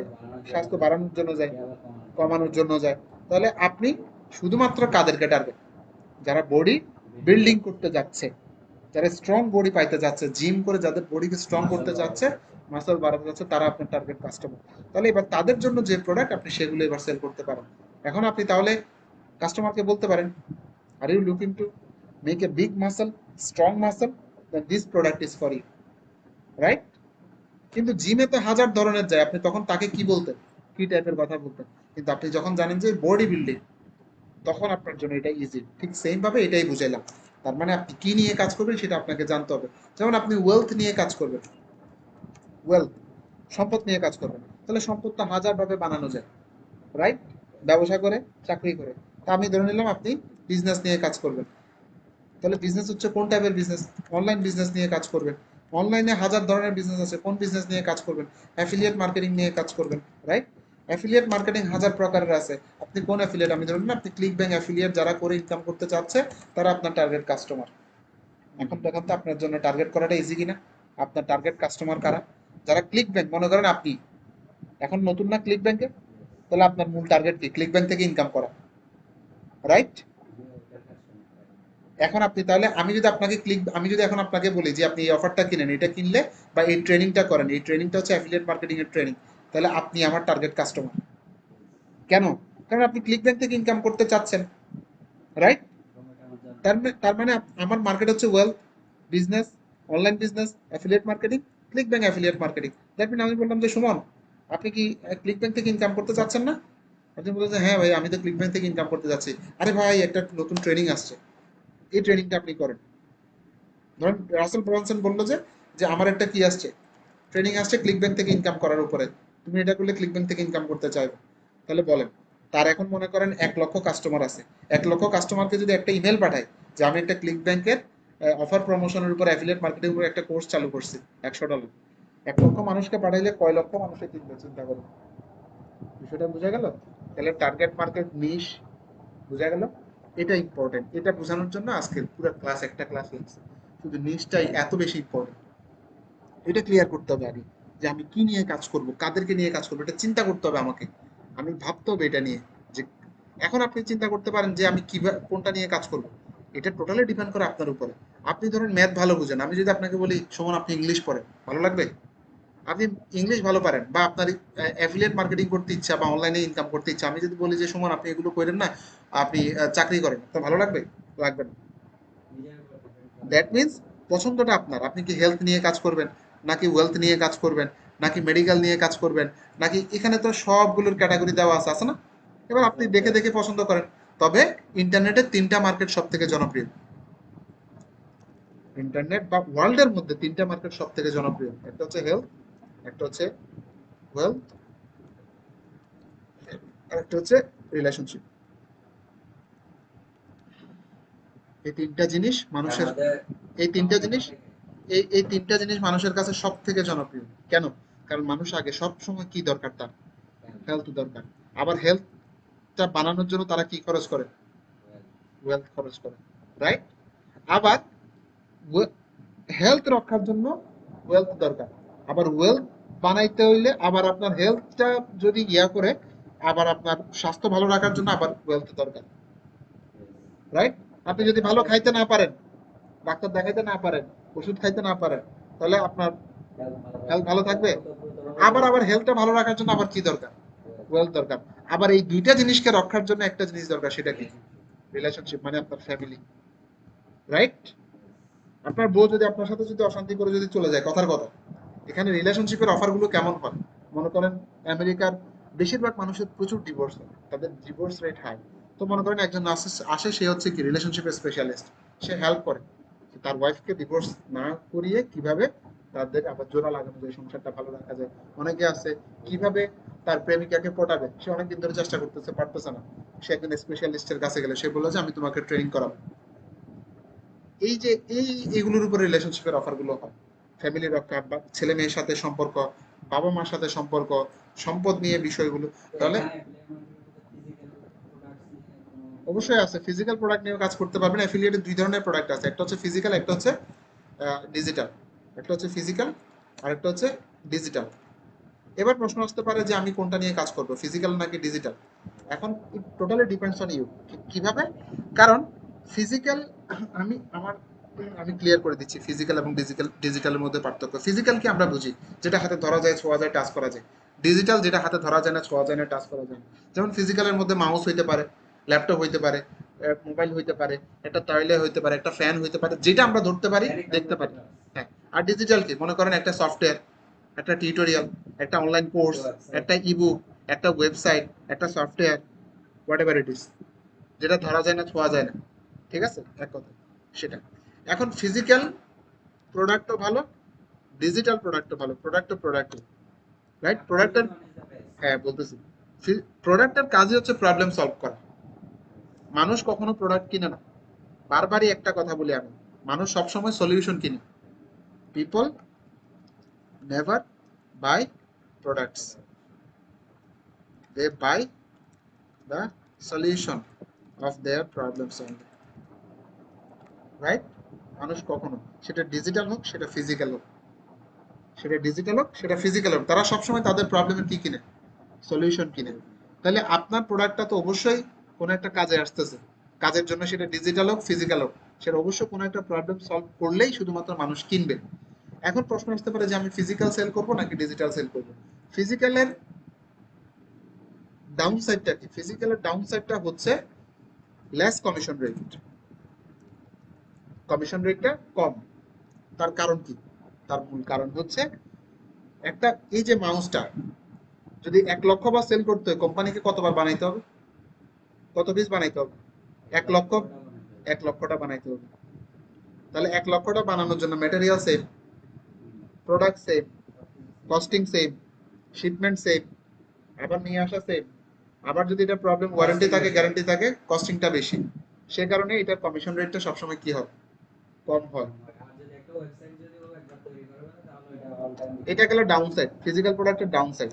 স্বাস্থ্য বাড়ানোর জন্য
স্বাস্থ্য
যায়,
বাড়ানোর জন্য যায়,
কেউ আবার কমানোর জন্য
কমানোর
যায়,
জন্য যায়। তাহলে আপনি শুধুমাত্র কাদেরকে টার্গেট, যারা বডি
বিল্ডিং
বিল্ডিং
করতে
করতে যাচ্ছে, যারা স্ট্রং বডি পাইতে যাচ্ছে, জিম করে যাদের বডিকে স্ট্রং
মাসল
করতে
বাড়াতে
যাচ্ছে,
চাচ্ছে।
মাসল বাড়াতে যাচ্ছে, তারা আপনার টার্গেট কাস্টমার। তাহলে এবার তাদের জন্য যে প্রোডাক্ট, আপনি সেগুলো এবার সেল করতে পারেন। এখন আপনি তাহলে কাস্টমারকে বলতে পারেন, are you looking to make a big muscle, strong muscle, then this product is for you, right? কিন্তু জিমে তো হাজার ধরনের যায়, আপনি তখন তাকে কি বলতেন, কি টাইপের কথা বলতেন? কিন্তু আপনি যখন জানেন যে বডি বিল্ডিং, তখন আপনার জন্য এটা ইজি। ঠিক সেম ভাবে এটাই বুঝাইলাম। তার মানে আপনি কি নিয়ে কাজ করবেন সেটা আপনাকে জানতে হবে। যেমন আপনি ওয়েলথ নিয়ে কাজ করবেন, ওয়েলথ, সম্পদ নিয়ে কাজ করবেন, তাহলে সম্পদটা হাজার ভাবে বানানো যায়, রাইট? ব্যবসা করে, চাকরি করে। তা আমি ধরে নিলাম আপনি বিজনেস নিয়ে কাজ করবেন, তাহলে বিজনেস হচ্ছে কোন টাইপের বিজনেস, অনলাইন বিজনেস নিয়ে কাজ করবেন। অনলাইনে হাজার ধরনের বিজনেস আছে, কোন বিজনেস নিয়ে কাজ করবেন? অ্যাফিলিয়েট মার্কেটিং নিয়ে কাজ করবেন, রাইট? অ্যাফিলিয়েট মার্কেটিং হাজার প্রকারের আছে। আপনি কোন অ্যাফিলিয়েট, আমি ধরুন না আপনি ক্লিক ব্যাংক অ্যাফিলিয়েট যারা করে ইনকাম করতে চাচ্ছে, তারা আপনার টার্গেট কাস্টমার। এখন দেখেন তো আপনার জন্য টার্গেট করাটা ইজি কিনা। আপনার টার্গেট কাস্টমার কারা, যারা ক্লিক ব্যাংক, মনে করেন আপনি এখন নতুন না ক্লিক ব্যাংকে, তাহলে আপনার মূল টার্গেট কি, ক্লিক ব্যাংক থেকে ইনকাম করা, রাইট?
আপনি ওটার কাস্টমার পাবেন।
এখন আপনি তাহলে, আমি যদি এখন আপনাকে বলি যে আপনি এই অফারটা কিনেন, এটা কিনলে বা এই ট্রেনিংটা করেন, এই ট্রেনিংটা হচ্ছে অ্যাফিলিয়েট মার্কেটিং এর ট্রেনিং, তাহলে আপনি আমার টার্গেট কাস্টমার। কেন? কারণ আপনি ক্লিক ব্যাংক থেকে ইনকাম করতে চাচ্ছেন, রাইট?
এবং এটা আমার জানতে
তার
হবে।
তার মানে আমার মার্কেট হচ্ছে wealth, business, online business, affiliate marketing, ClickBank affiliate marketing. That mean আমি বললাম যে সুমন, আপনি কি ক্লিক ব্যাংক থেকে ইনকাম করতে চাচ্ছেন না? আপনি বললেন যে হ্যাঁ ভাই, আমি তো ক্লিক ব্যাংক থেকে ইনকাম করতে যাচ্ছি। আরে ভাই, একটা নতুন ট্রেনিং আসছে, এই ট্রেনিংটা আপনি করেন। ধরেন রাসেল ব্রনসন বললো যে যে আমার একটা কি আসছে, ট্রেনিং আসছে ক্লিক ব্যাংক থেকে ইনকাম করার উপরে, তুমি এটা করলে ক্লিক ব্যাংক থেকে ইনকাম করতে চাইবে। তাহলে বলেন, তার এখন মনে করেন 1 লক্ষ কাস্টমার আছে। 1 লক্ষ কাস্টমারকে যদি একটা ইমেল পাঠায় যে আমি একটা ক্লিক ব্যাংকের অফার প্রমোশনের উপর, অ্যাফিলিয়েট মার্কেটিং উপর একটা কোর্স চালু করছি, $100, 1 লক্ষ মানুষকে পাঠাইলে কয় লক্ষ মানুষে কিনবে, চিন্তা করুন। বিষয়টা বোঝা গেল? তাহলে টার্গেট মার্কেট, নিশ, বোঝা গেল? এটা ইম্পর্টেন্ট, এটা বোঝানোর জন্য আজকে পুরো ক্লাস, একটা ক্লাস লাগছে। শুধু নিশটাই এত বেশি ইম্পর্টেন্ট, এটা ক্লিয়ার করতে হবে আগে, যে আমি কি নিয়ে কাজ করব, কাদেরকে নিয়ে কাজ করবো, এটা চিন্তা করতে হবে আমাকে। আমি ভাবতে হবে এটা নিয়ে, যে এখন আপনি চিন্তা করতে পারেন যে আমি কিভাবে কোনটা নিয়ে কাজ করব। এটা টোটালি ডিপেন্ড করে আপনার উপরে। আপনি ধরুন ম্যাথ ভালো বুঝেন, আমি যদি আপনাকে বলি সুমন আপনি ইংলিশ পড়েন, ভালো লাগবে? আপনি ইংলিশ ভালো পারেন, বা আপনার অ্যাফিলিয়েট মার্কেটিং করতে ইচ্ছা বা অনলাইনে ইনকাম করতে ইচ্ছা, আমি যদি বলি যে সুমন আপনি এগুলো করেন না, আপনি চাকরি করেন, তো ভালো লাগবে? লাগবে না।
নিজের উপর ডিপেন্ড করে।
দ্যাট মিনস পছন্দটা আপনার, আপনি কি হেলথ নিয়ে কাজ করবেন, নাকি ওয়েলথ নিয়ে কাজ করবেন, নাকি মেডিকেল নিয়ে কাজ করবেন, নাকি, এখানে তো সবগুলোর ক্যাটাগরি দেওয়া আছে, আছে না? এবার আপনি
সব
দেখে
দেওয়া
দেখে
আছে।
পছন্দ করেন। তবে ইন্টারনেটের 3টা মার্কেট সব থেকে জনপ্রিয়, ইন্টারনেট বা ওয়ার্ল্ডের মধ্যে 3টা মার্কেট সব থেকে জনপ্রিয়, একটা হচ্ছে হেলথ, একটা হচ্ছে ওয়েলথ, আর একটা হচ্ছে রিলেশনশিপ। এই তিনটা জিনিস
তার
মানুষের,
মধ্যে
এই তিনটা
আমাদের
জিনিস,
মধ্যে
এই তিনটা জিনিস মানুষের কাছে সব থেকে জনপ্রিয়। কেন? কারণ মানুষ আগে সব সময় কি দরকার, তার
কেন
হেলথ দরকার। আবার হেলথটা বানানোর জন্য তারা কি খরচ করে,
well,
ওয়েলথ খরচ করে, রাইট? আবার হেলথ রক্ষার জন্য ওয়েলথ দরকার, আবার ওয়েলথ বানাইতে হইলে আবার আপনার হেলথটা যদি ইয়া করে, আবার আপনার স্বাস্থ্য ভালো রাখার জন্য আবার ওয়েলথ দরকার, রাইট? আপনি যদি ভালো খাইতে না পারেন, ডাক্তার দেখাইতে না পারেন, ওষুধ খাইতে না পারেন, তাহলে আপনার হেলথ ভালো থাকবে? আবার হেলথটা ভালো রাখার জন্য আবার কি দরকার? ওয়েলথ দরকার। আবার এই দুইটা জিনিসকে রক্ষার জন্য একটা জিনিস দরকার, সেটা কি? রিলেশনশিপ, মানে আপনার ফ্যামিলি, রাইট? আপনার বউ যদি আপনার সাথে যদি অশান্তি করে যদি চলে যায়, কথার কথা, এখানে রিলেশনশিপের অফারগুলো কেমন হয়? মনে করেন আমেরিকার বেশিরভাগ মানুষের প্রচুর ডিভোর্স হয়, তাদের ডিভোর্স রেট হাই। তো মনে করেন একজন আসে, সে হচ্ছে কি রিলেশনশিপের স্পেশালিস্ট, সে হেল্প করে তার ওয়াইফকে ডিভোর্স না করিয়ে কিভাবে তাদের আবার জোড়া লাগানো যায়, সংসারটা ভালো রাখা যায়। অনেকে আছে কিভাবে তার প্রেমিকাকে পটাবে, সে অনেকদিন ধরে চেষ্টা করতেছে, পারতেছে না, সে একজন স্পেশালিস্টের কাছে গেলে সে বললো যে আমি তোমাকে ট্রেনিং করাবো। এই যে এগুলোর উপরে রিলেশনশিপের অফারগুলো হয়। ফ্যামিলি রক্ষা, বা ছেলে মেয়ের সাথে সম্পর্ক, বাবা মার সাথে সম্পর্ক, সম্পদ নিয়ে বিষয়গুলো। তাহলে অবশ্যই আছে, ফিজিক্যাল প্রোডাক্ট নিয়ে কাজ করতে পারবেন। অ্যাফিলিয়েটের দুই ধরনের প্রোডাক্ট আছে, একটা হচ্ছে ফিজিক্যাল, একটা হচ্ছে ডিজিটাল। একটা হচ্ছে ফিজিক্যাল আর একটা হচ্ছে ডিজিটাল। এবার প্রশ্ন আসতে পারে যে আমি কোনটা নিয়ে কাজ করব, ফিজিক্যাল নাকি ডিজিটাল? এখন it totally depends on you, কিভাবে। কারণ ফিজিক্যাল, আমি আমার আমি ক্লিয়ার করে দিচ্ছি ফিজিক্যাল এবং ডিজিটালের মধ্যে পার্থক্য। ফিজিক্যাল কি আমরা বুঝি, যেটা হাতে ধরা যায়, ছোঁয়া যায়, টাচ করা যায়। ডিজিটাল যেটা হাতে ধরা যায় না, ছোঁয়া যায় না, টাচ করা যায় না। যেমন ফিজিক্যালের মধ্যে মাউস হইতে পারে, ল্যাপটপ হইতে পারে, মোবাইল হইতে পারে, একটা টয়লেট হইতে পারে, একটা ফ্যান হইতে পারে, যেটা আমরা ধরতে পারি, দেখতে পারি। হ্যাঁ। আর ডিজিটাল কি, মনে করেন একটা সফটওয়্যার, একটা টিউটোরিয়াল, একটা অনলাইন কোর্স, একটা ইবুক, একটা ওয়েবসাইট, একটা software, what ever it is, যেটা ধরা যায় না, ছোঁয়া যায় না। ঠিক আছে, এক কথা সেটা। এখন ফিজিক্যাল প্রোডাক্টও ভালো, ডিজিটাল প্রোডাক্টও ভালো, প্রোডাক্ট, রাইট? প্রোডাক্টের, হ্যাঁ বলতেছি, প্রোডাক্টের কাজই হচ্ছে প্রবলেম সলভ করা। মানুষ কখনো প্রোডাক্ট কিনে না, বারবারই একটা কথা বলি আমি, মানুষ সবসময় সলিউশন কিনে। People never buy products, they buy the solution of their problems only, right? মানুষ কখনো, সেটা ডিজিটাল হোক সেটা ফিজিক্যাল হোক, তারা সবসময় তাদের প্রবলেমের কি কিনে? সলিউশন কিনে। তাহলে আপনার প্রোডাক্টটা তো অবশ্যই কোনো একটা কাজে আসতেছে, কাজের জন্য, সেটা ডিজিটাল হোক ফিজিক্যাল হোক, সেটা অবশ্যই কোনো একটা প্রবলেম সলভ করলেই শুধুমাত্র মানুষ কিনবে। এখন প্রশ্ন আসতে পারে যে আমি ফিজিক্যাল সেল করবো নাকি ডিজিটাল সেল করবো? ফিজিক্যালের ডাউন সাইডটা কি? ফিজিক্যালের ডাউন সাইডটা হচ্ছে লেস কমিশন রেট, কমিশন রেটটা কম। তার কারণ কি? তার মূল কারণ হচ্ছে একটা, এই যে মাউসটা যদি 1 লক্ষ বার সেল করতে হয়, কোম্পানিকে কতবার বানাইতে হবে? কত পিস বানাইতে হবে? 1 লক্ষ, 1 লক্ষটা বানাইতে হবে। তাহলে 1 লক্ষটা বানানোর জন্য material same, product same, costing same, shipment same, আবার নিয়ে আসা সেম। আবার যদি এটা প্রবলেম ওয়ারেন্টি থাকে, গ্যারান্টি থাকে, কস্টিংটা বেশি। সে কারণে এটার কমিশন রেটটা সবসময় কি হয়? কম হয়। এটা গেল ডাউন সাইড, ফিজিক্যাল প্রোডাক্টের ডাউন সাইড।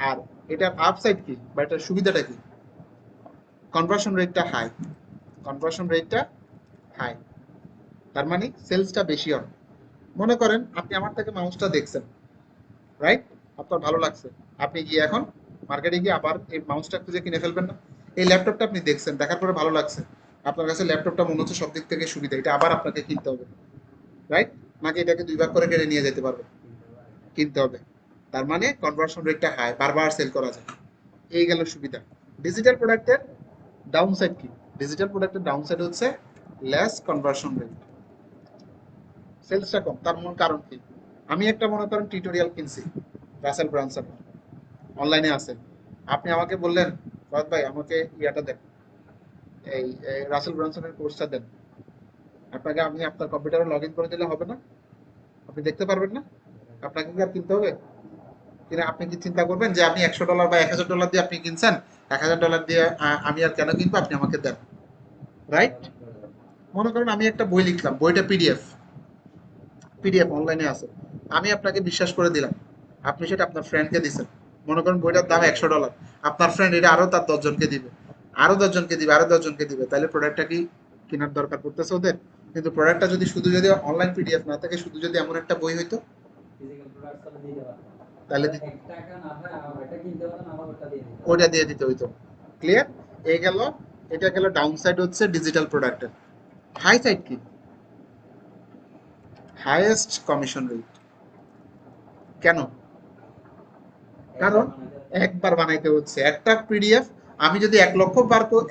আর এটার আপ সাইড কি, বা এটার সুবিধাটা কি? কনভার্সন রেটটা হাই, কনভার্সন রেটটা হাই, তার মানে সেলসটা বেশি হবে। মনে করেন আপনি আমার থেকে মাউসটা দেখছেন, রাইট? আপনার ভালো লাগছে, আপনি গিয়ে এখন মার্কেটে গিয়ে আবার এই মাউসটা খুঁজে কিনে ফেলবেন না? এই ল্যাপটপটা আপনি দেখছেন, দেখার পরে ভালো লাগছে, আপনার কাছে ল্যাপটপটা মনে হচ্ছে সব দিক থেকে সুবিধা, এটা আবার আপনাকে কিনতে হবে, রাইট? নাকি এটাকে 2 ভাগ করে কেড়ে নিয়ে যেতে পারবে? কিনতে হবে। তার মানে কনভার্সন রেটটা হাই, বারবার সেল করা যায়। এই গেল সুবিধা। ডিজিটাল প্রোডাক্টের ডাউন সাইড কি? ডিজিটাল প্রোডাক্টের ডাউন সাইড হচ্ছে লেস কনভার্সন রেট, সেলসটা কম। তার মূল কারণ কি? আমি একটা মনে করেন টিউটোরিয়াল কিনছি, রাসেল ব্রানসন, অনলাইনে আছে। আপনি আমাকে বললেন ফাহাদ ভাই আমাকে ইয়াটা দেন, এই রাসেল ব্রানসনের কোর্সটা দেন। আপনাকে আমি আপনার কম্পিউটারে লগ ইন করে দিলে হবে না? আপনি দেখতে পারবেন না? আপনাকে কি আর কিনতে হবে? কিনা আপনি কি চিন্তা করবেন যে আপনি $100 বা $1000 দিয়ে আপনি কিনছেন, $1000 দিয়ে আমি আর কেন কিনবো, আপনি আমাকে দেন, রাইট? মনে করেন আমি একটা বই লিখলাম, বইটা পিডিএফ অনলাইনে আছে, আমি আপনাকে বিশ্বাস করে দিলাম, আপনি সেটা আপনার ফ্রেন্ডকে দিচ্ছেন। মনে করেন বইটার দাম $100, আপনার ফ্রেন্ড এটা আরো তার 10 জনকে দিবে, আরো 10 জনকে দিবে, আরো 10 জনকে দিবে, তাহলে প্রোডাক্টটা কি কেনার দরকার পড়তেছে ওদের? কিন্তু প্রোডাক্টটা যদি শুধু যদি অনলাইন পিডিএফ না থাকে, শুধু যদি এমন একটা বই হইতো, তাহলে
তাহলে 1 টাকা না হয় আমার এটা কিনতে হতো না, আমার ওটা দিয়ে দিতে হবে।
ওটা দিয়ে দিতে হইতো। ক্লিয়ার? এই গেল, এটা গেল ডাউন সাইড হচ্ছে ডিজিটাল প্রোডাক্টের। হাই সাইড কি? Highest commission rate. কেন? কারণ
একবার বানাতে হচ্ছে।
একবার বানাইতে হচ্ছে একটা পিডিএফ। আমি যদি 1 লক্ষ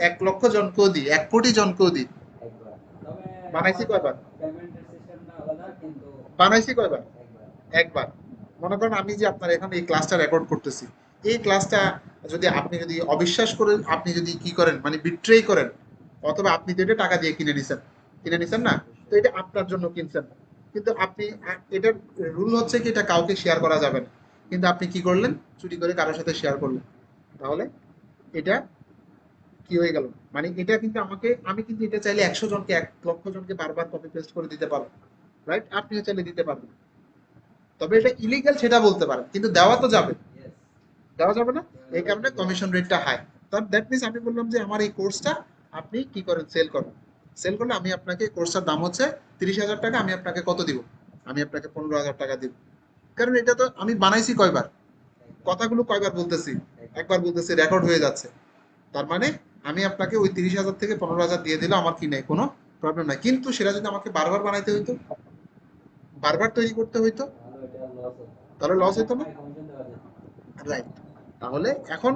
1 লক্ষ জনকেও দিই, 1 কোটি জনকেও দিই,
একবার। তবে
বানাইছি
হয়তো
কয়বার?
পেমেন্টের সিস্টেমটা আলাদা, কিন্তু
বানাইছি কয়বার?
একবার।
একবার। মনে করেন আমি যে আপনার এখানে এই ক্লাসটা রেকর্ড করতেছি, এই ক্লাসটা যদি আপনি যদি অবিশ্বাস করেন, আপনি যদি কি করেন মানে বিট্রেই করেন, অথবা আপনি তো এটা টাকা দিয়ে কিনে নিছেন না, তো
অবশ্যই।
এটা আপনার জন্য কিনছেন। কিন্তু আপনি এটার রুল হচ্ছে কি এটা কাউকে শেয়ার করা যাবে না, কিন্তু আপনি কি করলেন, চুরি করে কারোর সাথে শেয়ার করলেন, তাহলে এটা কি হয়ে গেল, মানে এটা কিন্তু আমি কিন্তু এটা চাইলে 100 জনকে 1 লক্ষ জনকে বারবার কপি পেস্ট করে দিতে পারবো, রাইট? আপনিও চাইলে দিতে পারবেন। তবে এটা ইলিগাল সেটা বলতে পারেন, কিন্তু দেওয়া তো যাবে।
ইয়েস।
দেওয়া যাবে না?
দেওয়া
এই
যাবে,
কারণে
ঠিকই আছে।
কমিশন রেটটা হাই। তার দ্যাট মিনস আমি বললাম যে আমার এই কোর্সটা আপনি কি করেন, সেল করেন। সেল করলে আমি আপনাকে, কোর্সটার দাম হচ্ছে 30,000 টাকা, আমি আপনাকে কত দিব? আমি আপনাকে 15,000 টাকা দিব। কারণ এটা তো আমি বানাইছি কয়বার,
একবার।
কথাগুলো কয়বার বলতেছি,
একবার।
একবার বলতেছি, রেকর্ড হয়ে যাচ্ছে। তার মানে আমি আপনাকে ওই 30,000 থেকে 15,000 দিয়ে দিলে আমার কি নেই, কোনো প্রবলেম নাই। কিন্তু সেটা যদি আমাকে বারবার বানাইতে হইতো, বারবার তৈরি করতে হইতো,
তাহলে ওটা লস হতো।
তাহলে লস হইতো না?
হাই কমিশন দেওয়া যেত না।
রাইট। তাহলে এখন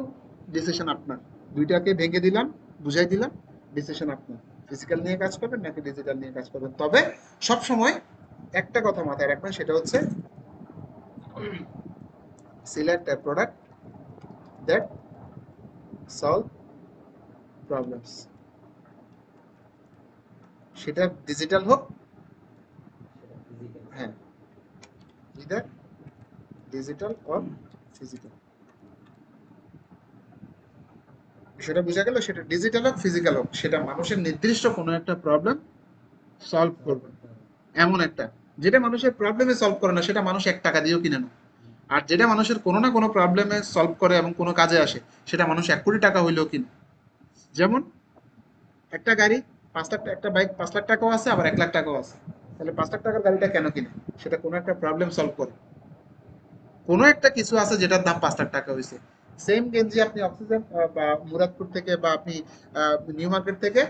ডিসিশন আপনার, দুইটাকে ভেঙে দিলাম, বুঝাই দিলাম, ডিসিশন আপনার, ফিজিক্যাল নিয়ে কাজ করবেন নাকি ডিজিটাল নিয়ে কাজ করবেন। তবে সব সময় একটা কথা মাথায় রাখবেন, সেটা হচ্ছে select A product that solve problems. সেটা ডিজিটাল হোক,
সেটা ফিজিক্যাল।
হ্যাঁ, ইদার ডিজিটাল অর ফিজিক্যাল। সেটা বোঝা গেল, সেটা ডিজিটাল হোক ফিজিক্যাল হোক, সেটা মানুষের নির্দিষ্ট কোনো একটা প্রবলেম সলভ
সলভ
করবে।
করতে হবে।
এমন একটা, যেটা মানুষের প্রবলেমে সলভ করে না, সেটা মানুষ 1 টাকা দিয়েও কিনে না।
হুম।
আর যেটা মানুষের কোনো না কোনো প্রবলেমে সলভ করে এবং কোনো কাজে আসে, সেটা মানুষ 1 কোটি টাকা হইলেও কিনে। যেমন একটা গাড়ি 5 লাখ, একটা বাইক 5 লাখ টাকাও আছে, আবার 1 লাখ টাকাও আছে। তাহলে 5 লাখ টাকার গাড়িটা কেন কিনে? সেটা কোনো একটা প্রবলেম সলভ করে, কোনো একটা কিছু আছে যেটার দাম 5 লাখ টাকা হয়েছে। সেম গেঞ্জি আপনি অক্সিজেন বা মুরাদপুর থেকে, বা আপনি নিউ মার্কেট থেকে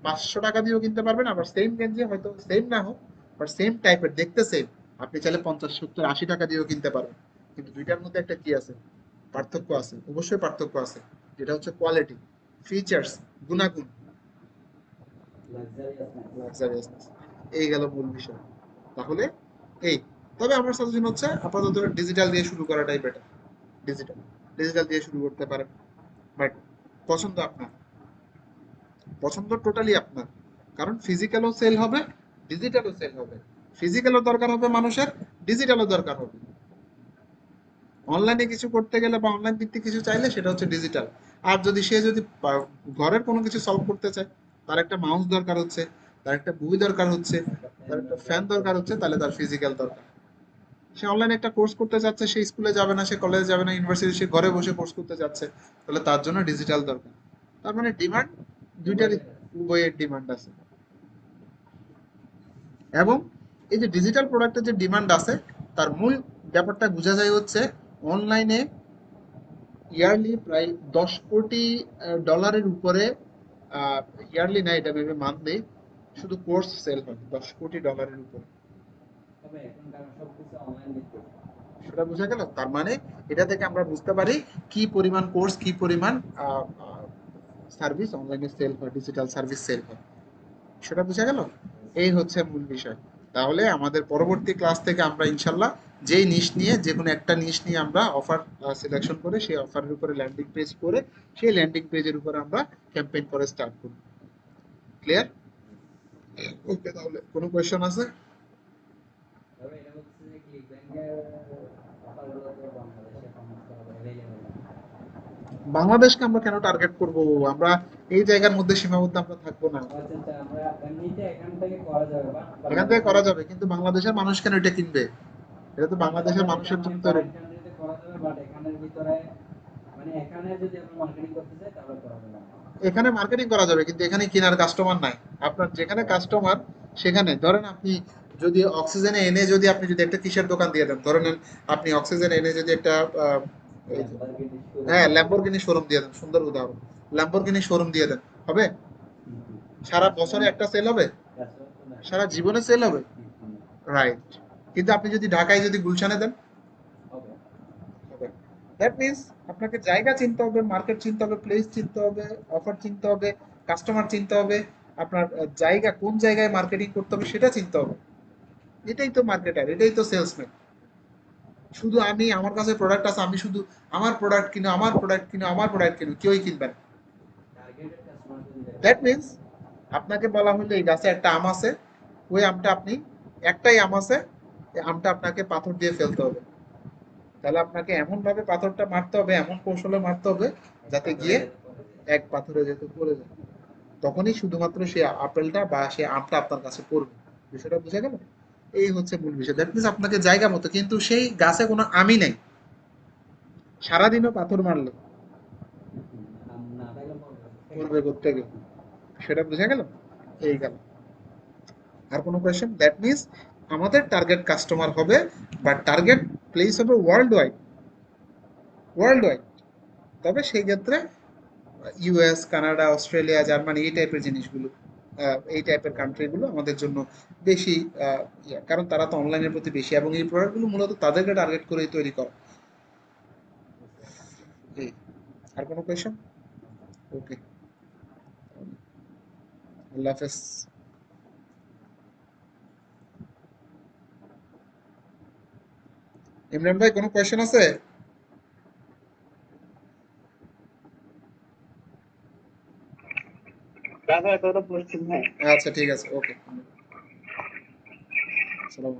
500 টাকা দিয়েও কিনতে পারবেন। আবার সেম গেঞ্জি হয়তো সেম না হোক, বাট সেম টাইপের, দেখতে সেম, আপনি চাইলে 50, 70, 80 টাকা দিয়েও কিনতে পারবেন। কিন্তু দুইটার মধ্যে একটা কি আছে, পার্থক্য আছে, অবশ্যই পার্থক্য আছে। যেটা হচ্ছে কোয়ালিটি, ফিচার্স, গুণাগুণ,
লাক্সারিয়াসনেস।
লাক্সারিয়াসনেস। এই গেল মূল বিষয়। তাহলে এই, তবে আমার সাজেশন হচ্ছে আপাতত ডিজিটাল দিয়ে শুরু করাটাই বেটার। ডিজিটাল ডিজিটাল দিয়ে শুরু করতে পারেন, বাট পছন্দ আপনার, পছন্দ টোটালি আপনার। কারণ ফিজিক্যালও সেল হবে, ডিজিটালও সেল হবে। ফিজিক্যালও দরকার হবে মানুষের, ডিজিটালও দরকার হবে। অনলাইনে কিছু করতে গেলে বা অনলাইন ভিত্তিক কিছু চাইলে সেটা হচ্ছে ডিজিটাল। আর যদি সে যদি ঘরের কোনো কিছু সলভ করতে চায়, তার একটা মাউস দরকার হচ্ছে, তার একটা বই দরকার হচ্ছে,
একটা ফ্যান
তার একটা
দরকার
ফ্যান
হচ্ছে।
দরকার হচ্ছে, তাহলে তার ফিজিক্যাল দরকার। সে অনলাইনে একটা কোর্স করতে যাচ্ছে, সে স্কুলে যাবে না, সে কলেজে যাবে না, ইউনিভার্সিটি, সে ঘরে বসে কোর্স করতে যাচ্ছে, তাহলে তার জন্য ডিজিটাল দরকার। তার মানে ডিমান্ড দুইটারই,
উভয়ের আছে।
উভয়ের ডিমান্ড আছে। এবং এই যে ডিজিটাল প্রোডাক্টের যে ডিমান্ড আছে, তার মূল ব্যাপারটা বোঝা যায় হচ্ছে অনলাইনে ইয়ারলি প্রায় 10 কোটি ডলারের উপরে, ইয়ারলি না, এটা ভেবে মান্থলি, শুধু কোর্স সেল হয় 10 কোটি ডলারের উপরে।
তবে এখনকার সবকিছু অনলাইন ভিত্তিক।
সেটা বোঝা গেল। তার মানে এটা থেকে আমরা বুঝতে পারি কি পরিমাণ কোর্স, কি পরিমাণ সার্ভিস অনলাইনে সেল হয়, ডিজিটাল সার্ভিস সেল হয়। সেটা বোঝা গেল।
Yes.
এই হচ্ছে মূল বিষয়। তাহলে আমাদের পরবর্তী ক্লাস থেকে আমরা ইনশাল্লাহ যেই নিশ নিয়ে, যে কোনো একটা নিশ নিয়ে আমরা অফার সিলেকশন করে, সেই অফারের উপরে ল্যান্ডিং পেজ করে, সেই ল্যান্ডিং পেজের উপরে আমরা ক্যাম্পেইন করে স্টার্ট করব। ক্লিয়ার? ওকে, তাহলে কোনো কোয়েশ্চন আছে?
তবে এটা হচ্ছে যে ক্লিক ব্যাংকের অফারগুলো তো বাংলাদেশে সমস্ত অ্যাভেলেবল না।
বাংলাদেশকে আমরা কেন টার্গেট করব? আমরা এই জায়গার মধ্যে সীমাবদ্ধ আমরা থাকবো না।
আচ্ছা আচ্ছা, আমরা এমনিতে এখান থেকে করা যাবে, বাট
এখান থেকে
বাংলাদেশের
করা যাবে, কিন্তু বাংলাদেশের মানুষ কেন এটা কিনবে? এটা তো বাংলাদেশের
তবে এটা
মানুষের
মানে
জন্য তৈরি।
ফরেন কান্ট্রিতে করা যাবে, বাট এখানের ভিতরে মানে এখানে যদি আমরা মার্কেটিং করতে চাই তাহলে করা যাবে না।
এখানে মার্কেটিং করা যাবে, কিন্তু এখানে কেনার কাস্টমার নাই। আপনার যেখানে
ও আচ্ছা।
কাস্টমার, সেখানে ধরেন আপনি যদি অক্সিজেনে এনে যদি আপনি যদি একটা কিসের দোকান দিয়ে দেন, ধরে নেন আপনি অক্সিজেন এনে যদি একটা এই যে,
ল্যাম্বরগিনি
হ্যাঁ
শোরুম।
ল্যাম্বরগিনি শোরুম দিয়ে দেন, সুন্দর উদাহরণ, ল্যাম্বরগিনি শোরুম দিয়ে দেন, হবে? সারা বছরে একটা সেল হবে? সারা জীবনে সেল হবে? রাইট। কিন্তু আপনি যদি ঢাকায় যদি গুলশানে দেন, হবে। দ্যাট মিনস আপনাকে জায়গা চিনতে হবে, মার্কেট চিনতে হবে, প্লেস চিনতে হবে, অফার চিনতে হবে, কাস্টমার চিনতে হবে, আপনার জায়গা কোন জায়গায় মার্কেটিং করতে হবে সেটা চিনতে হবে। এটাই তো মার্কেটার, এটাই তো সেলসম্যান। শুধু আমি আমার কাছে প্রোডাক্ট আছে, আমি শুধু আমার প্রোডাক্ট কিনো, আমার প্রোডাক্ট কিনো, আমার প্রোডাক্ট কিনো, কেউই কিনবে না।
টার্গেটেড কাস্টমার যদি দেখেন
দ্যাট মিনস আপনাকে বলা হলো এই গাছে একটা আম আছে, ওই আমটা আপনি, একটাই আম আছে, এই আমটা আপনাকে পাথর দিয়ে ফেলতে হবে। তাহলে আপনাকে এমন ভাবে পাথরটা মারতে হবে, এমন কৌশলে মারতে হবে
এক
যাতে
পাথরে
গিয়ে
যেতে পারে।
এক পাথরে যেতে পড়ে যায়। তখনই শুধুমাত্র সেই আপেলটা বা সেই আমটা আপনার কাছে পড়বে। বিষয়টা বুঝা গেল? এই হচ্ছে মূল বিষয়। দ্যাট মিনস আপনাকে জায়গা মতো, কিন্তু সেই গাছে কোনো আমই নাই, সারাদিনও পাথর মারলে
আম না থাকলে পড়বে
পড়বে কোত্থেকে? সেটা বুঝা গেল? এই গেল। আর কোনো কোয়েশ্চেন? দ্যাট মিনস আমাদের টার্গেট কাস্টমার হবে বা টার্গেট প্লেস হবে ওয়ার্ল্ড ওয়াইড, ওয়ার্ল্ড ওয়াইড। তবে সেই ক্ষেত্রে ইউএস, কানাডা, অস্ট্রেলিয়া, জার্মানি, এই টাইপের জিনিসগুলো, এই টাইপের কান্ট্রিগুলো আমাদের জন্য বেশি কারণ তারা তো অনলাইনের প্রতি বেশি, এবং এই প্রোডাক্টগুলো মূলত তাদেরকে টার্গেট করেই তৈরি করা। এই। আর কোনো কোয়েশ্চেন? ওকে, আল্লাহ হাফেজ। ইমরান ভাই, কোনো কোয়েশ্চেন আছে?
তারপরে তোর কোশ্চেন নাই।
আচ্ছা ঠিক আছে, ওকে। সালাম।